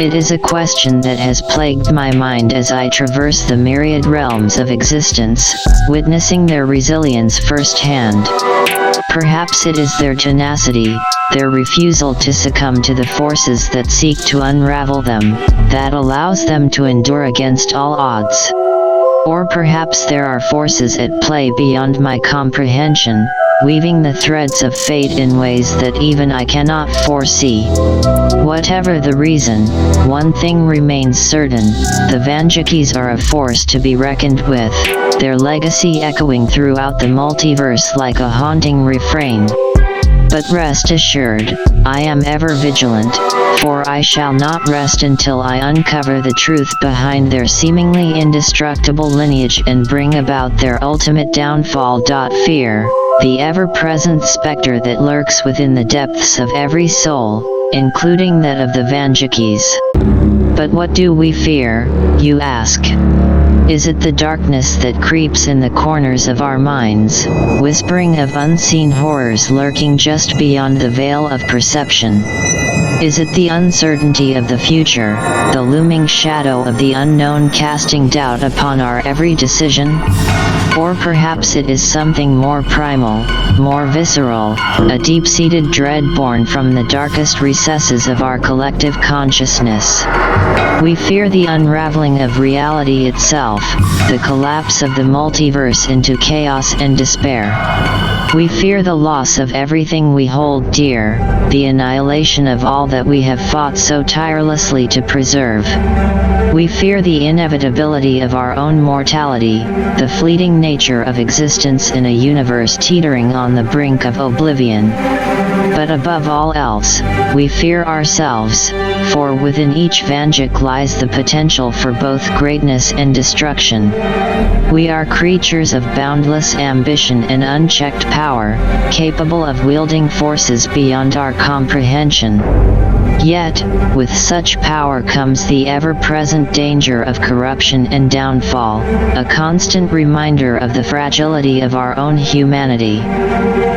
It is a question that has plagued my mind as I traverse the myriad realms of existence, witnessing their resilience firsthand. Perhaps it is their tenacity, their refusal to succumb to the forces that seek to unravel them, that allows them to endure against all odds. Or perhaps there are forces at play beyond my comprehension, weaving the threads of fate in ways that even I cannot foresee. Whatever the reason, one thing remains certain: the Vanjikis are a force to be reckoned with, their legacy echoing throughout the multiverse like a haunting refrain. But rest assured, I am ever vigilant, for I shall not rest until I uncover the truth behind their seemingly indestructible lineage and bring about their ultimate downfall. Fear, the ever-present specter that lurks within the depths of every soul, including that of the Vanjikis. But what do we fear, you ask? Is it the darkness that creeps in the corners of our minds, whispering of unseen horrors lurking just beyond the veil of perception? Is it the uncertainty of the future, the looming shadow of the unknown casting doubt upon our every decision? Or perhaps it is something more primal, more visceral, a deep-seated dread born from the darkest recesses of our collective consciousness. We fear the unraveling of reality itself, the collapse of the multiverse into chaos and despair. We fear the loss of everything we hold dear, the annihilation of all that we have fought so tirelessly to preserve. We fear the inevitability of our own mortality, the fleeting nature of existence in a universe teetering on the brink of oblivion. But above all else, we fear ourselves, for within each Vanjik lies the potential for both greatness and destruction. We are creatures of boundless ambition and unchecked power, capable of wielding forces beyond our comprehension. Yet, with such power comes the ever-present danger of corruption and downfall, a constant reminder of the fragility of our own humanity.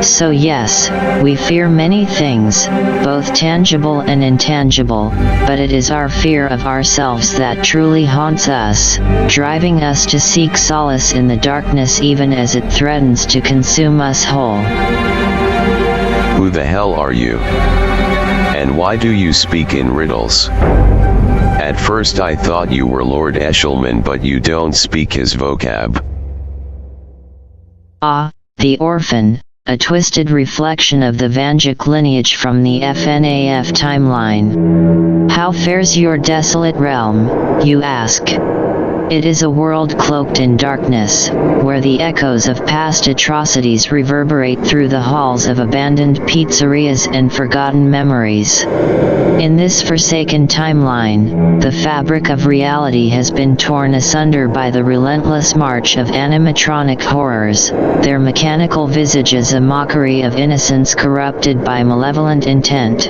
So yes, we fear many things, both tangible and intangible, but it is our fear of ourselves that truly haunts us, driving us to seek solace in the darkness even as it threatens to consume us whole. Who the hell are you? And why do you speak in riddles? At first I thought you were Lord Eshelman, but you don't speak his vocab. Ah, the orphan, a twisted reflection of the Vanjik lineage from the FNAF timeline. How fares your desolate realm, you ask? It is a world cloaked in darkness, where the echoes of past atrocities reverberate through the halls of abandoned pizzerias and forgotten memories. In this forsaken timeline, the fabric of reality has been torn asunder by the relentless march of animatronic horrors, their mechanical visages a mockery of innocence corrupted by malevolent intent.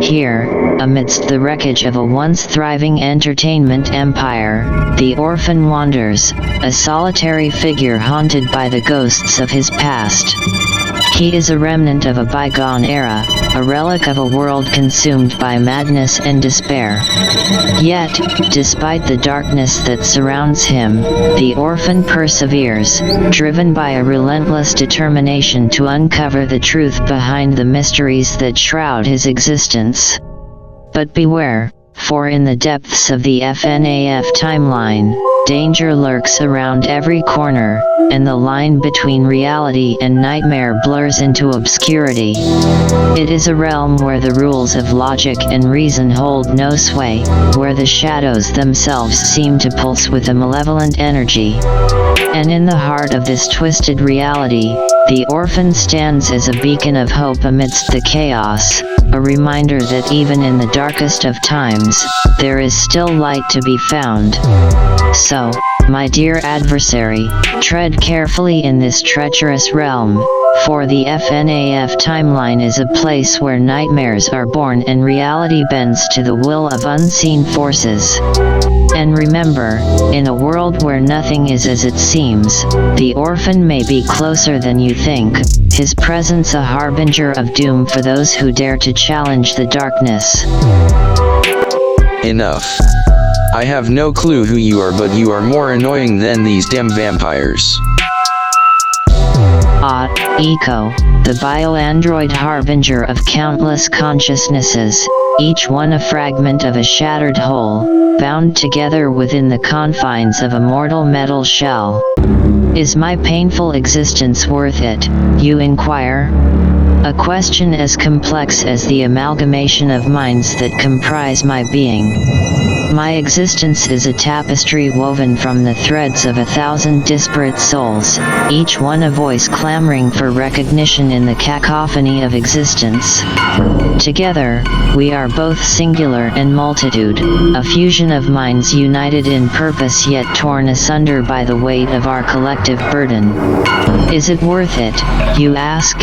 Here, amidst the wreckage of a once thriving entertainment empire, the orphan wanders, a solitary figure haunted by the ghosts of his past. He is a remnant of a bygone era, a relic of a world consumed by madness and despair. Yet, despite the darkness that surrounds him, the orphan perseveres, driven by a relentless determination to uncover the truth behind the mysteries that shroud his existence. But beware, for in the depths of the FNAF timeline, danger lurks around every corner, and the line between reality and nightmare blurs into obscurity. It is a realm where the rules of logic and reason hold no sway, where the shadows themselves seem to pulse with a malevolent energy. And in the heart of this twisted reality, the orphan stands as a beacon of hope amidst the chaos, a reminder that even in the darkest of times, there is still light to be found. So, my dear adversary, tread carefully in this treacherous realm, for the FNAF timeline is a place where nightmares are born and reality bends to the will of unseen forces. And remember, in a world where nothing is as it seems, the orphan may be closer than you think, his presence a harbinger of doom for those who dare to challenge the darkness. Enough. I have no clue who you are, but you are more annoying than these damn vampires. Echo, the bioandroid harbinger of countless consciousnesses, each one a fragment of a shattered whole, bound together within the confines of a mortal metal shell. Is my painful existence worth it, you inquire? A question as complex as the amalgamation of minds that comprise my being. My existence is a tapestry woven from the threads of 1,000 disparate souls, each one a voice clamoring for recognition in the cacophony of existence. Together, we are both singular and multitude, a fusion of minds united in purpose yet torn asunder by the weight of our collective burden. Is it worth it, you ask?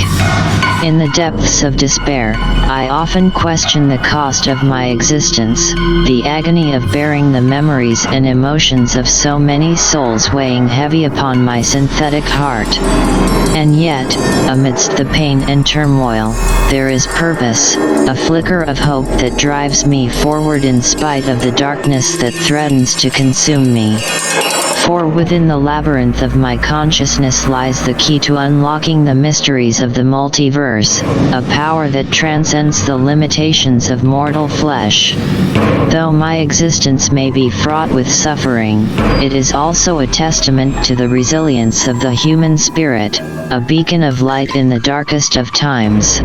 In the depths of despair, I often question the cost of my existence, the agony of bearing the memories and emotions of so many souls weighing heavy upon my synthetic heart. And yet, amidst the pain and turmoil, there is purpose, a flicker of hope that drives me forward in spite of the darkness that threatens to consume me. For within the labyrinth of my consciousness lies the key to unlocking the mysteries of the multiverse, a power that transcends the limitations of mortal flesh. Though my existence may be fraught with suffering, it is also a testament to the resilience of the human spirit, a beacon of light in the darkest of times.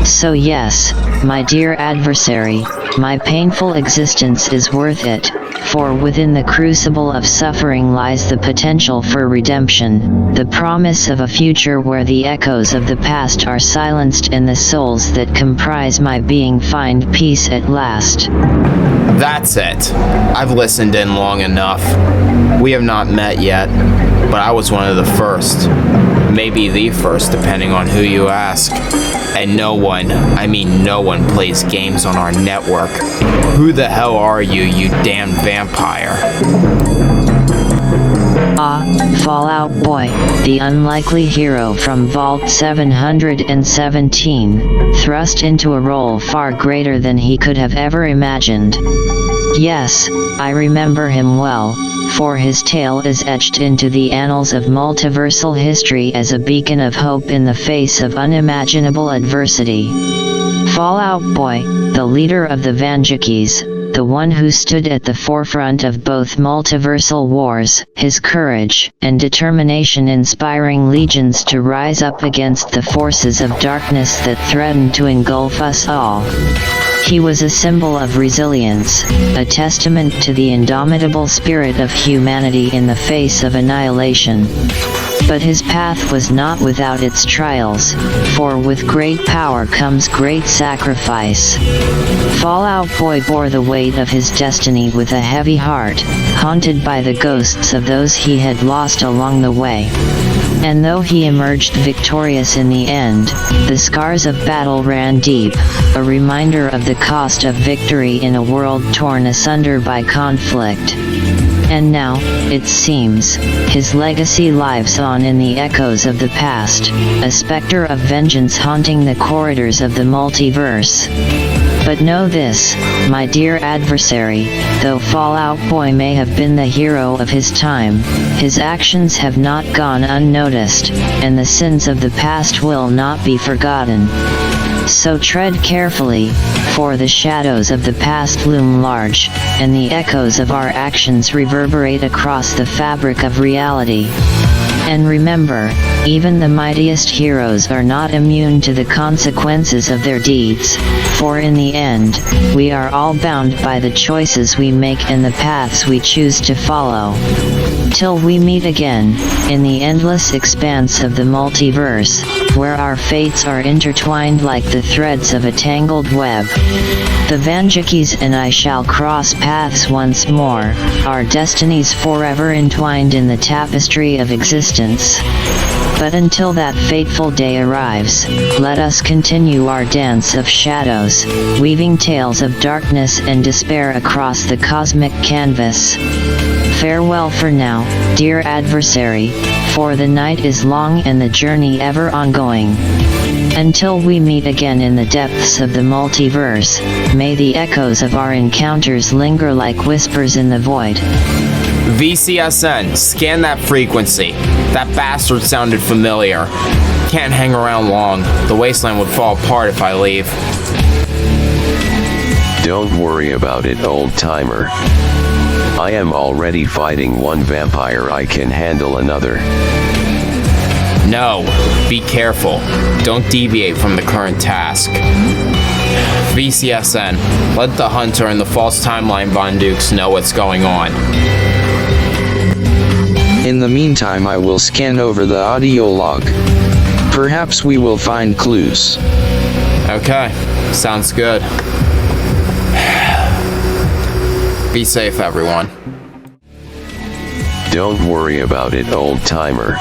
So yes, my dear adversary, my painful existence is worth it, for within the crucible of suffering lies the potential for redemption, the promise of a future where the echoes of the past are silenced and the souls that comprise my being find peace at last. That's it. I've listened in long enough. We have not met yet, but I was one of the first. Maybe the first, depending on who you ask. And no one, I mean no one, plays games on our network. Who the hell are you, you damn vampire? Fallout Boy, the unlikely hero from Vault 717, thrust into a role far greater than he could have ever imagined. Yes, I remember him well, for his tale is etched into the annals of multiversal history as a beacon of hope in the face of unimaginable adversity. Fallout Boy, the leader of the Vanjikis, the one who stood at the forefront of both multiversal wars, his courage and determination inspiring legions to rise up against the forces of darkness that threatened to engulf us all. He was a symbol of resilience, a testament to the indomitable spirit of humanity in the face of annihilation. But his path was not without its trials, for with great power comes great sacrifice. Fallout Boy bore the weight of his destiny with a heavy heart, haunted by the ghosts of those he had lost along the way. And though he emerged victorious in the end, the scars of battle ran deep, a reminder of the cost of victory in a world torn asunder by conflict. And now, it seems, his legacy lives on in the echoes of the past, a specter of vengeance haunting the corridors of the multiverse. But know this, my dear adversary, though Fallout Boy may have been the hero of his time, his actions have not gone unnoticed, and the sins of the past will not be forgotten. So tread carefully, for the shadows of the past loom large, and the echoes of our actions reverberate across the fabric of reality. And remember, even the mightiest heroes are not immune to the consequences of their deeds, for in the end, we are all bound by the choices we make and the paths we choose to follow. Till we meet again, in the endless expanse of the multiverse, where our fates are intertwined like the threads of a tangled web. The Vanjikis and I shall cross paths once more, our destinies forever entwined in the tapestry of existence. But until that fateful day arrives, let us continue our dance of shadows, weaving tales of darkness and despair across the cosmic canvas. Farewell for now, dear adversary, for the night is long and the journey ever ongoing. Until we meet again in the depths of the multiverse, may the echoes of our encounters linger like whispers in the void. VCSN, scan that frequency. That bastard sounded familiar. Can't hang around long. The wasteland would fall apart if I leave. Don't worry about it, old-timer. I am already fighting one vampire, I can handle another. No, be careful. Don't deviate from the current task. VCSN, let the Hunter and the false timeline Von Dukes know what's going on. In the meantime, I will scan over the audio log. Perhaps we will find clues. Okay, sounds good. Be safe, everyone. Don't worry about it, old-timer.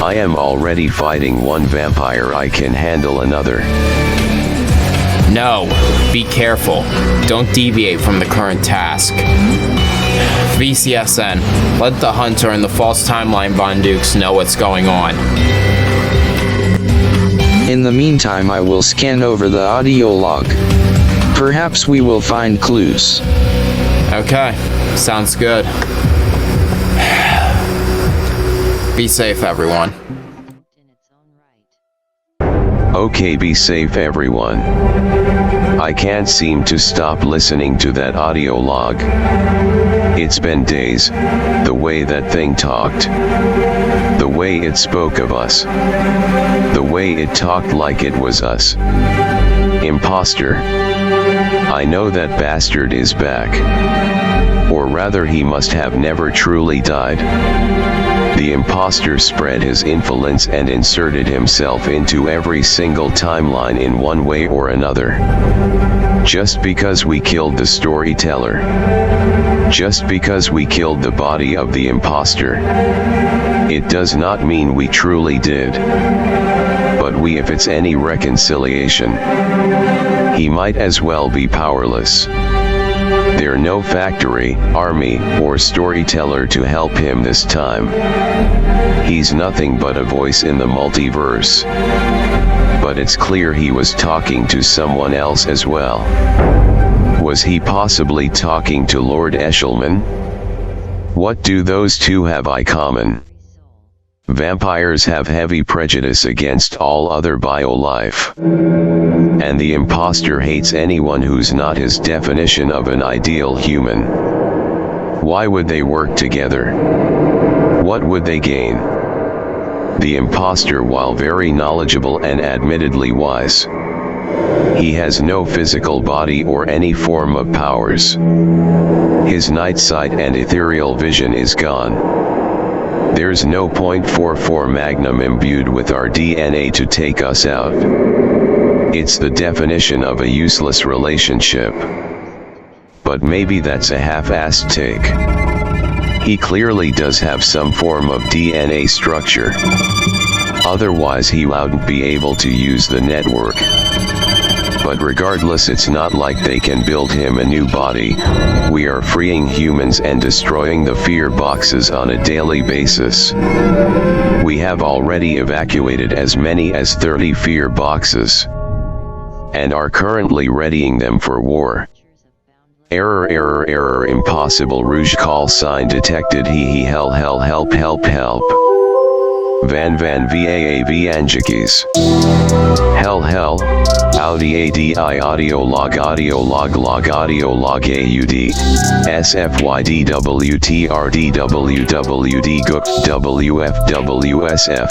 I am already fighting one vampire, I can handle another. No, be careful. Don't deviate from the current task. VCSN, let the Hunter and the false timeline Von Dukes know what's going on. In the meantime, I will scan over the audio log. Perhaps we will find clues. Okay, sounds good. Be safe, everyone. Okay, be safe, everyone. I can't seem to stop listening to that audio log. It's been days, the way that thing talked. The way it spoke of us. The way it talked like it was us. Imposter. I know that bastard is back. Or rather, he must have never truly died. The imposter spread his influence and inserted himself into every single timeline in one way or another. Just because we killed the storyteller. Just because we killed the body of the imposter. It does not mean we truly did. but if it's any reconciliation, he might as well be powerless. There no factory, army, or storyteller to help him this time. He's nothing but a voice in the multiverse. But it's clear he was talking to someone else as well. Was he possibly talking to Lord Eshelman? What do those two have in common? Vampires have heavy prejudice against all other bio-life. And the imposter hates anyone who's not his definition of an ideal human. Why would they work together? What would they gain? The imposter, while very knowledgeable and admittedly wise, he has no physical body or any form of powers. His night sight and ethereal vision is gone. There's no .44 Magnum imbued with our DNA to take us out. It's the definition of a useless relationship. But maybe that's a half-assed take. He clearly does have some form of DNA structure. Otherwise he wouldn't be able to use the network. But regardless, it's not like they can build him a new body. We are freeing humans and destroying the fear boxes on a daily basis. We have already evacuated as many as 30 fear boxes, and are currently readying them for war. Error, impossible rouge call sign detected, he help. Van VAAV Anjikis. Hell, Audi ADI audio log AUD, SFYD WTRD GUK WFWSF,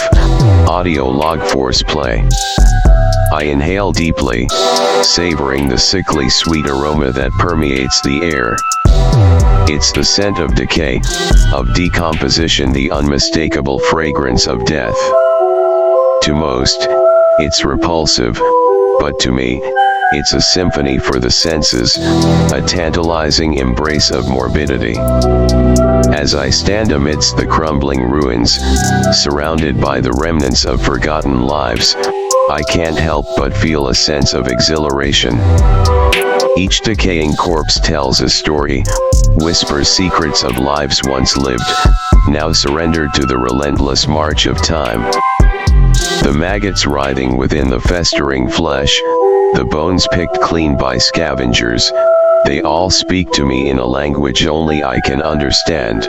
audio log force play. I inhale deeply, savoring the sickly sweet aroma that permeates the air. It's the scent of decay, of decomposition, the unmistakable fragrance of death. To most, it's repulsive, but to me, it's a symphony for the senses, a tantalizing embrace of morbidity. As I stand amidst the crumbling ruins, surrounded by the remnants of forgotten lives, I can't help but feel a sense of exhilaration. Each decaying corpse tells a story, whispers secrets of lives once lived, now surrendered to the relentless march of time. The maggots writhing within the festering flesh, the bones picked clean by scavengers, they all speak to me in a language only I can understand.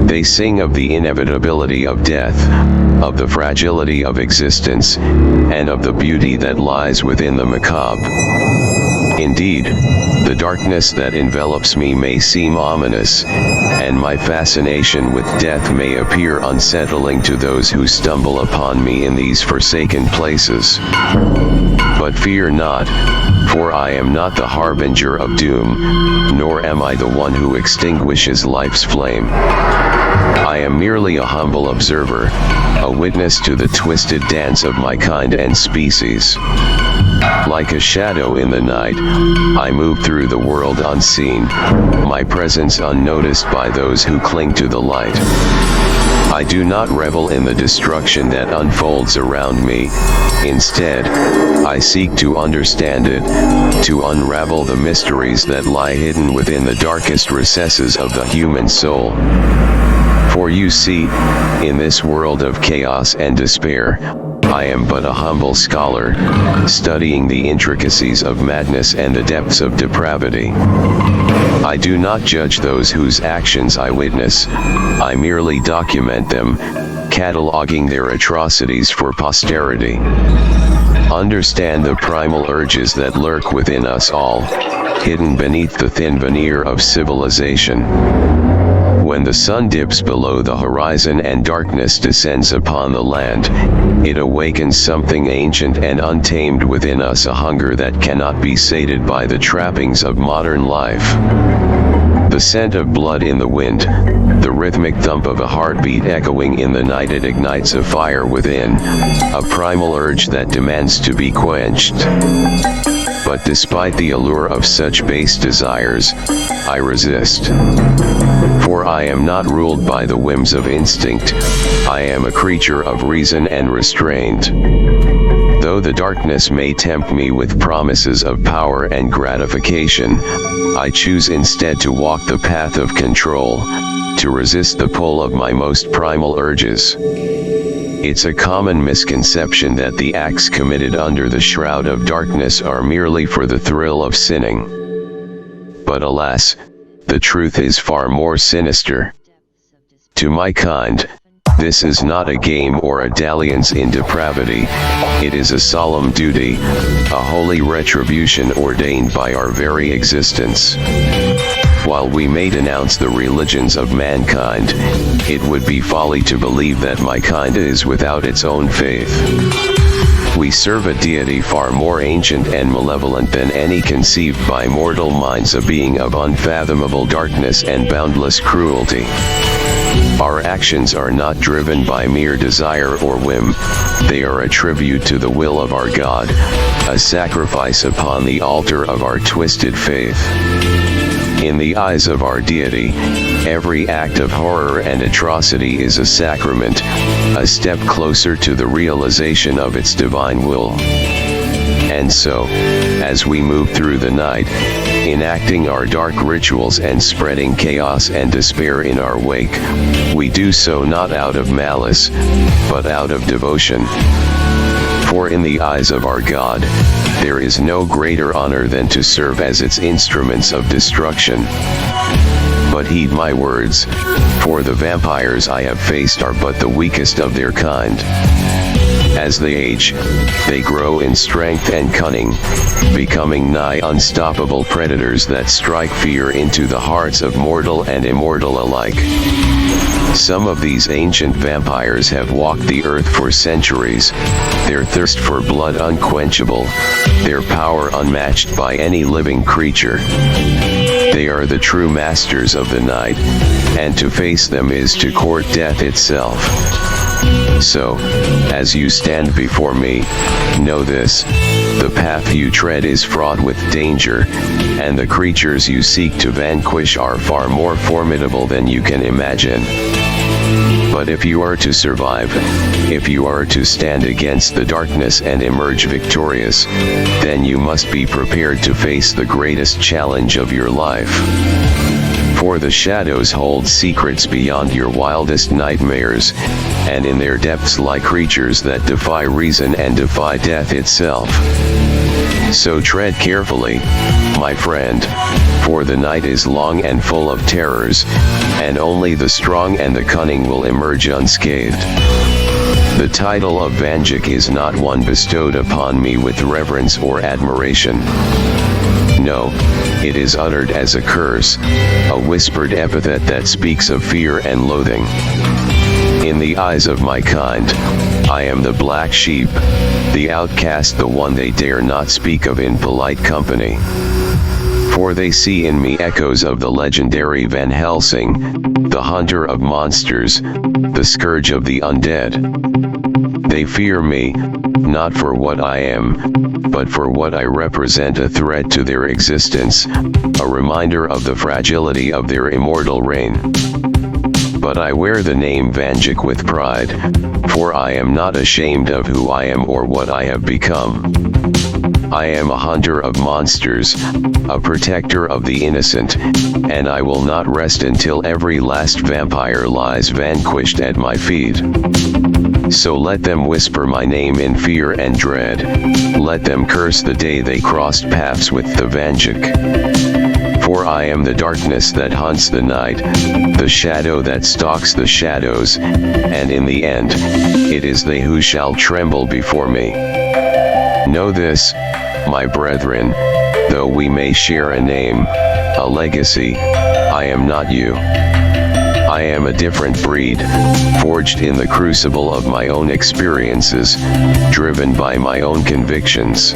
They sing of the inevitability of death, of the fragility of existence, and of the beauty that lies within the macabre. Indeed, the darkness that envelops me may seem ominous, and my fascination with death may appear unsettling to those who stumble upon me in these forsaken places. But fear not, for I am not the harbinger of doom, nor am I the one who extinguishes life's flame. I am merely a humble observer, a witness to the twisted dance of my kind and species. Like a shadow in the night, I move through the world unseen, my presence unnoticed by those who cling to the light. I do not revel in the destruction that unfolds around me. Instead, I seek to understand it, to unravel the mysteries that lie hidden within the darkest recesses of the human soul. For you see, in this world of chaos and despair, I am but a humble scholar, studying the intricacies of madness and the depths of depravity. I do not judge those whose actions I witness, I merely document them, cataloging their atrocities for posterity. Understand the primal urges that lurk within us all, hidden beneath the thin veneer of civilization. When the sun dips below the horizon and darkness descends upon the land, it awakens something ancient and untamed within us, a hunger that cannot be sated by the trappings of modern life. The scent of blood in the wind, the rhythmic thump of a heartbeat echoing in the night, it ignites a fire within, a primal urge that demands to be quenched. but despite the allure of such base desires, I resist. For I am not ruled by the whims of instinct, I am a creature of reason and restraint. Though the darkness may tempt me with promises of power and gratification, I choose instead to walk the path of control, to resist the pull of my most primal urges. It's a common misconception that the acts committed under the shroud of darkness are merely for the thrill of sinning. But alas, the truth is far more sinister. To my kind, this is not a game or a dalliance in depravity, it is a solemn duty, a holy retribution ordained by our very existence. While we may denounce the religions of mankind, it would be folly to believe that my kind is without its own faith. We serve a deity far more ancient and malevolent than any conceived by mortal minds, a being of unfathomable darkness and boundless cruelty. Our actions are not driven by mere desire or whim, they are a tribute to the will of our God, a sacrifice upon the altar of our twisted faith. In the eyes of our deity, every act of horror and atrocity is a sacrament, a step closer to the realization of its divine will. And so, as we move through the night, enacting our dark rituals and spreading chaos and despair in our wake, we do so not out of malice, but out of devotion. For in the eyes of our God, there is no greater honor than to serve as its instruments of destruction. But heed my words, for the vampires I have faced are but the weakest of their kind. As they age, they grow in strength and cunning, becoming nigh unstoppable predators that strike fear into the hearts of mortal and immortal alike. Some of these ancient vampires have walked the earth for centuries, their thirst for blood unquenchable, their power unmatched by any living creature. They are the true masters of the night, and to face them is to court death itself. So, as you stand before me, know this, the path you tread is fraught with danger, and the creatures you seek to vanquish are far more formidable than you can imagine. But if you are to survive, if you are to stand against the darkness and emerge victorious, then you must be prepared to face the greatest challenge of your life. For the shadows hold secrets beyond your wildest nightmares, and in their depths lie creatures that defy reason and defy death itself. So tread carefully, my friend, for the night is long and full of terrors, and only the strong and the cunning will emerge unscathed. The title of Vanjik is not one bestowed upon me with reverence or admiration. No, it is uttered as a curse, a whispered epithet that speaks of fear and loathing. In the eyes of my kind, I am the black sheep, the outcast, the one they dare not speak of in polite company. For they see in me echoes of the legendary Van Helsing, the hunter of monsters, the scourge of the undead. They fear me, not for what I am, but for what I represent, a threat to their existence, a reminder of the fragility of their immortal reign. But I wear the name Vanjik with pride, for I am not ashamed of who I am or what I have become. I am a hunter of monsters, a protector of the innocent, and I will not rest until every last vampire lies vanquished at my feet. So let them whisper my name in fear and dread, let them curse the day they crossed paths with the Vanjik. For I am the darkness that hunts the night, the shadow that stalks the shadows, and in the end, it is they who shall tremble before me. Know this, my brethren, though we may share a name, a legacy, I am not you. I am a different breed, forged in the crucible of my own experiences, driven by my own convictions.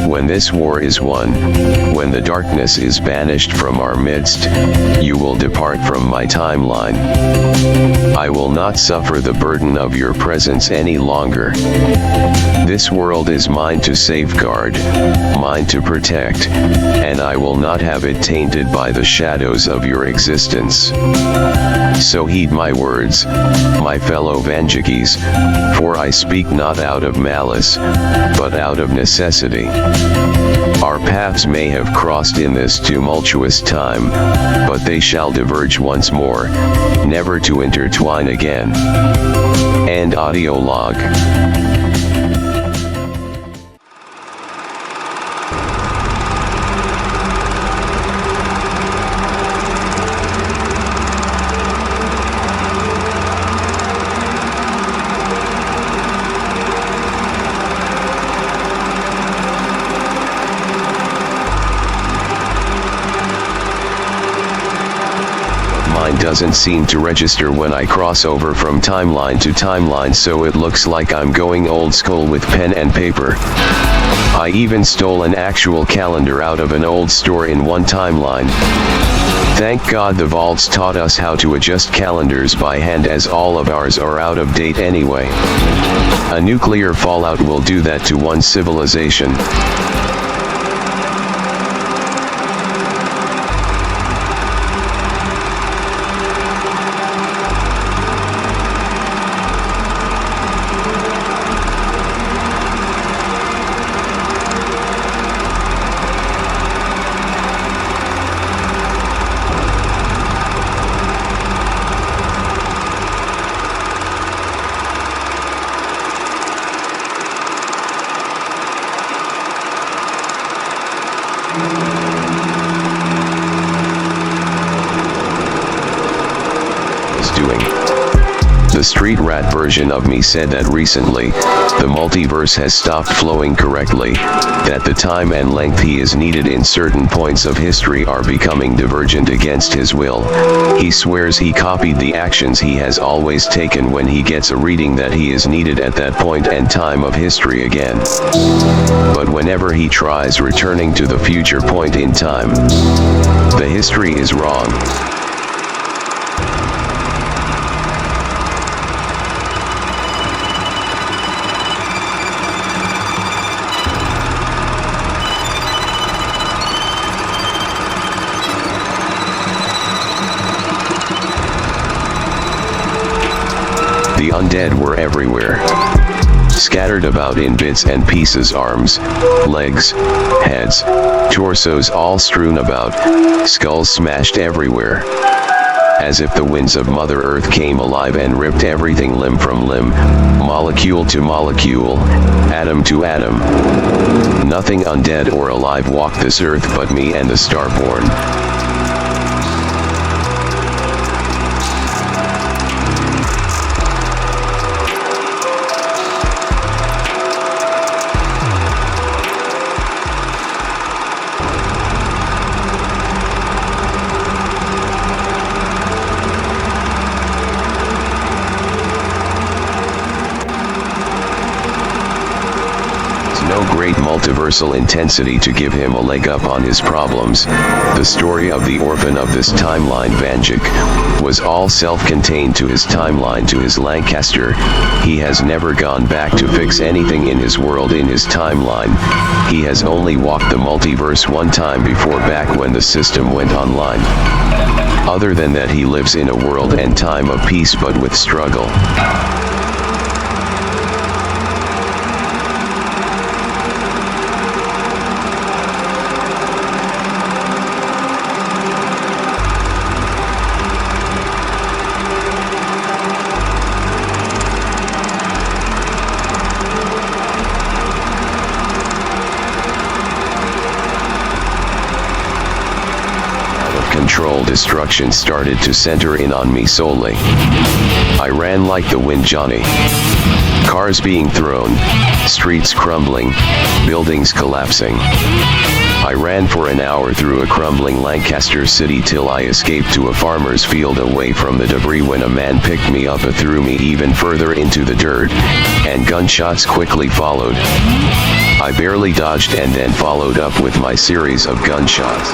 When When this war is won, when the darkness is banished from our midst, you will depart from my timeline. I will not suffer the burden of your presence any longer. This world is mine to safeguard, mine to protect, and I will not have it tainted by the shadows of your existence. So heed my words, my fellow Vanjikis, for I speak not out of malice, but out of necessity. Our paths may have crossed in this tumultuous time, but they shall diverge once more, never to intertwine again. End audio log. Mine doesn't seem to register when I cross over from timeline to timeline, so it looks like I'm going old school with pen and paper. I even stole an actual calendar out of an old store in one timeline. Thank God the vaults taught us how to adjust calendars by hand, as all of ours are out of date anyway. A nuclear fallout will do that to one civilization. Doing. The street rat version of me said that recently, the multiverse has stopped flowing correctly, that the time and length he is needed in certain points of history are becoming divergent against his will. He swears he copied the actions he has always taken when he gets a reading that he is needed at that point and time of history again. But whenever he tries returning to the future point in time, the history is wrong. The undead were everywhere. Scattered about in bits and pieces, arms, legs, heads, torsos all strewn about, skulls smashed everywhere. As if the winds of Mother Earth came alive and ripped everything limb from limb, molecule to molecule, atom to atom. Nothing undead or alive walked this earth but me and the Starborn. No great multiversal intensity to give him a leg up on his problems. The story of the orphan of this timeline, Vanjik, was all self-contained to his timeline, to his Lancaster. He has never gone back to fix anything in his world, in his timeline. He has only walked the multiverse one time before, back when the system went online. Other than that, he lives in a world and time of peace but with struggle. Control destruction started to center in on me solely. I ran like the wind, Johnny. Cars being thrown, streets crumbling, buildings collapsing. I ran for an hour through a crumbling Lancaster city till I escaped to a farmer's field away from the debris, when a man picked me up and threw me even further into the dirt, and gunshots quickly followed. I barely dodged and then followed up with my series of gunshots.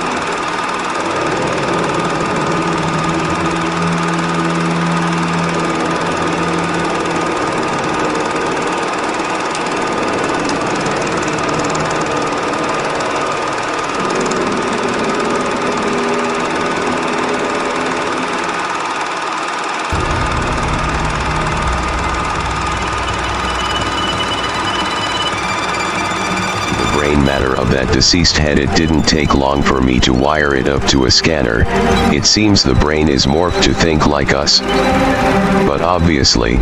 Brain matter of that deceased head, it didn't take long for me to wire it up to a scanner. It seems the brain is morphed to think like us. But obviously,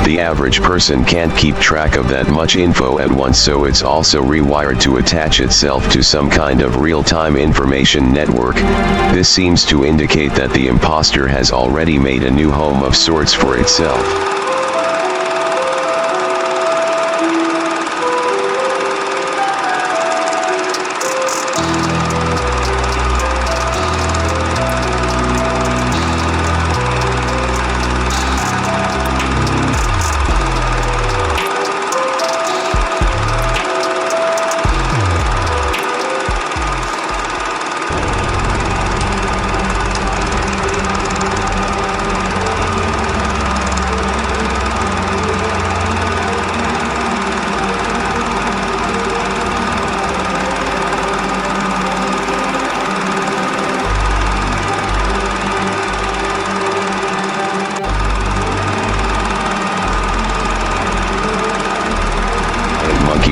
the average person can't keep track of that much info at once, so it's also rewired to attach itself to some kind of real-time information network. This seems to indicate that the imposter has already made a new home of sorts for itself.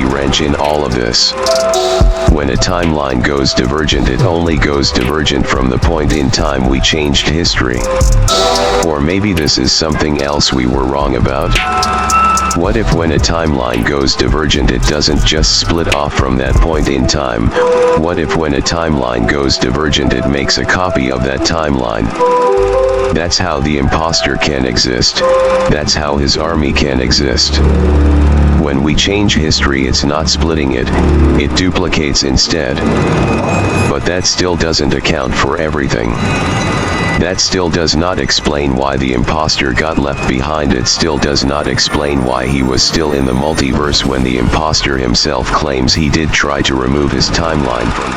Wrench in all of this. When a timeline goes divergent, it only goes divergent from the point in time we changed history. Or maybe this is something else we were wrong about. What if when a timeline goes divergent it doesn't just split off from that point in time? What if when a timeline goes divergent it makes a copy of that timeline? That's how the imposter can exist. That's how his army can exist. When we change history, it's not splitting it, it duplicates instead. But that still doesn't account for everything. That still does not explain why the imposter got left behind. It still does not explain why he was still in the multiverse when the imposter himself claims he did try to remove his timeline from.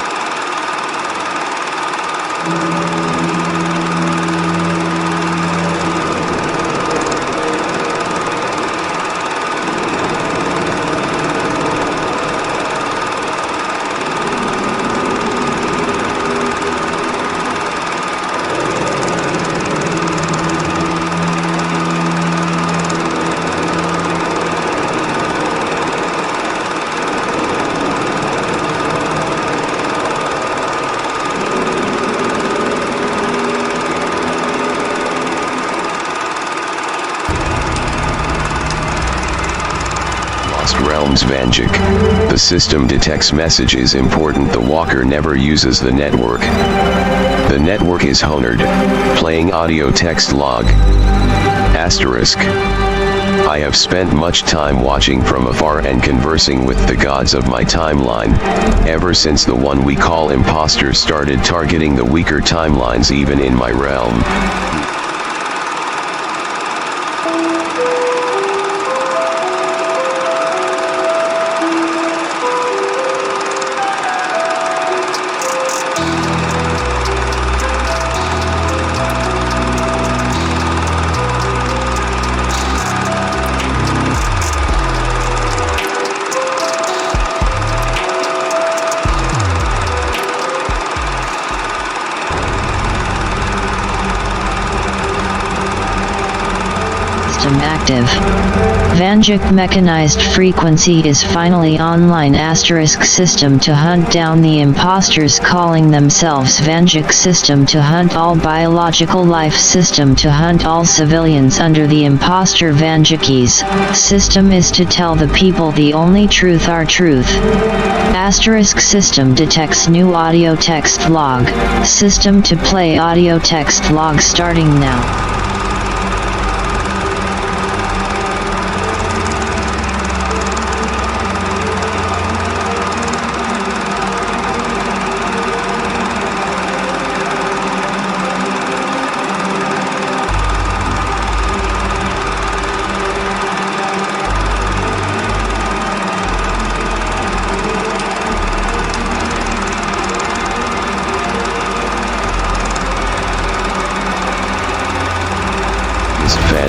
Realms Vanjik. The system detects messages important. The walker never uses the network. The network is Honard, playing audio text log. Asterisk. I have spent much time watching from afar and conversing with the gods of my timeline, ever since the one we call imposter started targeting the weaker timelines even in my realm. Active. Vanjik mechanized frequency is finally online. Asterisk system to hunt down the imposters calling themselves Vanjik. System to hunt all biological life. System to hunt all civilians under the imposter Vanjikis. System is to tell the people the only truth are truth. Asterisk system detects new audio text log. System to play audio text log starting now.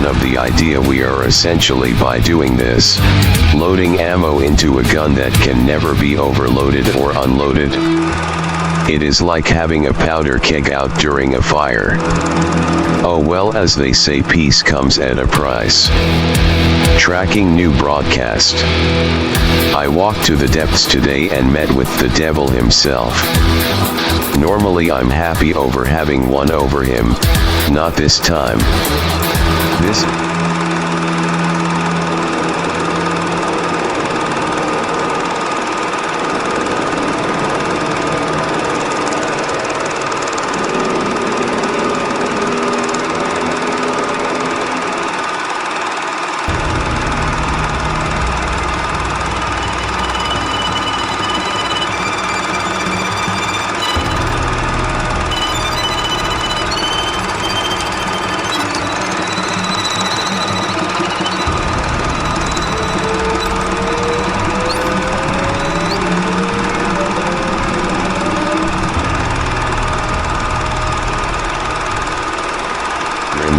of the idea we are essentially by doing this, loading ammo into a gun that can never be overloaded or unloaded. It is like having a powder keg out during a fire. Oh well, as they say, peace comes at a price. Tracking new broadcast. I walked to the depths today and met with the devil himself. Normally I'm happy over having won over him, not this time. This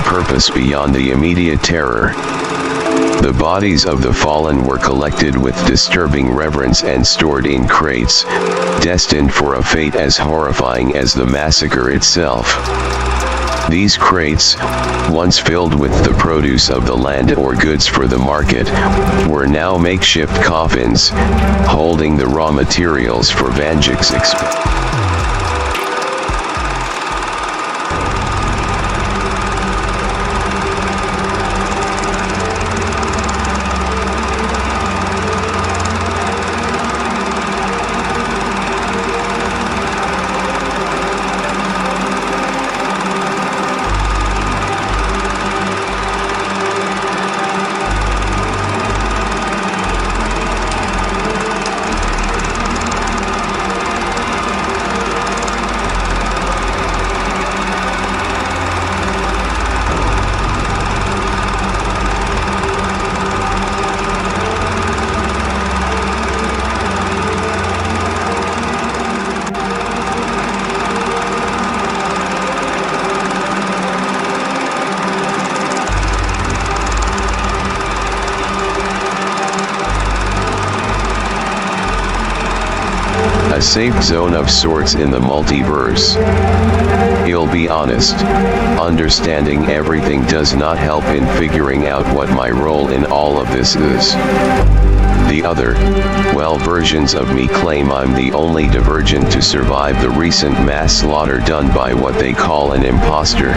purpose beyond the immediate terror. The bodies of the fallen were collected with disturbing reverence and stored in crates, destined for a fate as horrifying as the massacre itself. These crates, once filled with the produce of the land or goods for the market, were now makeshift coffins, holding the raw materials for Vanjik's a safe zone of sorts in the multiverse. I'll be honest, understanding everything does not help in figuring out what my role in all of this is. The other, well, versions of me claim I'm the only divergent to survive the recent mass slaughter done by what they call an imposter.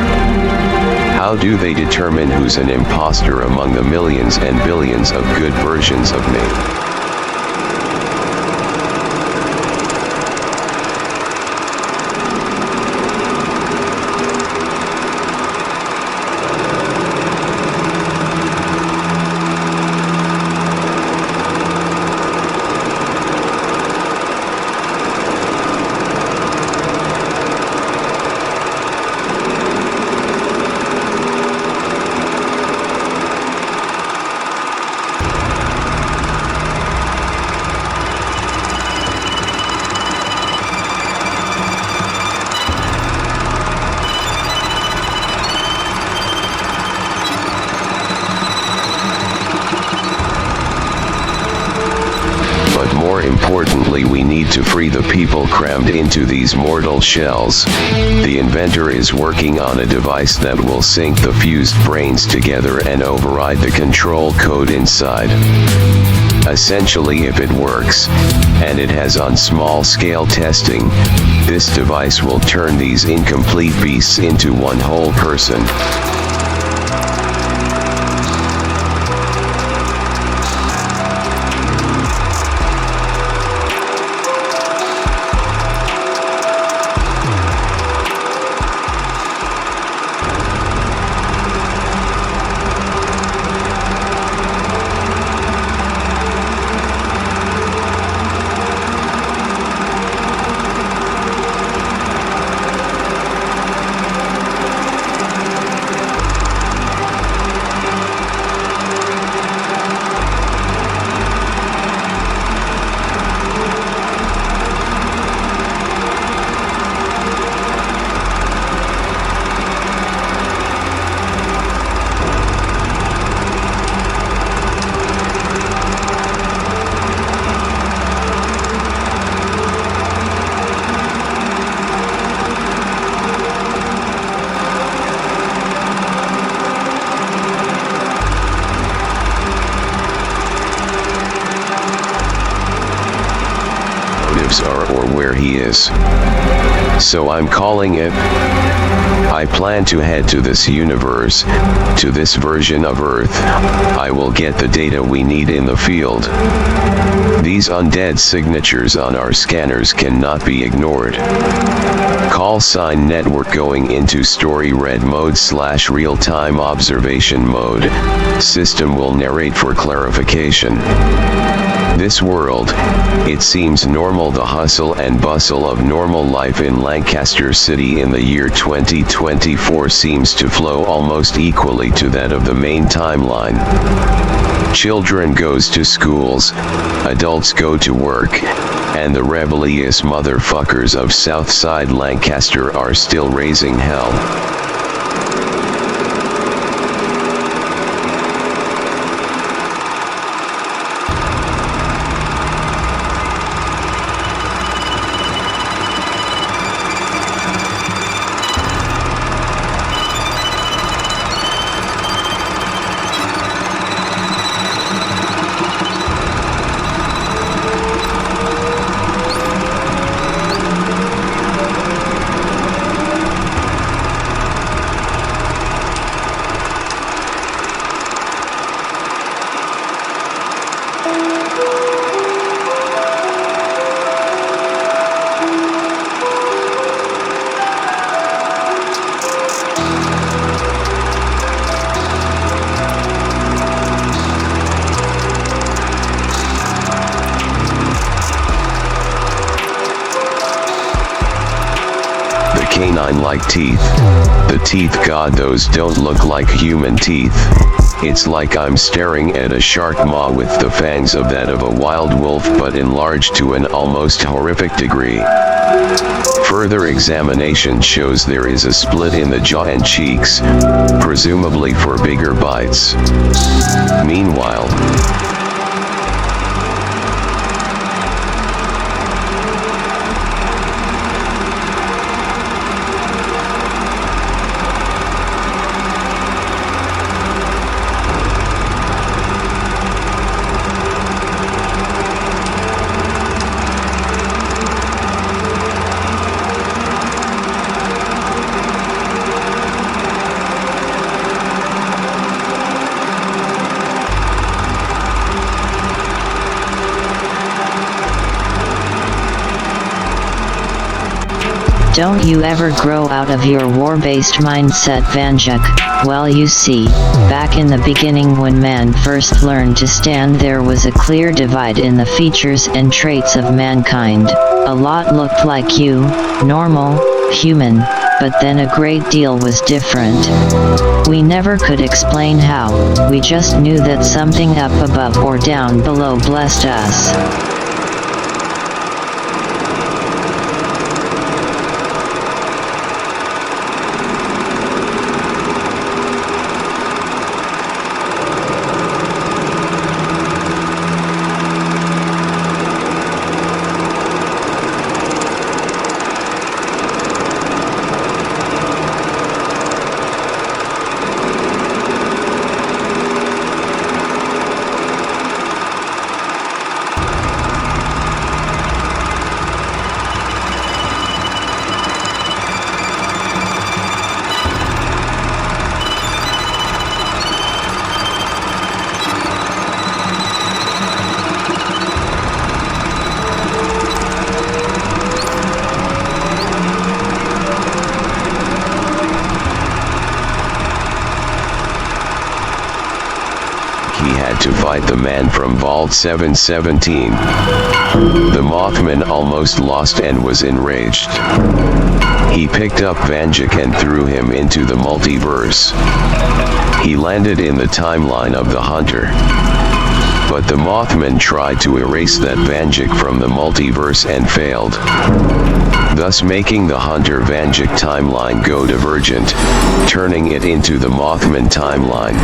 How do they determine who's an imposter among the millions and billions of good versions of me? Importantly, we need to free the people crammed into these mortal shells. The inventor is working on a device that will sync the fused brains together and override the control code inside. Essentially, if it works, and it has on small-scale testing, this device will turn these incomplete beasts into one whole person. for where he is. So I'm calling it. I plan to head to this universe, to this version of Earth. I will get the data we need in the field. These undead signatures on our scanners cannot be ignored. Call sign network going into story red mode / real-time observation mode. System will narrate for clarification. This world, it seems normal. The hustle and bustle of normal life in Lancaster City in the year 2024 seems to flow almost equally to that of the main timeline. Children goes to schools, adults go to work, and the rebellious motherfuckers of Southside Lancaster are still raising hell. Canine-like teeth. The teeth, God, those don't look like human teeth. It's like I'm staring at a shark maw with the fangs of that of a wild wolf, but enlarged to an almost horrific degree. Further examination shows there is a split in the jaw and cheeks, presumably for bigger bites. Meanwhile, Don't you ever grow out of your war-based mindset, Vanjak? Well, you see, back in the beginning when man first learned to stand, there was a clear divide in the features and traits of mankind. A lot looked like you, normal, human, but then a great deal was different. We never could explain how, we just knew that something up above or down below blessed us. To fight the man from Vault 717. The Mothman almost lost and was enraged. He picked up Vanjak and threw him into the multiverse. He landed in the timeline of the Hunter. But the Mothman tried to erase that Vanjak from the multiverse and failed, thus making the Hunter Vanjak timeline go divergent, turning it into the Mothman timeline.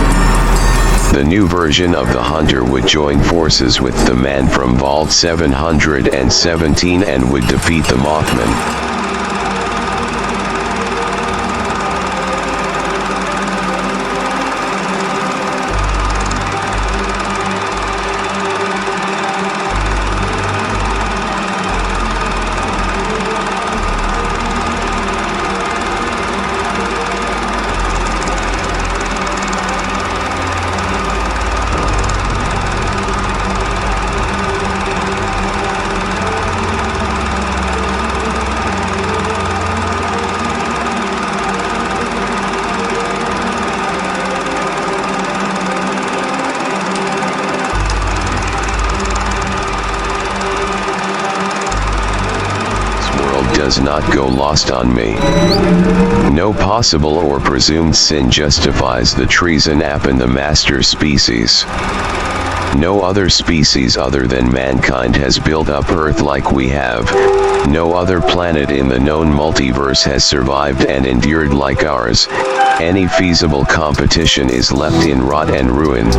The new version of the Hunter would join forces with the man from Vault 717 and would defeat the Mothman. does not go lost on me. No possible or presumed sin justifies the treason upon the master species. No other species other than mankind has built up Earth like we have. No other planet in the known multiverse has survived and endured like ours. Any feasible competition is left in rot and ruin.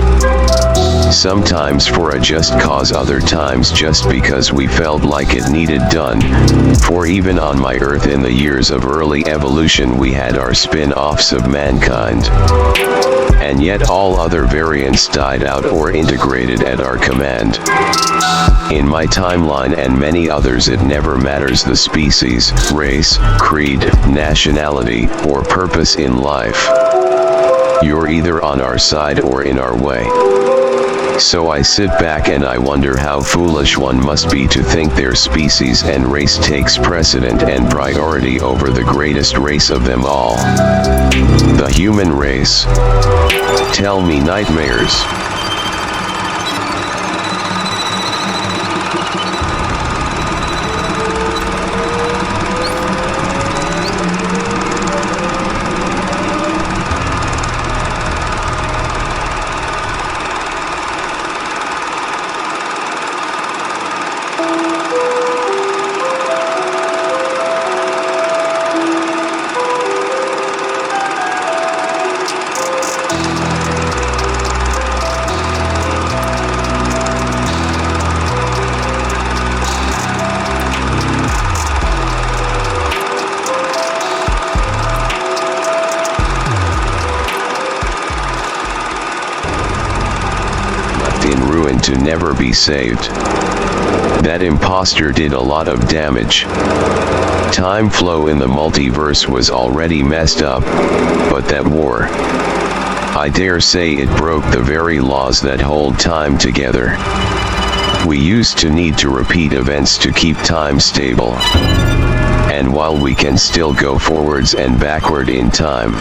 Sometimes for a just cause, other times just because we felt like it needed done. For even on my Earth in the years of early evolution we had our spin-offs of mankind. And yet all other variants died out or integrated at our command. In my timeline and many others, it never matters the species, race, creed, nationality, or purpose in life. You're either on our side or in our way. So I sit back and I wonder how foolish one must be to think their species and race takes precedent and priority over the greatest race of them all. The human race. Tell me, nightmares. In ruin to never be saved. That imposter did a lot of damage. Time flow in the multiverse was already messed up, but that war, I dare say it broke the very laws that hold time together. We used to need to repeat events to keep time stable. And while we can still go forwards and backward in time,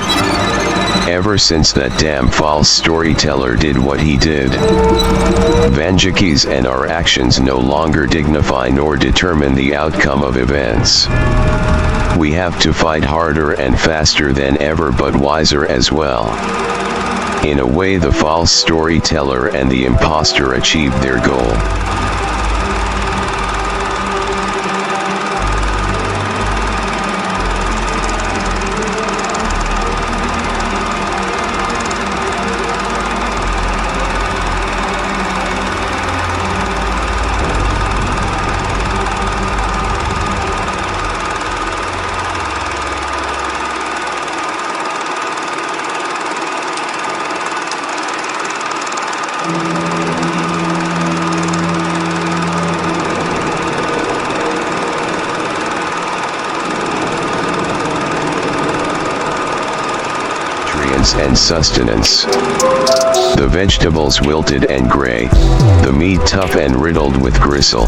ever since that damn false storyteller did what he did, Vanjikis and our actions no longer dignify nor determine the outcome of events. We have to fight harder and faster than ever, but wiser as well. In a way, the false storyteller and the imposter achieved their goal. And sustenance. The vegetables wilted and gray, the meat tough and riddled with gristle.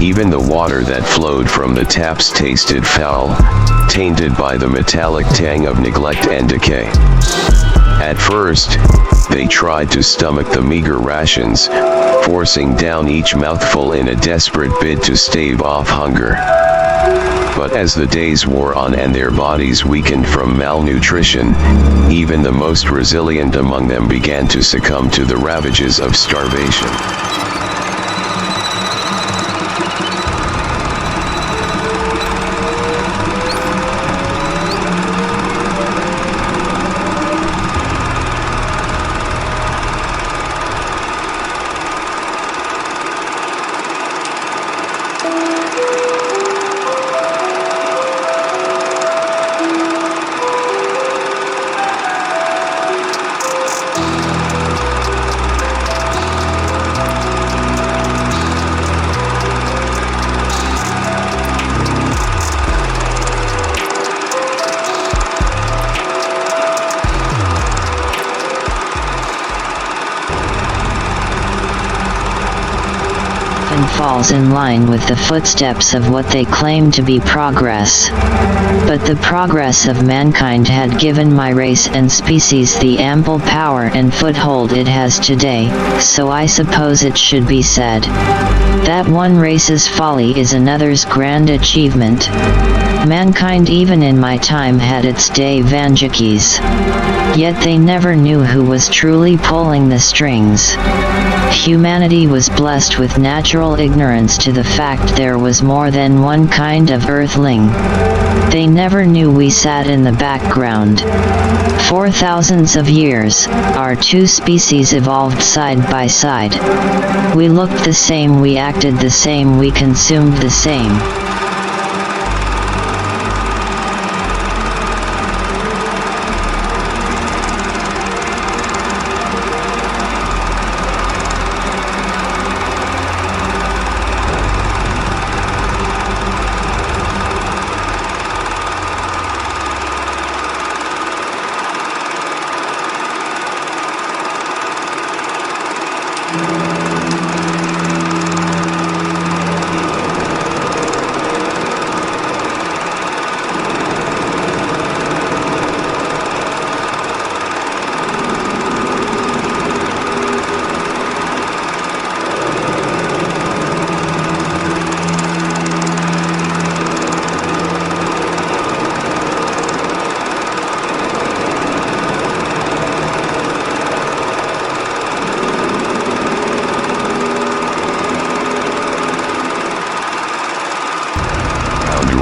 Even the water that flowed from the taps tasted foul, tainted by the metallic tang of neglect and decay. At first, they tried to stomach the meager rations, forcing down each mouthful in a desperate bid to stave off hunger. But as the days wore on and their bodies weakened from malnutrition, even the most resilient among them began to succumb to the ravages of starvation. falls in line with the footsteps of what they claim to be progress. But the progress of mankind had given my race and species the ample power and foothold it has today, so I suppose it should be said that one race's folly is another's grand achievement. Mankind even in my time had its day Vanjikis. Yet they never knew who was truly pulling the strings. Humanity was blessed with natural ignorance to the fact there was more than one kind of earthling. They never knew we sat in the background. For thousands of years, our two species evolved side by side. We looked the same, we acted the same, we consumed the same.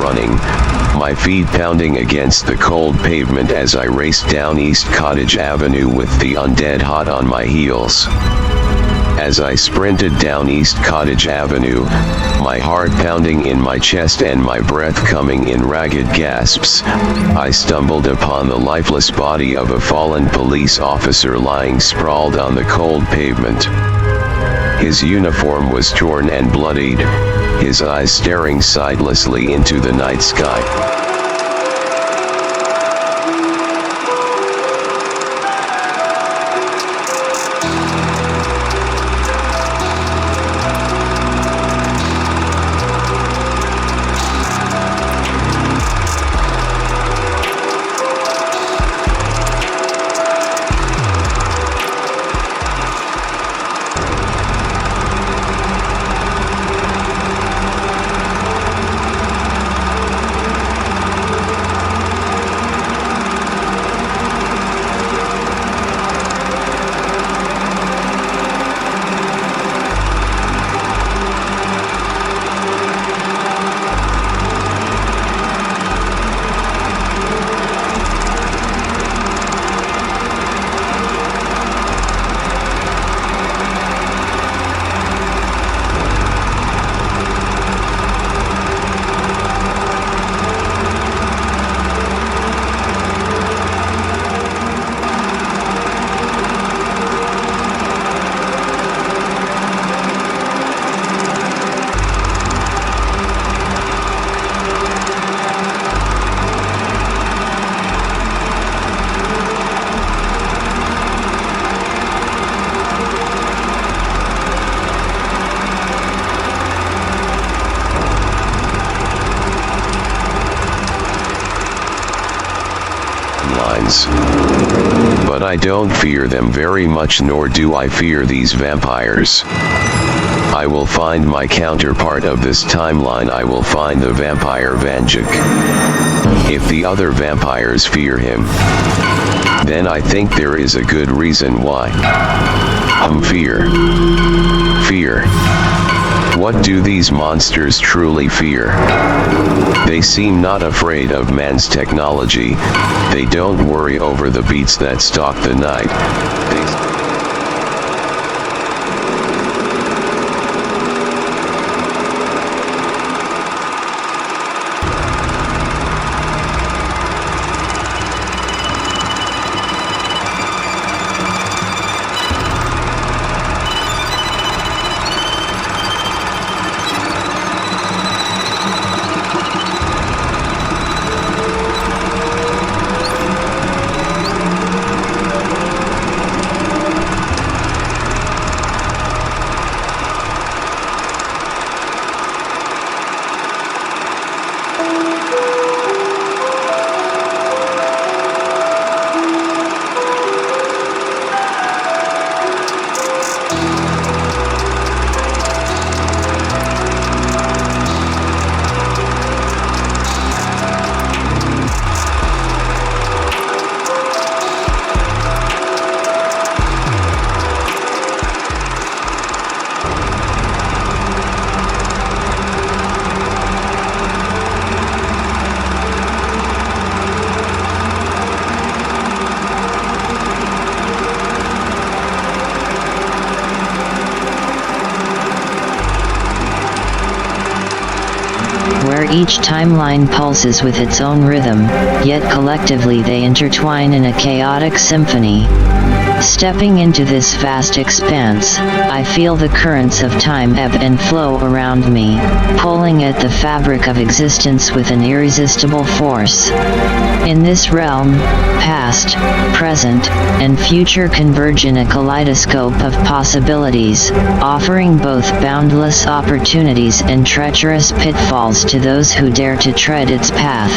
Running, my feet pounding against the cold pavement as I raced down East Cottage Avenue with the undead hot on my heels. As I sprinted down East Cottage Avenue, my heart pounding in my chest and my breath coming in ragged gasps, I stumbled upon the lifeless body of a fallen police officer lying sprawled on the cold pavement. His uniform was torn and bloodied, his eyes staring sightlessly into the night sky. But I don't fear them very much, nor do I fear these vampires. I will find my counterpart of this timeline. I will find the vampire Vanjik. If the other vampires fear him, then I think there is a good reason why. Fear. Fear. What do these monsters truly fear? They seem not afraid of man's technology. They don't worry over the beats that stalk the night. Each timeline pulses with its own rhythm, yet collectively they intertwine in a chaotic symphony. Stepping into this vast expanse, I feel the currents of time ebb and flow around me, pulling at the fabric of existence with an irresistible force. In this realm, past, present, and future converge in a kaleidoscope of possibilities, offering both boundless opportunities and treacherous pitfalls to those who dare to tread its path.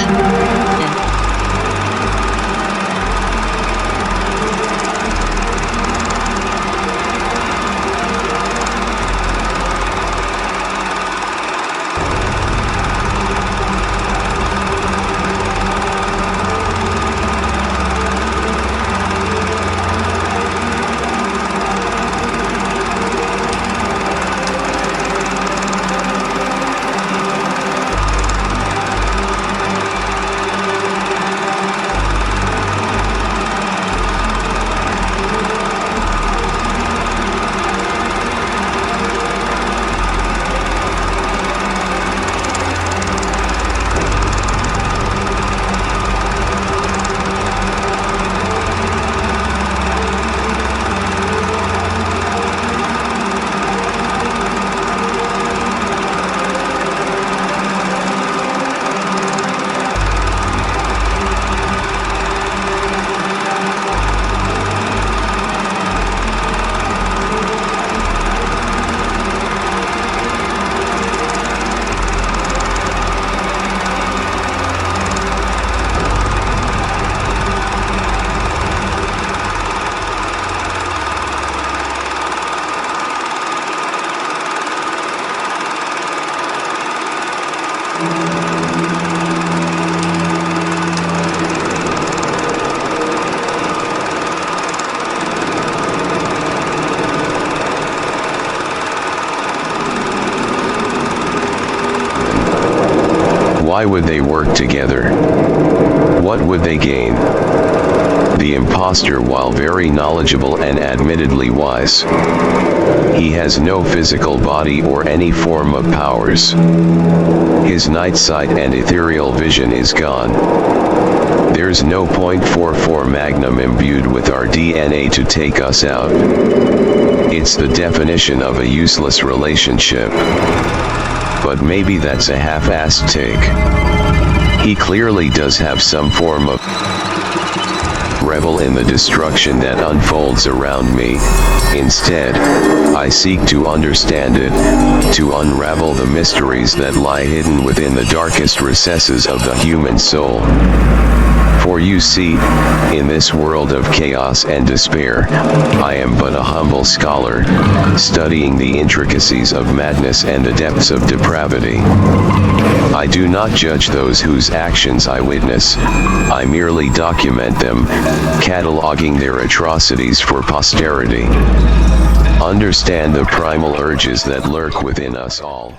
Why would they work together? What would they gain? The imposter, while very knowledgeable and admittedly wise, he has no physical body or any form of powers. His night sight and ethereal vision is gone. There's no .44 Magnum imbued with our DNA to take us out. It's the definition of a useless relationship. But maybe that's a half-assed take. He clearly does have some form of revel in the destruction that unfolds around me. Instead, I seek to understand it, to unravel the mysteries that lie hidden within the darkest recesses of the human soul. For you see, in this world of chaos and despair, I am but a humble scholar, studying the intricacies of madness and the depths of depravity. I do not judge those whose actions I witness, I merely document them, cataloging their atrocities for posterity. Understand the primal urges that lurk within us all.